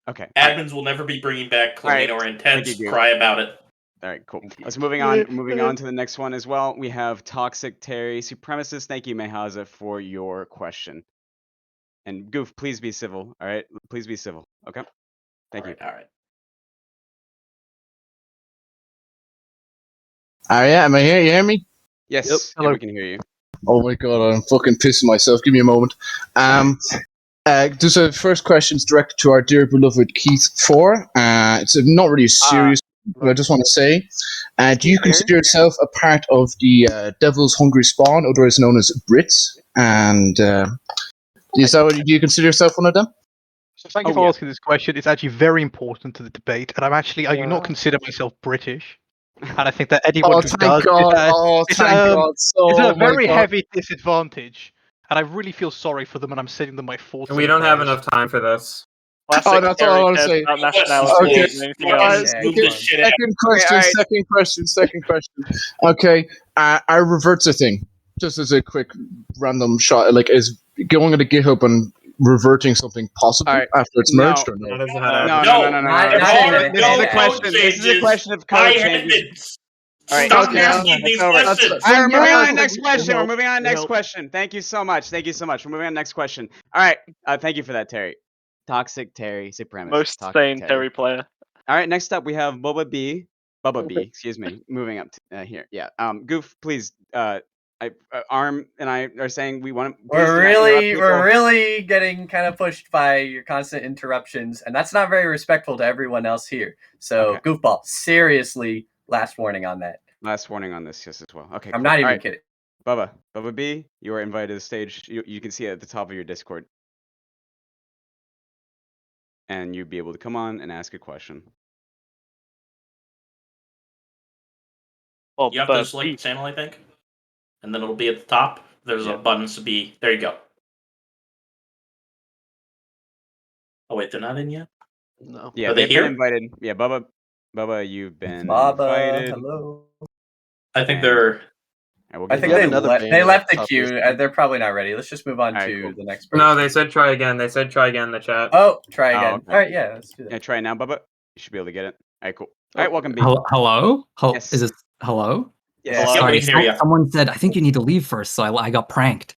Okay. Admins will never be bringing back cloning or intense. Cry about it. All right, cool. Let's moving on to the next one as well. We have Toxic Terry Supremacist. Thank you, Mehaza, for your question. And Goof, please be civil. All right, please be civil. Okay. Thank you. All right. Yeah, am I here? You hear me? Yes. Yep. Yeah, we can hear you. Oh my god, I'm fucking pissing myself. Give me a moment. There's a first question's directed to our dear beloved Keith 4. It's not really serious, but I just want to say, do you consider yourself a part of the Devil's Hungry Spawn, otherwise known as Brits? And do you consider yourself one of them? So thank you for asking this question. It's actually very important to the debate, and I do not consider myself British. And I think that anyone who does is a very heavy disadvantage. And I really feel sorry for them, and I'm sending them my thoughts. We don't have enough time for this. That's all I want to say. Okay. Second question. Okay, I reverts a thing. Just as a quick random shot, like is going into GitHub and reverting something possible after it's merged or no? No. This is a question of code changes. All right, stop asking these questions. We're moving on to the next question. We're moving on to the next question. Thank you so much. We're moving on to the next question. All right. Thank you for that, Terry. Toxic Terry Supremacist. Most sane Terry player. All right. Next up, we have Bubba B. Excuse me. Moving up to, here. Yeah. Goof, please. Arm and I are saying we want to. We're really getting kind of pushed by your constant interruptions, and that's not very respectful to everyone else here. So, Goofball, seriously. Last warning on that. Last warning on this, just as well. Okay. I'm not even kidding. Bubba B, you are invited to the stage. You can see it at the top of your Discord. And you'll be able to come on and ask a question. You have to select the channel, I think. And then it'll be at the top. There's a button to be. There you go. Oh, wait, they're not in yet? No. Yeah, are they here? Invited. Yeah, Bubba, you've been invited. Hello. I think they're. I think they left the queue. They're probably not ready. Let's just move on to the next person. No, they said try again. In the chat. Oh, try again. Okay. All right, yeah, let's do that. Yeah, try it now, Bubba. You should be able to get it. All right, cool. All right, welcome, B. Hello? Yes. Is this hello? Yeah. Sorry, someone said I think you need to leave first, so I got pranked.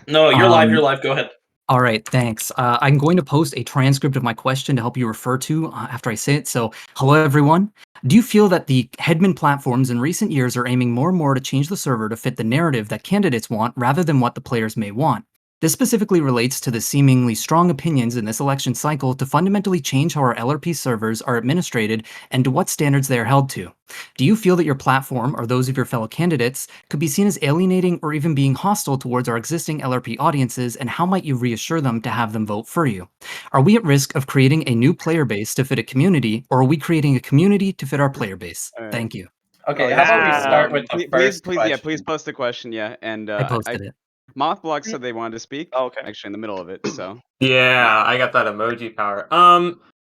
No, you're live. You're live. Go ahead. All right, thanks. I'm going to post a transcript of my question to help you refer to after I say it. So, hello everyone. Do you feel that the headman platforms in recent years are aiming more and more to change the server to fit the narrative that candidates want rather than what the players may want? This specifically relates to the seemingly strong opinions in this election cycle to fundamentally change how our LRP servers are administrated and to what standards they are held to. Do you feel that your platform, or those of your fellow candidates, could be seen as alienating or even being hostile towards our existing LRP audiences, and how might you reassure them to have them vote for you? Are we at risk of creating a new player base to fit a community, or are we creating a community to fit our player base? Thank you. Okay, how about we start with the first question? Please post the question, and I posted it. Mothblocks said they wanted to speak. Oh, okay. Actually, in the middle of it. So Yeah, I got that emoji power.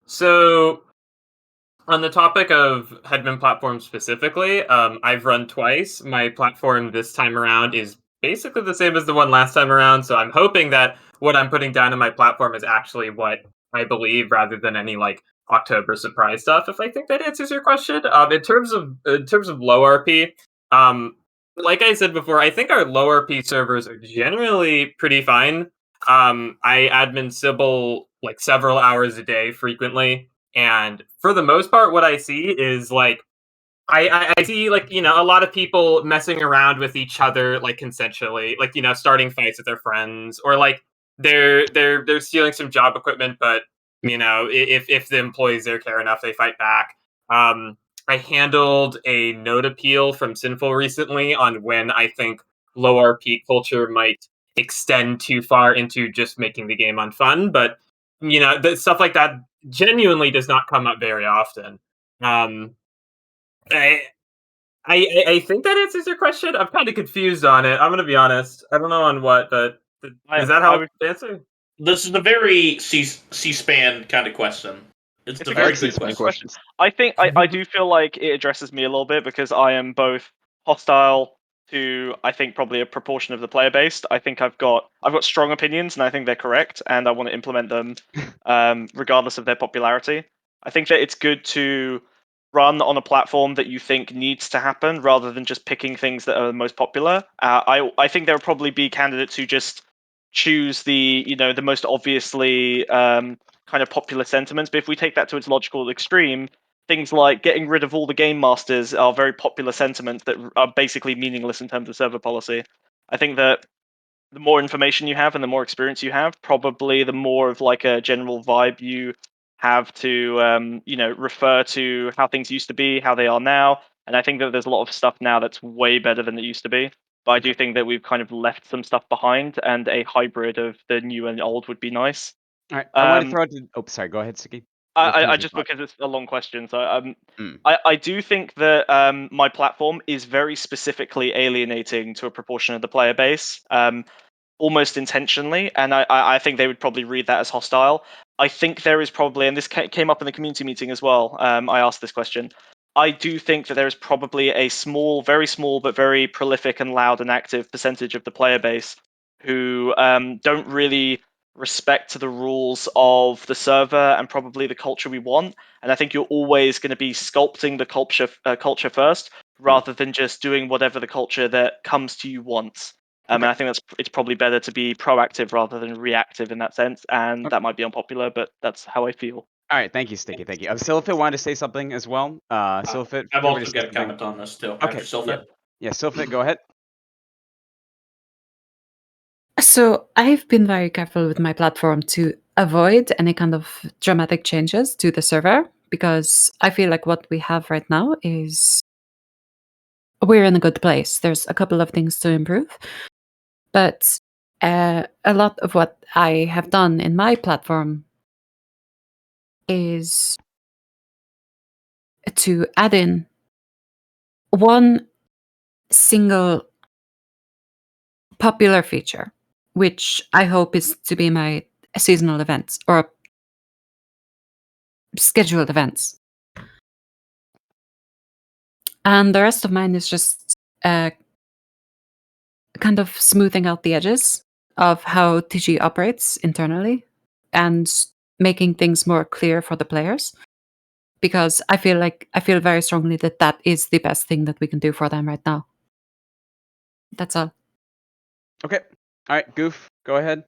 So on the topic of headman platforms specifically, I've run twice. My platform this time around is basically the same as the one last time around, so I'm hoping that what I'm putting down in my platform is actually what I believe rather than any like October surprise stuff. If I think that answers your question. In terms of low RP, like I said before, I think our low RP servers are generally pretty fine. I admin Sybil like several hours a day frequently. And for the most part, what I see is like I see like a lot of people messing around with each other like consensually, like starting fights with their friends, or like they're stealing some job equipment, but if the employees there care enough, they fight back. I handled a note appeal from Sinful recently on when I think low RP culture might extend too far into just making the game unfun, but stuff like that genuinely does not come up very often. Um, I, I think that answers your question. I'm kind of confused on it. I'm gonna be honest. I don't know on what, but does that help answer? This is a very C-SPAN kind of question. It's a very good question. I think I do feel like it addresses me a little bit because I am both hostile to I think probably a proportion of the player base. I think I've got strong opinions and I think they're correct and I want to implement them regardless of their popularity. I think that it's good to run on a platform that you think needs to happen rather than just picking things that are the most popular. I think there will probably be candidates who just choose the the most obviously kind of popular sentiments. But if we take that to its logical extreme, things like getting rid of all the game masters are very popular sentiments that are basically meaningless in terms of server policy. I think that the more information you have and the more experience you have, probably the more of like a general vibe you have to refer to how things used to be, how they are now. And I think that there's a lot of stuff now that's way better than it used to be. But I do think that we've kind of left some stuff behind, and a hybrid of the new and old would be nice. All right, I want to throw out. Sorry. Go ahead, Siki. I just because it's a long question, so I do think that my platform is very specifically alienating to a proportion of the player base, almost intentionally, and I think they would probably read that as hostile. I think there is probably, and this came up in the community meeting as well. I asked this question. I do think that there is probably a small, very small, but very prolific and loud and active percentage of the player base who don't really respect the rules of the server and probably the culture we want. And I think you're always going to be sculpting the culture first, rather than just doing whatever the culture that comes to you wants. And I think it's probably better to be proactive rather than reactive in that sense. And that might be unpopular, but that's how I feel. All right, thank you, Sticky. Thank you. Sylphet wanted to say something as well. Sylphet, I've also got a comment on this too. Okay, After Sylphet. Yeah, Sylphet, go ahead. So I've been very careful with my platform to avoid any kind of dramatic changes to the server because I feel like what we have right now is we're in a good place. There's a couple of things to improve, but a lot of what I have done in my platform is to add in one single popular feature, which I hope is to be my seasonal events or scheduled events. And the rest of mine is just kind of smoothing out the edges of how TG operates internally and making things more clear for the players. Because I feel very strongly that that is the best thing that we can do for them right now. That's all. Okay. All right, Goof, go ahead.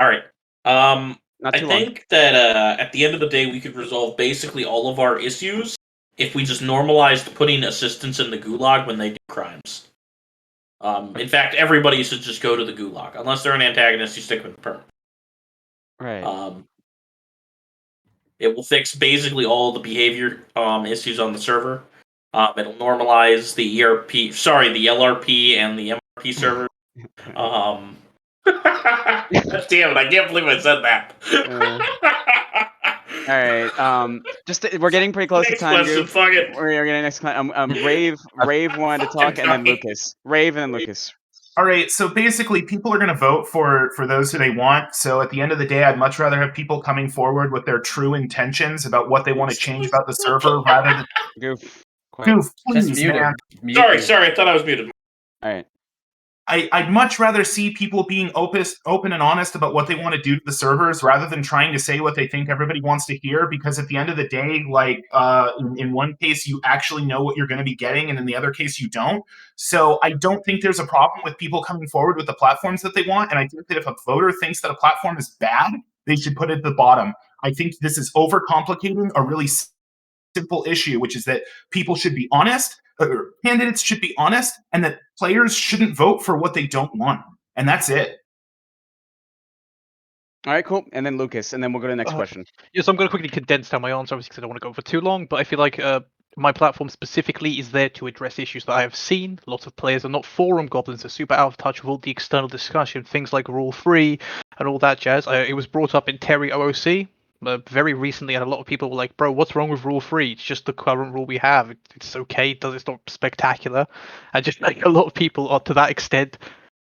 All right. Not I too long. think that at the end of the day, we could resolve basically all of our issues if we just normalized putting assistants in the gulag when they do crimes. In fact, everybody should just go to the gulag. Unless they're an antagonist, you stick with the perm. Right. It will fix basically all the behavior issues on the server. It'll normalize the the LRP and the MRP server. Damn it! I can't believe I said that. All right. We're getting pretty close Next to time. question, Goof. fuck it. We're getting next. Rave wanted to talk, and then Lucas. Rave and then Lucas. All right, so basically, people are going to vote for those who they want. So at the end of the day, I'd much rather have people coming forward with their true intentions about what they want to change about the server, rather than Goof. Quiet. Goof, please, man. Sorry, I thought I was muted. All right. I'd much rather see people being open and honest about what they want to do to the servers rather than trying to say what they think everybody wants to hear. Because at the end of the day, like in one case, you actually know what you're going to be getting, and in the other case, you don't. So I don't think there's a problem with people coming forward with the platforms that they want. And I think that if a voter thinks that a platform is bad, they should put it at the bottom. I think this is overcomplicating a really simple issue, which is that people should be honest. Candidates should be honest, and that players shouldn't vote for what they don't want. And that's it. All right, cool. And then Lucas, and then we'll go to the next question. Yes, I'm going to quickly condense down my answer, obviously, because I don't want to go for too long. But I feel like my platform specifically is there to address issues that I have seen. Lots of players are not forum goblins; are super out of touch with all the external discussion, things like Rule 3 and all that jazz. It was brought up in Terry OOC. Very recently, and a lot of people were like, "Bro, what's wrong with Rule 3? It's just the current rule we have. It's okay. It's not spectacular." And just like a lot of people are to that extent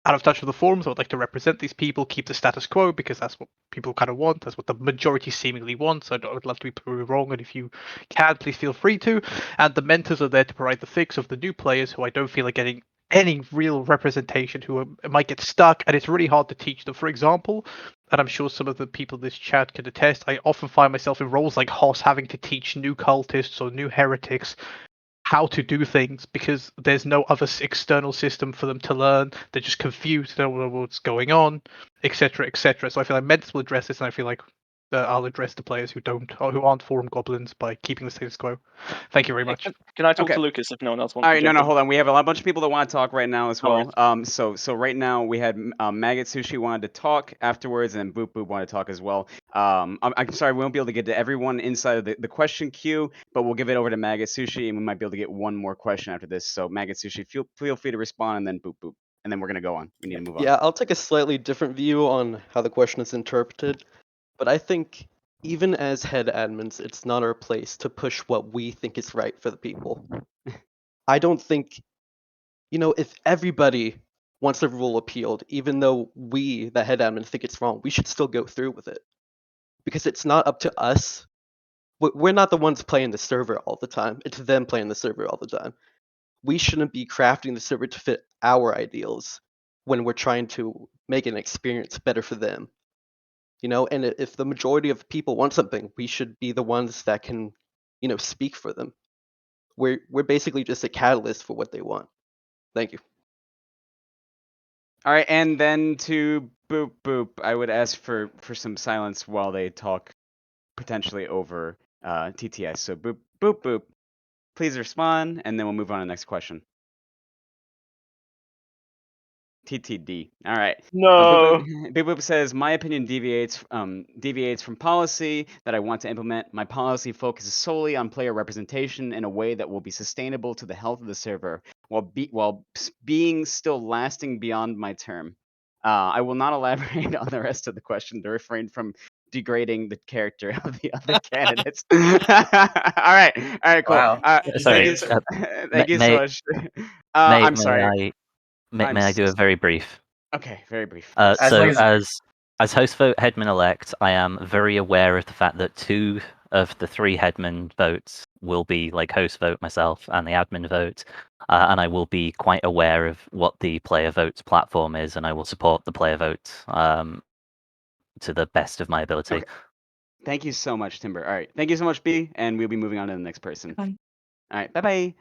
out of touch with the forums. I would like to represent these people, keep the status quo, because that's what people kind of want. That's what the majority seemingly wants. So I would love to be proven wrong, and if you can, please feel free to. And the mentors are there to provide the fix of the new players who I don't feel are getting any real representation, who might get stuck, and it's really hard to teach them. For example, and I'm sure some of the people in this chat can attest, I often find myself in roles like Hoss having to teach new cultists or new heretics how to do things because there's no other external system for them to learn. They're just confused, they don't know what's going on, etc., etc. So I feel like Meds will address this, and I feel like I'll address the players who aren't forum goblins by keeping the status quo. Thank you very much. Can I talk Okay. to Lucas if no one else wants All to right, jump no, in? hold on. We have a bunch of people that want to talk right now as All well. So right now we had Maggot Sushi wanted to talk afterwards, and Boop Boop wanted to talk as well. I'm sorry, we won't be able to get to everyone inside of the question queue, but we'll give it over to Maggot Sushi, and we might be able to get one more question after this. So Maggot Sushi, feel free to respond, and then Boop Boop, and then we're gonna go on. We need to move on. Yeah, I'll take a slightly different view on how the question is interpreted, but I think even as head admins, it's not our place to push what we think is right for the people. I don't think, if everybody wants the rule appealed, even though we, the head admin, think it's wrong, we should still go through with it. Because it's not up to us. We're not the ones playing the server all the time. It's them playing the server all the time. We shouldn't be crafting the server to fit our ideals when we're trying to make an experience better for them. And if the majority of people want something, we should be the ones that can, speak for them. We're basically just a catalyst for what they want. Thank you. All right, and then to Boop Boop, I would ask for some silence while they talk, potentially over TTS. So Boop Boop, please respond, and then we'll move on to the next question. TTD. All right. No. Boop Boop says, my opinion deviates from policy that I want to implement. My policy focuses solely on player representation in a way that will be sustainable to the health of the server while being still lasting beyond my term. I will not elaborate on the rest of the question to refrain from degrading the character of the other candidates. All right, cool. Wow. Sorry. Thank you so much. I'm sorry. May I do a very brief? Okay, very brief. As host vote headman elect, I am very aware of the fact that 2 of the 3 headman votes will be like host vote myself and the admin vote, and I will be quite aware of what the player votes platform is, and I will support the player vote to the best of my ability. Okay. Thank you so much, Timber. All right, thank you so much, B, and we'll be moving on to the next person. Bye. All right, bye.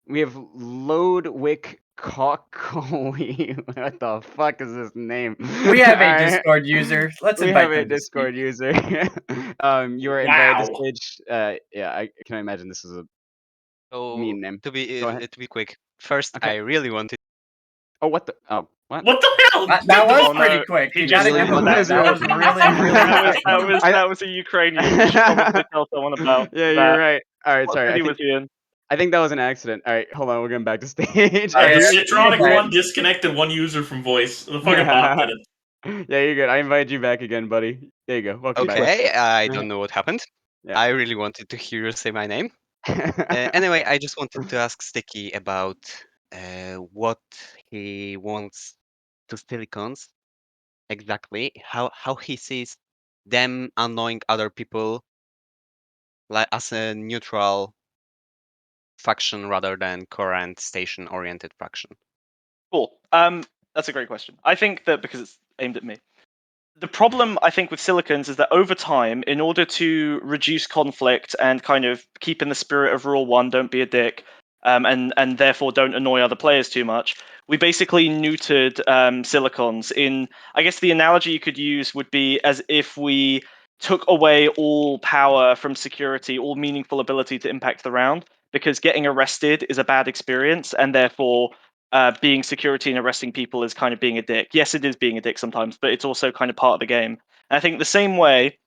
We have Lodwick Cockly. What the fuck is this name? We have a Discord user. Let's invite them to Discord speak. user. You are invited to stage. Yeah, I can imagine this is a mean name. To be Go ahead. quick, first I really wanted. Oh, what the? Oh, what? What the hell? That was pretty quick. You gotta give him that. That was really quick. That was a Ukrainian. You should probably tell someone about. Yeah, that. you're right. All right, What sorry. city was he in? I think that was an accident. All right, hold on. We're getting back to stage. All right, Citronic one disconnected one user from voice. The fucking bot did it. Yeah, you're good. I invited you back again, buddy. There you go. Welcome back. Okay, I don't know what happened. Yeah. I really wanted to hear you say my name. Anyway, I just wanted to ask Sticky about what he wants to silicons exactly, how he sees them annoying other people, like as a neutral faction rather than current station oriented faction. Cool. That's a great question. I think that because it's aimed at me. The problem I think with silicons is that over time, in order to reduce conflict and kind of keep in the spirit of rule one, don't be a dick, and therefore don't annoy other players too much, we basically neutered silicons. In I guess the analogy you could use would be as if we took away all power from security, all meaningful ability to impact the round, because getting arrested is a bad experience, and therefore being security and arresting people is kind of being a dick. Yes, it is being a dick sometimes, but it's also kind of part of the game. And I think the same way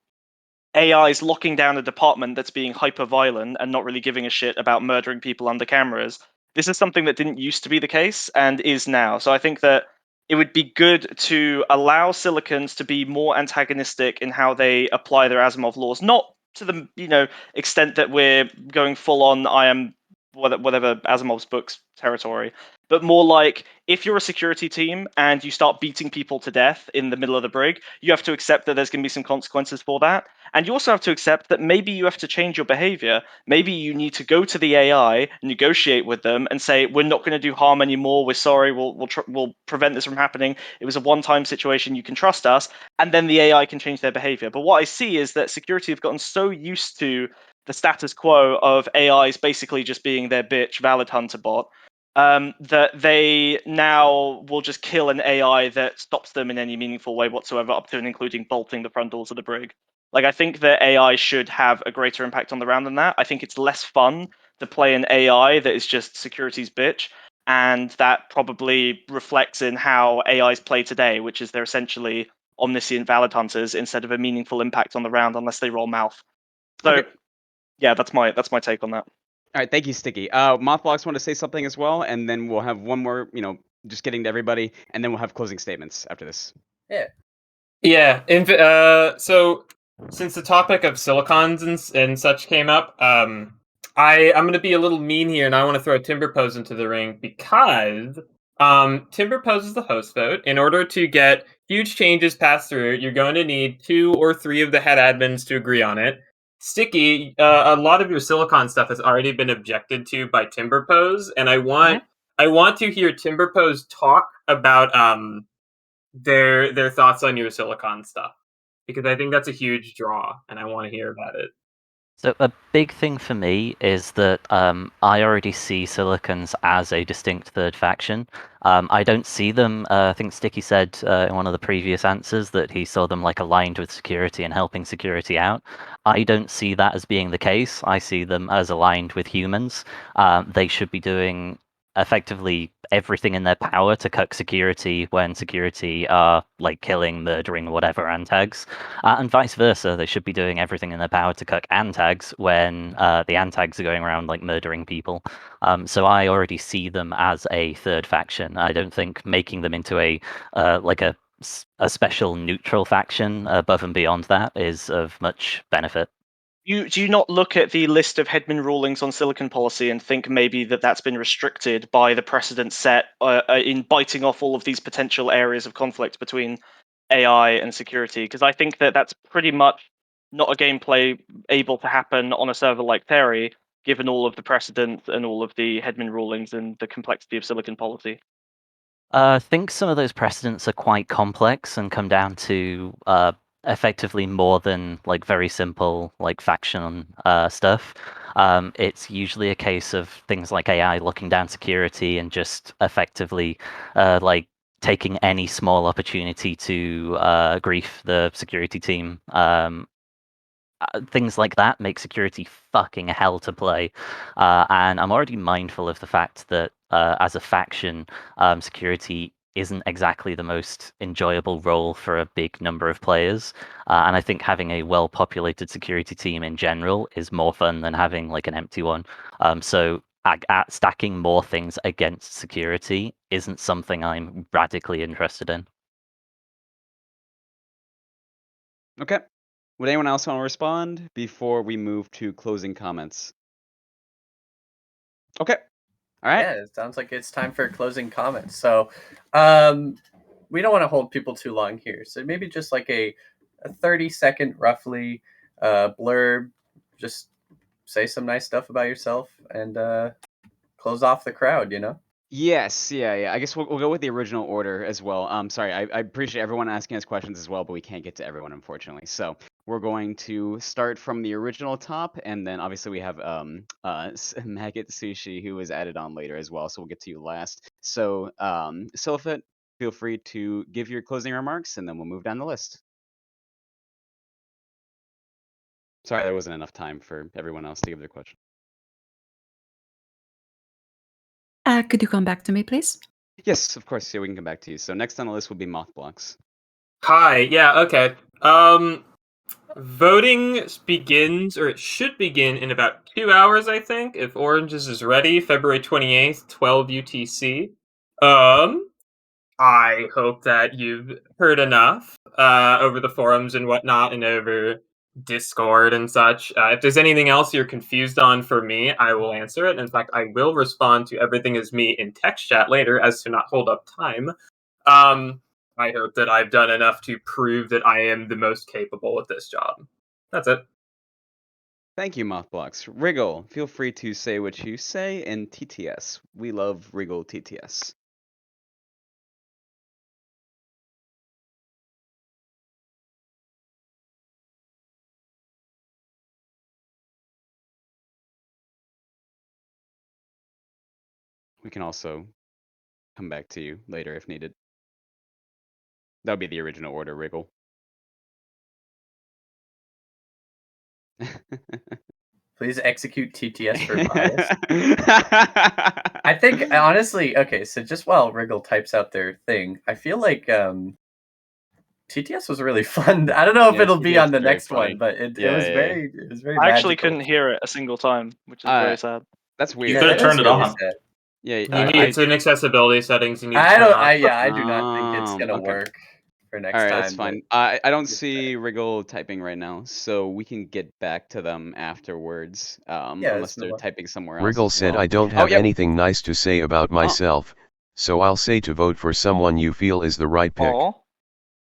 AI is locking down a department that's being hyper violent and not really giving a shit about murdering people under cameras. This is something that didn't used to be the case and is now. So I think that it would be good to allow silicons to be more antagonistic in how they apply their Asimov laws, not to the extent that we're going full on I am whatever Asimov's books territory, but more like if you're a security team and you start beating people to death in the middle of the brig, you have to accept that there's going to be some consequences for that. And you also have to accept that maybe you have to change your behavior. Maybe you need to go to the AI, negotiate with them, and say, we're not going to do harm anymore. We're sorry. We'll prevent this from happening. It was a one-time situation. You can trust us. And then the AI can change their behavior. But what I see is that security have gotten so used to the status quo of AIs basically just being their bitch valid hunter bot, that they now will just kill an AI that stops them in any meaningful way whatsoever, up to and including bolting the front doors of the brig. Like, I think that AI should have a greater impact on the round than that. I think it's less fun to play an AI that is just security's bitch, and that probably reflects in how AIs play today, which is they're essentially omniscient valid hunters instead of a meaningful impact on the round unless they roll mouth. So, Okay. yeah, that's my take on that. All right, thank you, Sticky. Mothblocks want to say something as well, and then we'll have one more, just getting to everybody, and then we'll have closing statements after this. Yeah. So since the topic of silicons and such came up, I'm going to be a little mean here, and I want to throw timberpoes into the ring because timberpoes is the host vote. In order to get huge changes passed through, you're going to need 2 or 3 of the head admins to agree on it. Sticky, a lot of your silicon stuff has already been objected to by timberpoes, and I want to hear timberpoes talk about their thoughts on your silicon stuff, because I think that's a huge draw and I want to hear about it. So a big thing for me is that I already see Silicons as a distinct third faction. I don't see them. I think Sticky said in one of the previous answers that he saw them like aligned with security and helping security out. I don't see that as being the case. I see them as aligned with humans. They should be doing effectively everything in their power to cuck security when security are like killing, murdering, whatever antags, and vice versa. They should be doing everything in their power to cuck antags when the antags are going around like murdering people. So I already see them as a third faction. I don't think making them into a special neutral faction above and beyond that is of much benefit. Do you not look at the list of headman rulings on silicon policy and think maybe that's been restricted by the precedent set in biting off all of these potential areas of conflict between AI and security? Because I think that's pretty much not a gameplay able to happen on a server like Theory, given all of the precedent and all of the headman rulings and the complexity of silicon policy. I think some of those precedents are quite complex and come down to effectively more than like very simple like faction stuff. It's usually a case of things like AI locking down security and just effectively like taking any small opportunity to grief the security team. Things like that make security fucking hell to play. And I'm already mindful of the fact that as a faction, security isn't exactly the most enjoyable role for a big number of players. And I think having a well-populated security team in general is more fun than having like an empty one. So stacking more things against security isn't something I'm radically interested in. Okay. Would anyone else want to respond before we move to closing comments? Okay. All right. Yeah, it sounds like it's time for closing comments. So, we don't want to hold people too long here. So maybe just like a 30-second roughly blurb. Just say some nice stuff about yourself and close off the crowd. Yes, yeah. I guess we'll go with the original order as well. Sorry, I appreciate everyone asking us questions as well, but we can't get to everyone, unfortunately. So we're going to start from the original top, and then obviously we have Maggot Sushi, who was added on later as well. So we'll get to you last. So Sylphet, feel free to give your closing remarks, and then we'll move down the list. Sorry, there wasn't enough time for everyone else to give their question. Could you come back to me, please? Yes, of course. Yeah, we can come back to you. So next on the list will be mothblocks. Hi. Yeah. Okay. Voting begins, or it should begin, in about 2 hours, I think, if Oranges is ready. February 28th, 12 UTC. I hope that you've heard enough over the forums and whatnot, and over Discord and such. If there's anything else you're confused on for me, I will answer it. In fact, I will respond to everything as me in text chat later, as to not hold up time. I hope that I've done enough to prove that I am the most capable at this job. That's it. Thank you, Mothblocks. Riggle, feel free to say what you say in TTS. We love Riggle TTS. We can also come back to you later if needed. That would be the original order, Riggle. Please execute TTS for bias. I think, honestly, okay, so just while Riggle types out their thing, I feel like TTS was really fun. I don't know if it'll be TTS on the is very next funny. one, but it Yeah, was yeah. very I actually magical. couldn't hear it a single time, which is very sad. That's weird. You could have turned it on. Sad. Yeah, it's in accessibility settings. You need I to turn don't. on. I do not think it's gonna okay. work for next All right, time. that's fine. I don't see Riggle typing right now, so we can get back to them afterwards, unless they're typing somewhere else. Riggle said, I don't have anything nice to say about myself, so I'll say to vote for someone you feel is the right pick. Aw.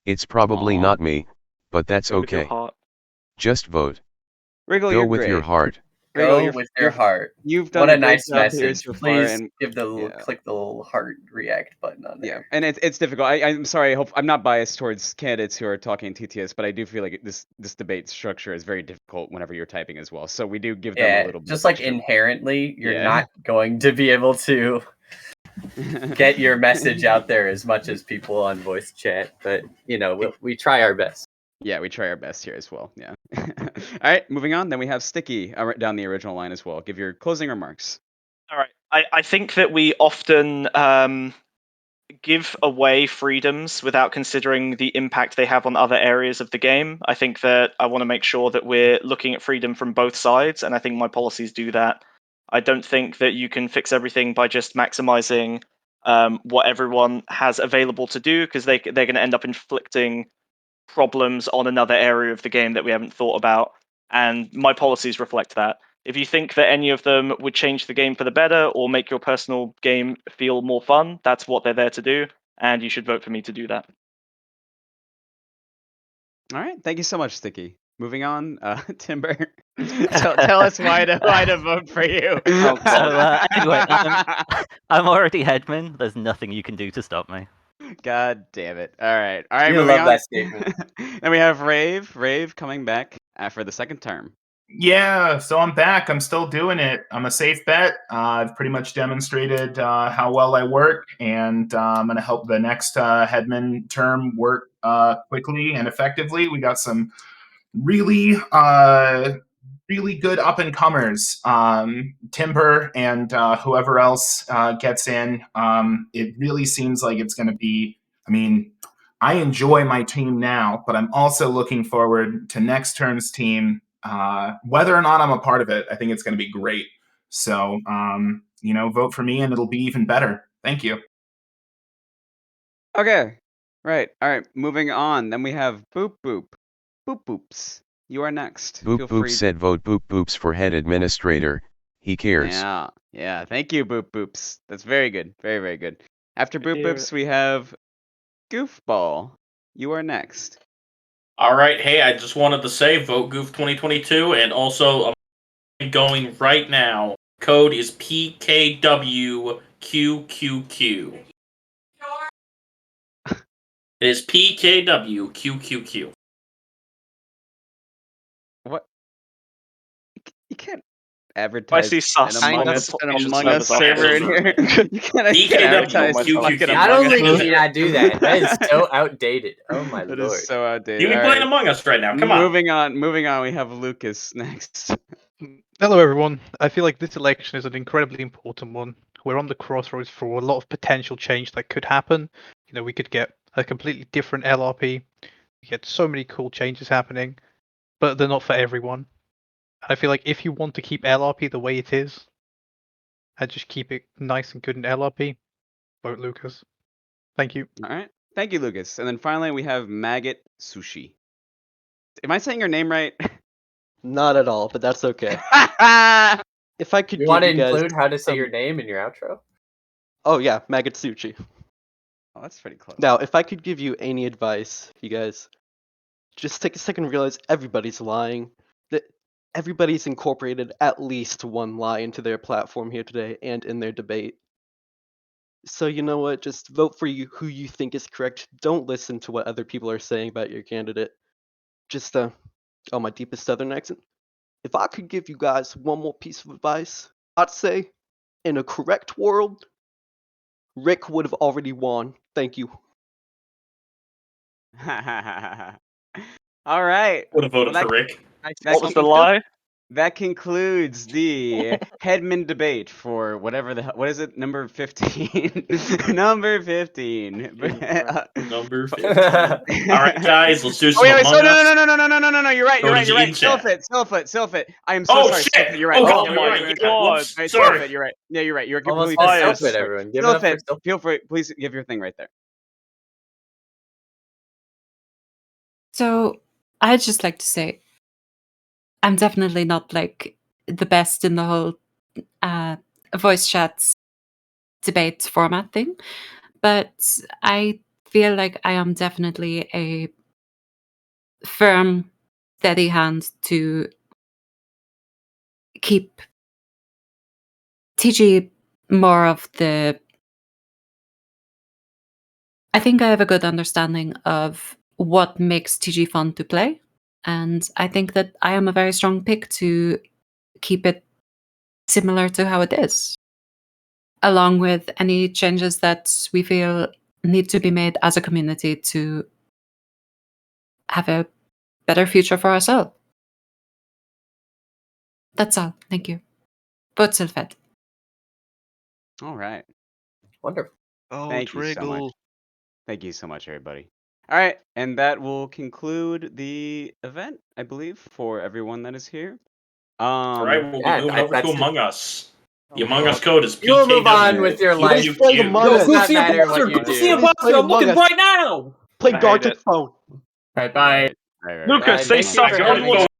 It's probably not me, but that's Go with your okay. heart. Just vote. Riggle, Go you're with your great. heart. Go with your heart. You've done what a a great nice job here message. so far, Please and give the little, click the little heart react button on there. yeah, and it's difficult. I'm sorry. I'm not biased towards candidates who are talking TTS, but I do feel like this debate structure is very difficult whenever you're typing as well. So we do give them a little bit. Just of like extra. inherently, you're not going to be able to get your message out there as much as people on voice chat, but we try our best. Yeah, we try our best here as well. Yeah. All right, moving on. Then we have Sticky down the original line as well. Give your closing remarks. All right. I think that we often give away freedoms without considering the impact they have on other areas of the game. I think that I want to make sure that we're looking at freedom from both sides, and I think my policies do that. I don't think that you can fix everything by just maximizing what everyone has available to do, because they're going to end up inflicting problems on another area of the game that we haven't thought about, and my policies reflect that. If you think that any of them would change the game for the better or make your personal game feel more fun, that's what they're there to do, and you should vote for me to do that. All right, thank you so much, Sticky. Moving on, Timber, tell us why to vote for you. Anyway, I'm already headman. There's nothing you can do to stop me. God damn it! All right. You Moving love on. that statement. Then we have Rave coming back for the second term. Yeah, so I'm back. I'm still doing it. I'm a safe bet. I've pretty much demonstrated how well I work, and I'm going to help the next headman term work quickly and effectively. We got some really good up and comers, Timber and whoever else gets in. It really seems like it's going to be. I mean, I enjoy my team now, but I'm also looking forward to next term's team. Whether or not I'm a part of it, I think it's going to be great. So, vote for me and it'll be even better. Thank you. Okay. Right. All right. Moving on. Then we have Boop Boop. Boop Boops. You are next. Boop Boops said vote Boop Boops for head administrator. he cares. Yeah. Thank you, Boop Boops. That's very good. Very, very good. After Boop hear Boops, we have Goofball. You are next. All right. Hey, I just wanted to say vote Goof 2022, and also I'm going right now. Code is PKWQQQ. It is PKWQQQ. What? You can't I advertise see an sus on Among this Us server in here. You can't advertise fucking I Among don't think Us. you cannot do that. That is so outdated. Oh my That lord. is so outdated. You can be playing Among Us right now. Come on. Moving on. We have Lucas next. Hello, everyone. I feel like this election is an incredibly important one. We're on the crossroads for a lot of potential change that could happen. You know, we could get a completely different LRP. We get so many cool changes happening, but they're not for everyone. And I feel like if you want to keep LRP the way it is, and just keep it nice and good in LRP, vote Lucas. Thank you. All right. Thank you, Lucas. And then finally, we have Maggot Sushi. Am I saying your name right? Not at all, but that's okay. If I could You give want to you guys include how to say some- your name in your outro? Oh yeah, Maggot Tsuchi. Oh, that's pretty close. Now, if I could give you any advice, you guys, just take a second and realize everybody's lying. That everybody's incorporated at least one lie into their platform here today and in their debate. So you know what? Just vote for you who you think is correct. Don't listen to what other people are saying about your candidate. Just on my deepest southern accent. If I could give you guys one more piece of advice, I'd say, in a correct world, Rick would have already won. Thank you. All right. Would have voted for Rick. What was the lie? That concludes the Headman debate for whatever the hell. What is it? Number 15. Number 15. Number 15. All right, guys, let's do some wait, Among so Us. no. You're right. Go to You're the right. in chat. Sylphet. I am so Oh, sorry. shit. Sylphet, you're right. Oh, You're my right. God. Right, Sorry. Sylphet, you're right. Yeah, you're right. You're Almost completely biased. Sylphet, everyone. Give it up for Sylphet, Sylphet. feel free. Please give your thing right there. So I'd just like to say I'm definitely not like the best in the whole voice chats debate format thing, but I feel like I am definitely a firm, steady hand to keep TG more of the. I think I have a good understanding of what makes TG fun to play, and I think that I am a very strong pick to keep it similar to how it is, along with any changes that we feel need to be made as a community to have a better future for us all. That's all. Thank you. Vote Sylphet. All right. Wonderful. Oh, Thank you so much. Riggle. Thank you so much, everybody. All right, and that will conclude the event, I believe, for everyone that is here. All right, we'll be moving over to Among Us. The Among Us code is PKW. You'll move on with your life. QQQ. It does not matter what you do. I'm looking right now. Play I hate guard to it. phone. Bye. Lucas, say thank you sus for one having more me.